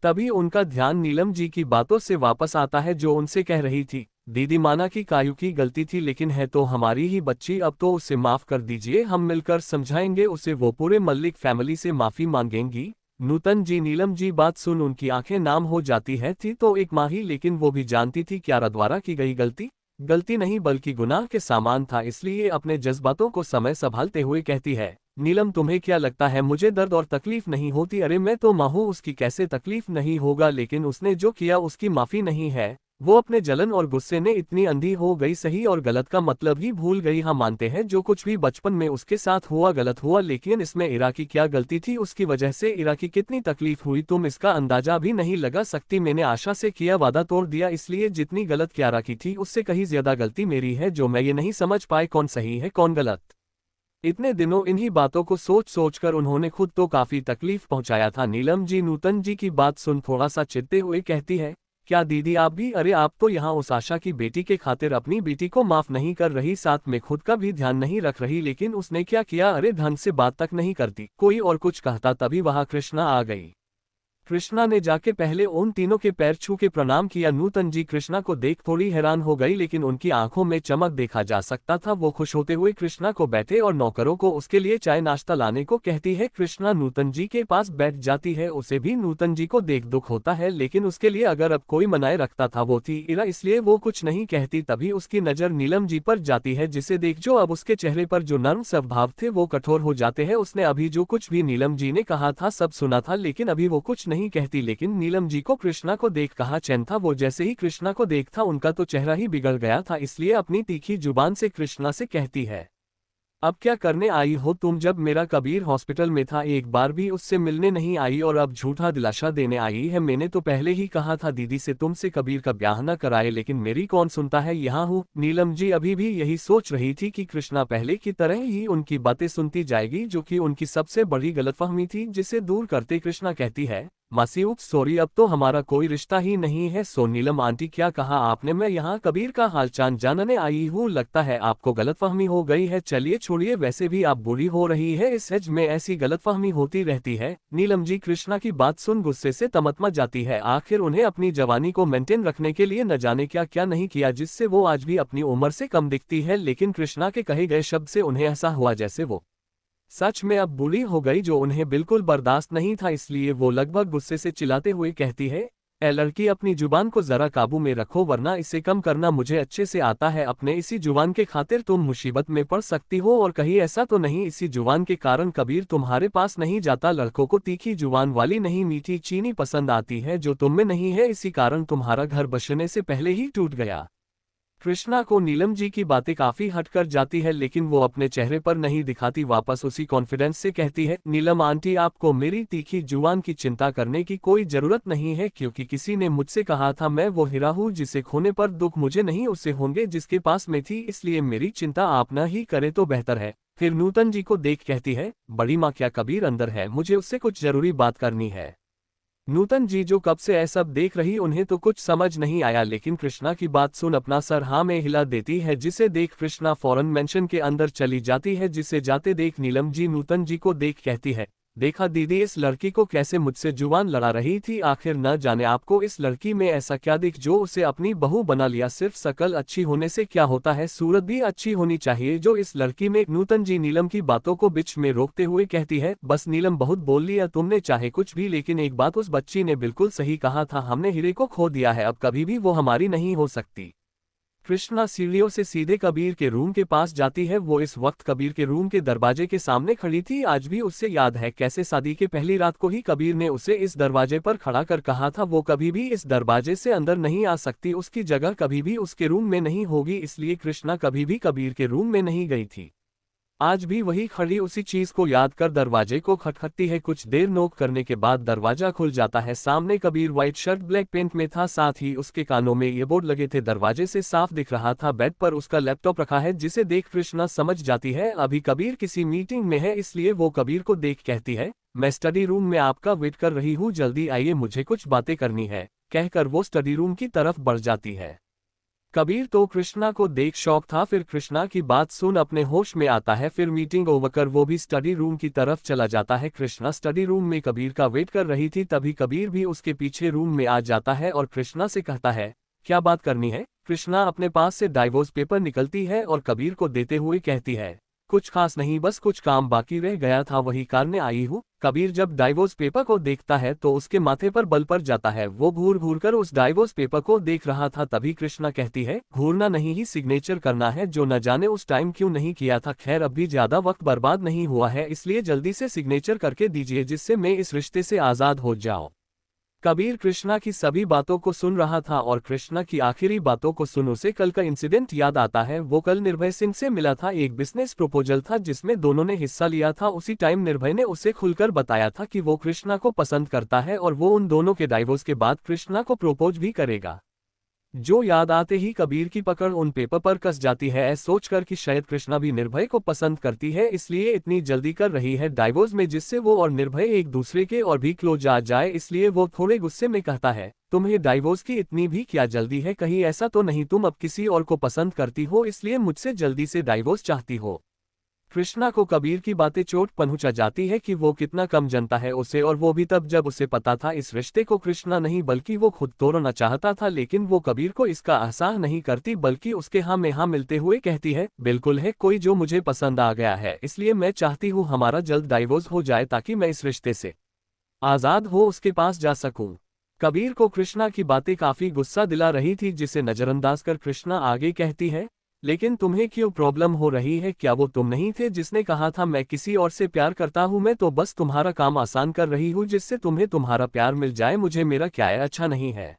तभी उनका ध्यान नीलम जी की बातों से वापस आता है, जो उनसे कह रही थी, दीदी माना कि कायू की गलती थी लेकिन है तो हमारी ही बच्ची, अब तो उसे माफ कर दीजिए, हम मिलकर समझाएंगे उसे, वो पूरे मल्लिक फैमिली से माफी मांगेंगी। नूतन जी, नीलम जी बात सुन उनकी आंखें नाम हो जाती है। थी तो एक माँ ही, लेकिन वो भी जानती थी क्यारा द्वारा की गई गलती नहीं बल्कि गुनाह के सामान था। इसलिए अपने जज्बातों को समय संभालते हुए कहती है, नीलम तुम्हें क्या लगता है मुझे दर्द और तकलीफ नहीं होती? अरे मैं तो माँ हूँ, उसकी कैसे तकलीफ नहीं होगा, लेकिन उसने जो किया उसकी माफी नहीं है। वो अपने जलन और गुस्से ने इतनी अंधी हो गई, सही और गलत का मतलब ही भूल गई। हाँ मानते हैं जो कुछ भी बचपन में उसके साथ हुआ गलत हुआ, लेकिन इसमें इरा की क्या गलती थी? उसकी वजह से इरा की कितनी तकलीफ हुई तुम इसका अंदाजा भी नहीं लगा सकती। मैंने आशा से किया वादा तोड़ दिया, इसलिए जितनी गलत क्यारा की थी उससे कहीं ज्यादा गलती मेरी है, जो मैं ये नहीं समझ पाए कौन सही है कौन गलत। इतने दिनों इन्हीं बातों को सोच सोचकर उन्होंने खुद तो काफी तकलीफ पहुंचाया था। नीलम जी नूतन जी की बात सुन थोड़ा सा चिढ़ते हुए कहती है, क्या दीदी आप भी? अरे आप तो यहाँ उस आशा की बेटी के खातिर अपनी बेटी को माफ नहीं कर रही, साथ में खुद का भी ध्यान नहीं रख रही। लेकिन उसने क्या किया? अरे ढंग से बात तक नहीं करती। कोई और कुछ कहता तभी वहां कृष्णा आ गई। कृष्णा ने जाके पहले उन तीनों के पैर छू के प्रणाम किया। नूतन जी कृष्णा को देख थोड़ी हैरान हो गई, लेकिन उनकी आंखों में चमक देखा जा सकता था। वो खुश होते हुए कृष्णा को बैठे और नौकरों को उसके लिए चाय नाश्ता लाने को कहती है। कृष्णा नूतन जी के पास बैठ जाती है। उसे भी नूतन जी को देख दुख होता है, लेकिन उसके लिए अगर अब कोई मनाए रखता था वो थी इरा, इसलिए वो कुछ नहीं कहती। तभी उसकी नजर नीलम जी पर जाती है, जिसे देख जो अब उसके चेहरे पर जो नर्म स्वभाव थे वो कठोर हो जाते हैं। उसने अभी जो कुछ भी नीलम जी ने कहा था सब सुना था, लेकिन अभी वो कुछ नहीं कहती। लेकिन नीलम जी को कृष्णा को देख कहाँ चैन था। वो जैसे ही कृष्णा को देखता उनका तो चेहरा ही बिगड़ गया था, इसलिए अपनी तीखी जुबान से कृष्णा से कहती है, अब क्या करने आई हो तुम? जब मेरा कबीर हॉस्पिटल में था एक बार भी उससे मिलने नहीं आई और अब झूठा दिलासा देने आई है। मैंने तो पहले ही कहा था दीदी से तुमसे कबीर का ब्याह न कराए, लेकिन मेरी कौन सुनता है। यहाँ हूँ। नीलम जी अभी भी यही सोच रही थी कि कृष्णा पहले की तरह ही उनकी बातें सुनती जाएगी, जो कि उनकी सबसे बड़ी गलतफहमी थी, जिसे दूर करते कृष्णा कहती है, मासी सॉरी, अब तो हमारा कोई रिश्ता ही नहीं है। सो नीलम आंटी क्या कहा आपने? मैं यहाँ कबीर का हालचाल जानने आई हूँ, लगता है आपको गलतफहमी हो गई है। चलिए छोड़िए, वैसे भी आप बुरी हो रही है, इस एज में ऐसी गलतफहमी होती रहती है। नीलम जी कृष्णा की बात सुन गुस्से से तमतमा जाती है। आखिर उन्हें अपनी जवानी को मेंटेन रखने के लिए न जाने क्या क्या नहीं किया, जिससे वो आज भी अपनी उम्र से कम दिखती है। लेकिन कृष्णा के कहे गए शब्द से उन्हें ऐसा हुआ जैसे वो सच में अब बुरी हो गई, जो उन्हें बिल्कुल बर्दाश्त नहीं था। इसलिए वो लगभग गुस्से से चिल्लाते हुए कहती है, ए लड़की, अपनी जुबान को जरा काबू में रखो वरना इसे कम करना मुझे अच्छे से आता है। अपने इसी जुबान के खातिर तुम मुसीबत में पड़ सकती हो, और कहीं ऐसा तो नहीं इसी जुबान के कारण कबीर तुम्हारे पास नहीं जाता। लड़कों को तीखी जुबान वाली नहीं मीठी चीनी पसंद आती है, जो तुम में नहीं है, इसी कारण तुम्हारा घर बसने से पहले ही टूट गया। कृष्णा को नीलम जी की बातें काफी हटकर जाती है, लेकिन वो अपने चेहरे पर नहीं दिखाती। वापस उसी कॉन्फिडेंस से कहती है, नीलम आंटी, आपको मेरी तीखी जुबान की चिंता करने की कोई जरूरत नहीं है, क्योंकि किसी ने मुझसे कहा था मैं वो हीरा हूँ जिसे खोने पर दुख मुझे नहीं उससे होंगे जिसके पास में थी, इसलिए मेरी चिंता आप न ही करे तो बेहतर है। फिर नूतन जी को देख कहती है, बड़ी माँ, क्या कबीर अंदर है? मुझे उससे कुछ जरूरी बात करनी है। नूतन जी जो कब से ऐसा देख रही, उन्हें तो कुछ समझ नहीं आया, लेकिन कृष्णा की बात सुन अपना सर हाँ में हिला देती है, जिसे देख कृष्णा फौरन मेंशन के अंदर चली जाती है। जिसे जाते देख नीलम जी नूतन जी को देख कहती है, देखा दीदी, इस लड़की को कैसे मुझसे जुबान लड़ा रही थी। आखिर न जाने आपको इस लड़की में ऐसा क्या दिख जो उसे अपनी बहू बना लिया। सिर्फ शकल अच्छी होने से क्या होता है, सूरत भी अच्छी होनी चाहिए जो इस लड़की में। नूतन जी नीलम की बातों को बीच में रोकते हुए कहती है, बस नीलम, बहुत बोल लिया तुमने, चाहे कुछ भी, लेकिन एक बात उस बच्ची ने बिल्कुल सही कहा था, हमने हीरे को खो दिया है, अब कभी भी वो हमारी नहीं हो सकती। कृष्णा सीढ़ियों से सीधे कबीर के रूम के पास जाती है। वो इस वक्त कबीर के रूम के दरवाजे के सामने खड़ी थी। आज भी उससे याद है कैसे शादी के पहली रात को ही कबीर ने उसे इस दरवाजे पर खड़ा कर कहा था वो कभी भी इस दरवाजे से अंदर नहीं आ सकती, उसकी जगह कभी भी उसके रूम में नहीं होगी। इसलिए कृष्णा कभी भी कबीर के रूम में नहीं गई थी। आज भी वही खड़ी उसी चीज को याद कर दरवाजे को खटखटती है। कुछ देर नोक करने के बाद दरवाजा खुल जाता है। सामने Kabir white shirt black pant में था, साथ ही उसके कानों में ईयरबड लगे थे। दरवाजे से साफ दिख रहा था बेड पर उसका लैपटॉप रखा है, जिसे देख कृष्णा समझ जाती है अभी कबीर किसी मीटिंग में है। इसलिए वो कबीर को देख कहती है, मैं स्टडी रूम में आपका वेट कर रही हूँ, जल्दी आइए, मुझे कुछ बातें करनी है। कहकर वो स्टडी रूम की तरफ बढ़ जाती है। कबीर तो कृष्णा को देख शौक था, फिर कृष्णा की बात सुन अपने होश में आता है। फिर मीटिंग ओवर कर वो भी स्टडी रूम की तरफ चला जाता है। कृष्णा स्टडी रूम में कबीर का वेट कर रही थी, तभी कबीर भी उसके पीछे रूम में आ जाता है और कृष्णा से कहता है, क्या बात करनी है? कृष्णा अपने पास से डाइवोर्स पेपर निकलती है और कबीर को देते हुए कहती है, कुछ खास नहीं, बस कुछ काम बाकी रह गया था, वही करने आई हूँ। कबीर जब डाइवोर्स पेपर को देखता है तो उसके माथे पर बल पड़ जाता है। वो घूर घूर कर उस डाइवोर्स पेपर को देख रहा था। तभी कृष्णा कहती है, घूरना नहीं ही सिग्नेचर करना है, जो न जाने उस टाइम क्यों नहीं किया था। खैर, अब भी ज्यादा वक्त बर्बाद नहीं हुआ है, इसलिए जल्दी से सिग्नेचर करके दीजिए, जिससे मैं इस रिश्ते से आजाद हो जाऊं। कबीर कृष्णा की सभी बातों को सुन रहा था और कृष्णा की आखिरी बातों को सुन उसे कल का इंसिडेंट याद आता है। वो कल निर्भय सिंह से मिला था, एक बिजनेस प्रपोजल था जिसमें दोनों ने हिस्सा लिया था। उसी टाइम निर्भय ने उसे खुलकर बताया था कि वो कृष्णा को पसंद करता है और वो उन दोनों के डाइवोर्स के बाद कृष्णा को प्रपोज भी करेगा। जो याद आते ही कबीर की पकड़ उन पेपर पर कस जाती है, सोचकर कि शायद कृष्णा भी निर्भय को पसंद करती है, इसलिए इतनी जल्दी कर रही है डाइवोर्स में, जिससे वो और निर्भय एक दूसरे के और भी क्लोज आ जाए। इसलिए वो थोड़े गुस्से में कहता है, तुम्हें डाइवोर्स की इतनी भी क्या जल्दी है? कहीं ऐसा तो नहीं तुम अब किसी और को पसंद करती हो, इसलिए मुझसे जल्दी से डाइवोर्स चाहती हो? कृष्णा को कबीर की बातें चोट पहुंचा जाती है कि वो कितना कम जानता है उसे, और वो भी तब जब उसे पता था इस रिश्ते को कृष्णा नहीं बल्कि वो खुद तोड़ना चाहता था। लेकिन वो कबीर को इसका एहसास नहीं करती, बल्कि उसके हाँ में हाँ मिलते हुए कहती है, बिल्कुल है, कोई जो मुझे पसंद आ गया है, इसलिए मैं चाहती हूँ हमारा जल्द डाइवोर्स हो जाए ताकि मैं इस रिश्ते से आजाद हो उसके पास जा सकूं। कबीर को कृष्णा की बातें काफी गुस्सा दिला रही थी, जिसे नजरअंदाज कर कृष्णा आगे कहती है, लेकिन तुम्हें क्यों प्रॉब्लम हो रही है? क्या वो तुम नहीं थे जिसने कहा था मैं किसी और से प्यार करता हूं? मैं तो बस तुम्हारा काम आसान कर रही हूं जिससे तुम्हें तुम्हारा प्यार मिल जाए, मुझे मेरा क्या है अच्छा नहीं है।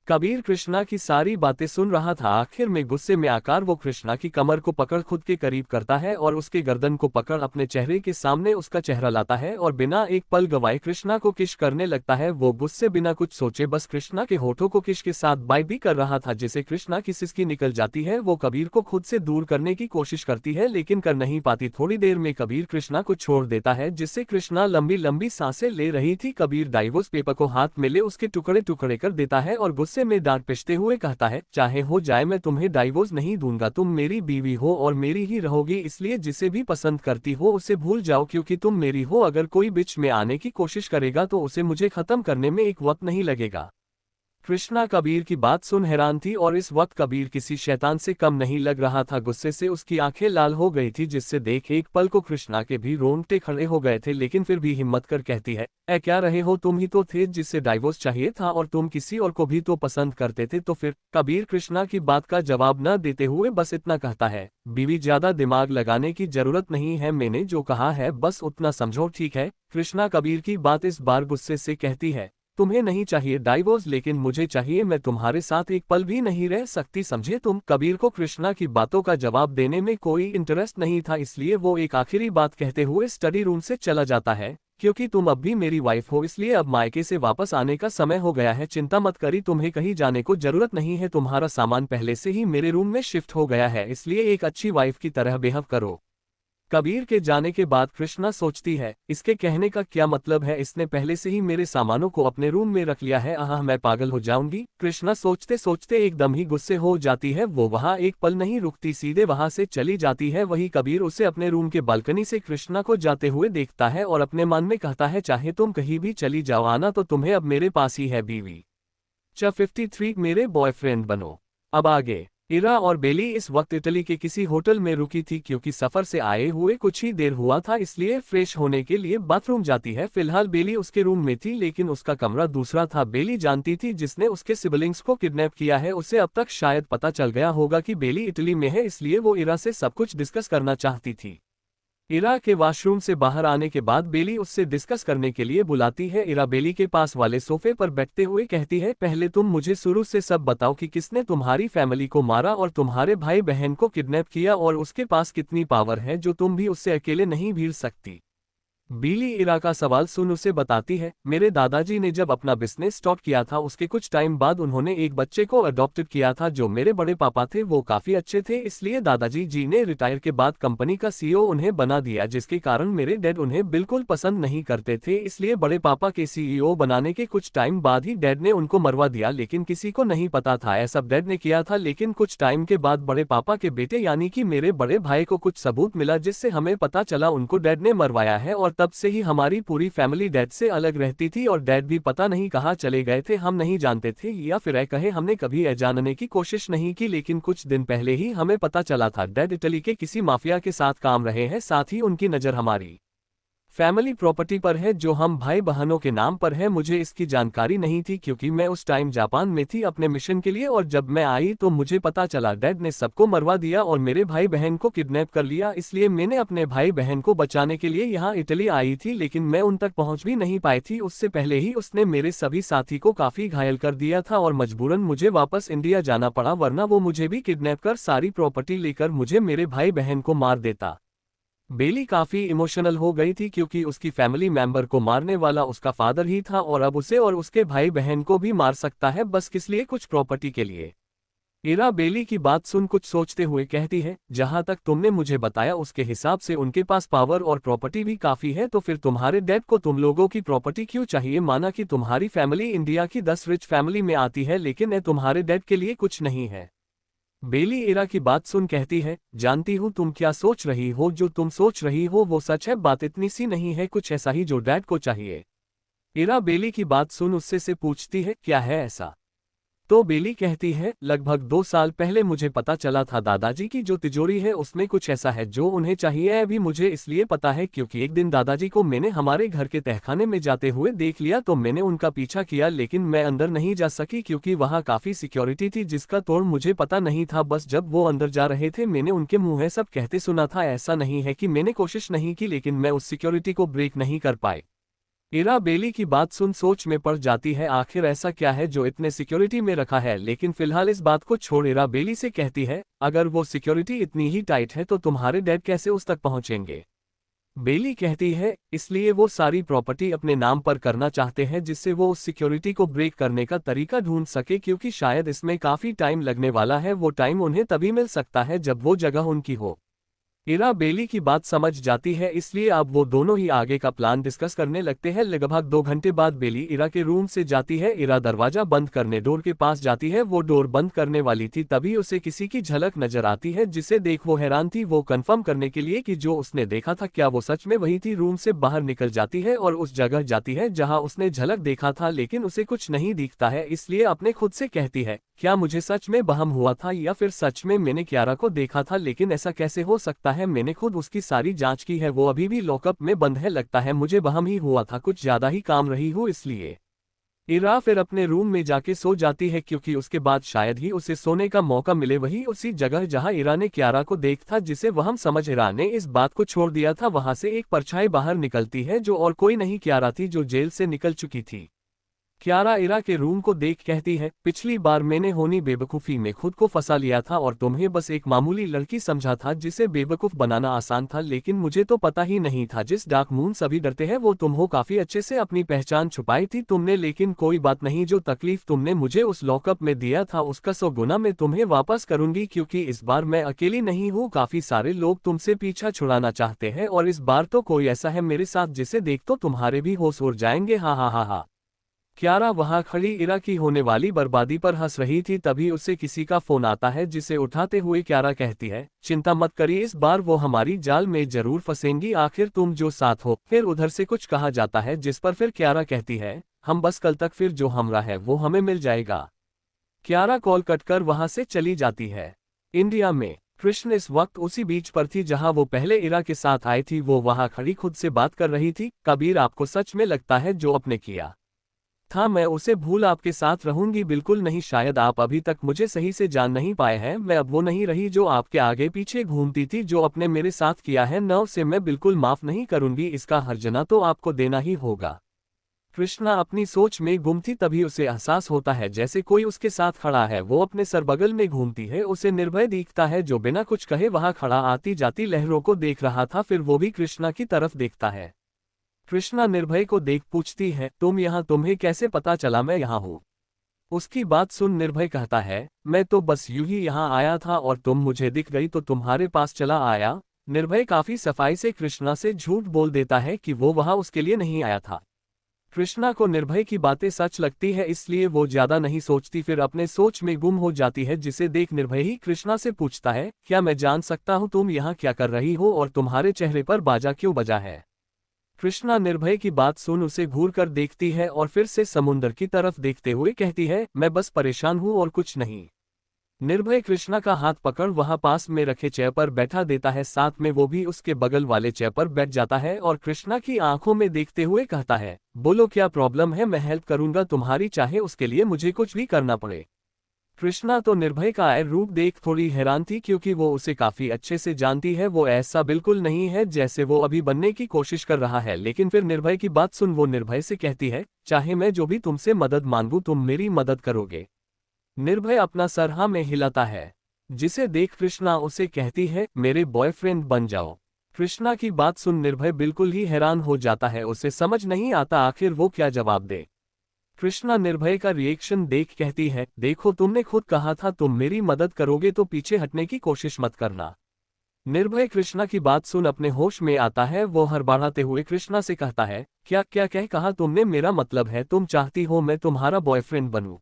कबीर कृष्णा की सारी बातें सुन रहा था। आखिर में गुस्से में आकर वो कृष्णा की कमर को पकड़ खुद के करीब करता है और उसके गर्दन को पकड़ अपने चेहरे के सामने उसका चेहरा लाता है और बिना एक पल गवाए कृष्णा को किश करने लगता है। वो गुस्से बिना कुछ सोचे बस कृष्णा के होठों को किश के साथ बाइट भी कर रहा था, जिसे कृष्णा की सिसकी निकल जाती है। वो कबीर को खुद से दूर करने की कोशिश करती है लेकिन कर नहीं पाती। थोड़ी देर में कबीर कृष्णा को छोड़ देता है, जिससे कृष्णा लंबी लंबी सांसें ले रही थी। कबीर डाइवोर्स पेपर को हाथ में ले उसके टुकड़े टुकड़े कर देता है और गुस्से में डांट पिसते हुए कहता है, चाहे हो जाए मैं तुम्हें डाइवोर्स नहीं दूंगा, तुम मेरी बीवी हो और मेरी ही रहोगी, इसलिए जिसे भी पसंद करती हो उसे भूल जाओ क्योंकि तुम मेरी हो। अगर कोई बीच में आने की कोशिश करेगा तो उसे मुझे खत्म करने में एक वक्त नहीं लगेगा। कृष्णा कबीर की बात सुन हैरान थी और इस वक्त कबीर किसी शैतान से कम नहीं लग रहा था। गुस्से से उसकी आंखें लाल हो गई थी, जिससे देख एक पल को कृष्णा के भी रोंगटे खड़े हो गए थे, लेकिन फिर भी हिम्मत कर कहती है, ऐ क्या रहे हो, तुम ही तो थे जिससे डाइवोर्स चाहिए था और तुम किसी और को भी तो पसंद करते थे। तो फिर कबीर कृष्णा की बात का जवाब न देते हुए बस इतना कहता है, बीवी ज्यादा दिमाग लगाने की जरूरत नहीं है, मैंने जो कहा है बस उतना समझो, ठीक है। कृष्णा कबीर की बात इस बार गुस्से से कहती है, तुम्हें नहीं चाहिए डाइवोर्स, लेकिन मुझे चाहिए, मैं तुम्हारे साथ एक पल भी नहीं रह सकती, समझे तुम। कबीर को कृष्णा की बातों का जवाब देने में कोई इंटरेस्ट नहीं था, इसलिए वो एक आखिरी बात कहते हुए स्टडी रूम से चला जाता है, क्योंकि तुम अब भी मेरी वाइफ हो, इसलिए अब मायके से वापस आने का समय हो गया है। चिंता मत करी, तुम्हें कहीं जाने को जरूरत नहीं है, तुम्हारा सामान पहले से ही मेरे रूम में शिफ्ट हो गया है, इसलिए एक अच्छी वाइफ की तरह बिहेव करो। कबीर के जाने के बाद कृष्णा सोचती है, इसके कहने का क्या मतलब है, इसने पहले से ही मेरे सामानों को अपने रूम में रख लिया है, आह मैं पागल हो जाऊंगी। कृष्णा सोचते सोचते एकदम ही गुस्से हो जाती है, वो वहां एक पल नहीं रुकती, सीधे वहां से चली जाती है। वही कबीर उसे अपने रूम के बालकनी से कृष्णा को जाते हुए देखता है और अपने मन में कहता है, चाहे तुम कहीं भी चली जाओ, आना तो तुम्हें अब मेरे पास ही है बीवी। 53 मेरे बॉयफ्रेंड बनो। अब आगे। इरा और बेली इस वक्त इटली के किसी होटल में रुकी थी, क्योंकि सफर से आए हुए कुछ ही देर हुआ था, इसलिए फ्रेश होने के लिए बाथरूम जाती है। फिलहाल बेली उसके रूम में थी, लेकिन उसका कमरा दूसरा था। बेली जानती थी जिसने उसके सिबलिंग्स को किडनैप किया है उसे अब तक शायद पता चल गया होगा कि बेली इटली में है, इसलिए वो इरा से सब कुछ डिस्कस करना चाहती थी। इरा के वॉशरूम से बाहर आने के बाद बेली उससे डिस्कस करने के लिए बुलाती है। इरा बेली के पास वाले सोफे पर बैठते हुए कहती है, पहले तुम मुझे शुरू से सब बताओ कि किसने तुम्हारी फैमिली को मारा और तुम्हारे भाई बहन को किडनैप किया, और उसके पास कितनी पावर है जो तुम भी उससे अकेले नहीं भिड़ सकती। बेली इरा का सवाल सुन उसे बताती है, मेरे दादाजी ने जब अपना बिजनेस स्टार्ट किया था उसके कुछ टाइम बाद उन्होंने एक बच्चे को अडॉप्टेड किया था। जो मेरे बड़े पापा थे वो काफी अच्छे थे, इसलिए दादाजी जी ने रिटायर के बाद कंपनी का सीईओ उन्हें बना दिया, जिसके कारण मेरे डैड उन्हें बिल्कुल पसंद नहीं करते थे, इसलिए बड़े पापा के सीईओ बनाने के कुछ टाइम बाद ही डैड ने उनको मरवा दिया, लेकिन किसी को नहीं पता था ऐसा डैड ने किया था। लेकिन कुछ टाइम के बाद बड़े पापा के बेटे यानी कि मेरे बड़े भाई को कुछ सबूत मिला, जिससे हमें पता चला उनको डैड ने मरवाया है, और तब से ही हमारी पूरी फैमिली डैड से अलग रहती थी, और डैड भी पता नहीं कहाँ चले गए थे, हम नहीं जानते थे, या फिर कहे हमने कभी जानने की कोशिश नहीं की। लेकिन कुछ दिन पहले ही हमें पता चला था डैड इटली के किसी माफिया के साथ काम रहे हैं, साथ ही उनकी नज़र हमारी फैमिली प्रॉपर्टी पर है जो हम भाई बहनों के नाम पर है। मुझे इसकी जानकारी नहीं थी क्योंकि मैं उस टाइम जापान में थी अपने मिशन के लिए, और जब मैं आई तो मुझे पता चला डैड ने सबको मरवा दिया और मेरे भाई बहन को किडनैप कर लिया, इसलिए मैंने अपने भाई बहन को बचाने के लिए यहाँ इटली आई थी, लेकिन मैं उन तक पहुँच भी नहीं पाई थी। उससे पहले ही उसने मेरे सभी साथी को काफी घायल कर दिया था और मजबूरन मुझे वापस इंडिया जाना पड़ा, वरना वो मुझे भी किडनैप कर सारी प्रॉपर्टी लेकर मुझे मेरे भाई बहन को मार देता। बेली काफी इमोशनल हो गई थी क्योंकि उसकी फैमिली मेंबर को मारने वाला उसका फादर ही था, और अब उसे और उसके भाई बहन को भी मार सकता है, बस किस लिए, कुछ प्रॉपर्टी के लिए। इरा बेली की बात सुन कुछ सोचते हुए कहती है, जहां तक तुमने मुझे बताया उसके हिसाब से उनके पास पावर और प्रॉपर्टी भी काफी है, तो फिर तुम्हारे डैड को तुम लोगों की प्रॉपर्टी क्यों चाहिए। माना कि तुम्हारी फैमिली इंडिया की 10 रिच फैमिली में आती है, लेकिन तुम्हारे डैड के लिए कुछ नहीं है। बेली इरा की बात सुन कहती है, जानती हूँ तुम क्या सोच रही हो, जो तुम सोच रही हो वो सच है, बात इतनी सी नहीं है, कुछ ऐसा ही जो डैड को चाहिए। इरा बेली की बात सुन उससे से पूछती है, क्या है ऐसा। तो बेली कहती है, लगभग 2 साल पहले मुझे पता चला था दादाजी की जो तिजोरी है उसमें कुछ ऐसा है जो उन्हें चाहिए। अभी मुझे इसलिए पता है क्योंकि एक दिन दादाजी को मैंने हमारे घर के तहखाने में जाते हुए देख लिया, तो मैंने उनका पीछा किया, लेकिन मैं अंदर नहीं जा सकी क्योंकि वहाँ काफी सिक्योरिटी थी जिसका तोड़ मुझे पता नहीं था। बस जब वो अंदर जा रहे थे मैंने उनके मुँह सब कहते सुना था। ऐसा नहीं है कि मैंने कोशिश नहीं की, लेकिन मैं उस सिक्योरिटी को ब्रेक नहीं कर पाए। इरा बेली की बात सुन सोच में पड़ जाती है, आखिर ऐसा क्या है जो इतने सिक्योरिटी में रखा है। लेकिन फिलहाल इस बात को छोड़ इरा बेली से कहती है, अगर वो सिक्योरिटी इतनी ही टाइट है तो तुम्हारे डैड कैसे उस तक पहुंचेंगे। बेली कहती है, इसलिए वो सारी प्रॉपर्टी अपने नाम पर करना चाहते हैं जिससे वो उस सिक्योरिटी को ब्रेक करने का तरीका ढूंढ सके, क्योंकि शायद इसमें काफी टाइम लगने वाला है। वो टाइम उन्हें तभी मिल सकता है जब वो जगह उनकी हो। इरा बेली की बात समझ जाती है, इसलिए अब वो दोनों ही आगे का प्लान डिस्कस करने लगते हैं। लगभग 2 घंटे बाद बेली इरा के रूम से जाती है। इरा दरवाजा बंद करने डोर के पास जाती है। वो डोर बंद करने वाली थी, तभी उसे किसी की झलक नजर आती है, जिसे देख वो हैरान थी। वो कंफर्म करने के लिए कि जो उसने देखा था क्या वो सच में वही थी, रूम से बाहर निकल जाती है और उस जगह जाती है जहाँ उसने झलक देखा था, लेकिन उसे कुछ नहीं दिखता है। इसलिए अपने खुद से कहती है, क्या मुझे सच में वहम हुआ था या फिर सच में मैंने क्यारा को देखा था? लेकिन ऐसा कैसे हो सकता है? मैंने खुद उसकी सारी जांच की है, वो अभी भी लॉकअप में बंद है। लगता है मुझे वहम ही हुआ था, कुछ ज्यादा ही काम रही हूँ इसलिए। इरा फिर अपने रूम में जाके सो जाती है, क्योंकि उसके बाद शायद ही उसे सोने का मौका मिले। वही उसी जगह जहां इरा ने क्यारा को देखा था, जिसे वहम समझ इरा ने इस बात को छोड़ दिया था, वहां से एक परछाई बाहर निकलती है, जो और कोई नहीं क्यारा थी, जो जेल से निकल चुकी थी। क्यारा इरा के रूम को देख कहती है, पिछली बार मैंने होनी बेवकूफ़ी में खुद को फंसा लिया था और तुम्हें बस एक मामूली लड़की समझा था जिसे बेवकूफ़ बनाना आसान था, लेकिन मुझे तो पता ही नहीं था जिस डार्क मून सभी डरते हैं वो तुम हो। काफ़ी अच्छे से अपनी पहचान छुपाई थी तुमने, लेकिन कोई बात नहीं, जो तकलीफ तुमने मुझे उस लॉकअप में दिया था उसका 100 गुना मैं तुम्हें वापस करूंगी, क्योंकि इस बार मैं अकेली नहीं हूँ, काफ़ी सारे लोग तुमसे पीछा छुड़ाना चाहते हैं और इस बार तो कोई ऐसा है मेरे साथ जिसे देख तो तुम्हारे भी होश उड़ जाएंगे। हा हा हा हा। क्यारा वहां खड़ी इरा की होने वाली बर्बादी पर हंस रही थी, तभी उसे किसी का फोन आता है, जिसे उठाते हुए क्यारा कहती है, चिंता मत करिए, इस बार वो हमारी जाल में जरूर फंसेंगी, आखिर तुम जो साथ हो। फिर उधर से कुछ कहा जाता है, जिस पर फिर क्यारा कहती है, हम बस कल तक फिर जो हमरा है वो हमें मिल जाएगा। क्यारा कॉल कटकर वहां से चली जाती है। इंडिया में कृष्ण इस वक्त उसी बीच पर थी जहां वो पहले इरा के साथ आई थी। वो वहां खड़ी खुद से बात कर रही थी, कबीर आपको सच में लगता है जो आपने किया था मैं उसे भूल आपके साथ रहूंगी? बिल्कुल नहीं, शायद आप अभी तक मुझे सही से जान नहीं पाए हैं। मैं अब वो नहीं रही जो आपके आगे पीछे घूमती थी, जो आपने मेरे साथ किया है न उसे मैं बिल्कुल माफ नहीं करूंगी, इसका हर्जाना तो आपको देना ही होगा। कृष्णा अपनी सोच में गुम थी, तभी उसे एहसास होता है जैसे कोई उसके साथ खड़ा है। वो अपने सर बगल में घूमती है, उसे निर्भय दिखता है जो बिना कुछ कहे वहां खड़ा आती जाती लहरों को देख रहा था। फिर वो भी कृष्णा की तरफ देखता है। कृष्णा निर्भय को देख पूछती है, तुम यहाँ, तुम्हें कैसे पता चला मैं यहाँ हूँ? उसकी बात सुन निर्भय कहता है, मैं तो बस यूं ही यहाँ आया था और तुम मुझे दिख गई तो तुम्हारे पास चला आया। निर्भय काफी सफाई से कृष्णा से झूठ बोल देता है कि वो वहां उसके लिए नहीं आया था। कृष्णा को निर्भय की बातें सच लगती है, इसलिए वो ज्यादा नहीं सोचती, फिर अपने सोच में गुम हो जाती है, जिसे देख निर्भय ही कृष्णा से पूछता है, क्या मैं जान सकता हूँ तुम यहाँ क्या कर रही हो और तुम्हारे चेहरे पर बाजा क्यों बजा है? कृष्णा निर्भय की बात सुन उसे घूर कर देखती है और फिर से समुंदर की तरफ देखते हुए कहती है, मैं बस परेशान हूँ और कुछ नहीं। निर्भय कृष्णा का हाथ पकड़ वहां पास में रखे चेयर पर बैठा देता है, साथ में वो भी उसके बगल वाले चेयर पर बैठ जाता है और कृष्णा की आंखों में देखते हुए कहता है, बोलो क्या प्रॉब्लम है, मैं हेल्प करूंगा तुम्हारी, चाहे उसके लिए मुझे कुछ भी करना पड़े। कृष्णा तो निर्भय का रूप देख थोड़ी हैरान थी, क्योंकि वो उसे काफी अच्छे से जानती है। वो ऐसा बिल्कुल नहीं है जैसे वो अभी बनने की कोशिश कर रहा है। लेकिन फिर निर्भय की बात सुन वो निर्भय से कहती है, चाहे मैं जो भी तुमसे मदद मांगूं तुम मेरी मदद करोगे? निर्भय अपना सर हाँ में हिलाता है, जिसे देख कृष्णा उसे कहती है, मेरे बॉयफ्रेंड बन जाओ। कृष्णा की बात सुन निर्भय बिल्कुल ही हैरान हो जाता है, उसे समझ नहीं आता आखिर वो क्या जवाब दे। कृष्णा निर्भय का रिएक्शन देख कहती है, देखो तुमने खुद कहा था तुम मेरी मदद करोगे, तो पीछे हटने की कोशिश मत करना। निर्भय कृष्णा की बात सुन अपने होश में आता है, वो हड़बड़ाते हुए कृष्णा से कहता है, क्या क्या कह कहा तुमने? मेरा मतलब है तुम चाहती हो मैं तुम्हारा बॉयफ्रेंड बनूं?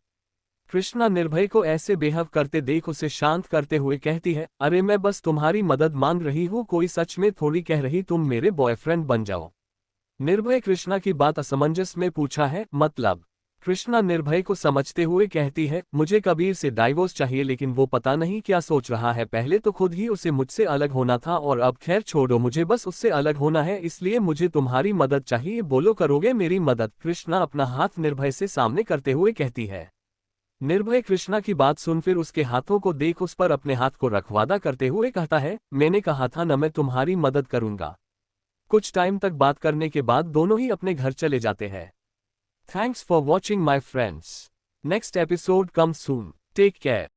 कृष्णा निर्भय को ऐसे बेहव करते देख उसे शांत करते हुए कहती है, अरे मैं बस तुम्हारी मदद मांग रही हूँ, कोई सच में थोड़ी कह रही तुम मेरे बॉयफ्रेंड बन जाओ। निर्भय कृष्णा की बात असमंजस में पूछा है, मतलब? कृष्णा निर्भय को समझते हुए कहती है, मुझे कबीर से डाइवोर्स चाहिए, लेकिन वो पता नहीं क्या सोच रहा है। पहले तो खुद ही उसे मुझसे अलग होना था और अब खैर छोड़ो, मुझे बस उससे अलग होना है, इसलिए मुझे तुम्हारी मदद चाहिए, बोलो करोगे मेरी मदद? कृष्णा अपना हाथ निर्भय से सामने करते हुए कहती है। निर्भय कृष्णा की बात सुन फिर उसके हाथों को देख उस पर अपने हाथ को रख वादा करते हुए कहता है, मैंने कहा था न मैं तुम्हारी मदद करूंगा। कुछ टाइम तक बात करने के बाद दोनों ही अपने घर चले जाते हैं। Thanks for watching my friends. Next episode comes soon. Take care.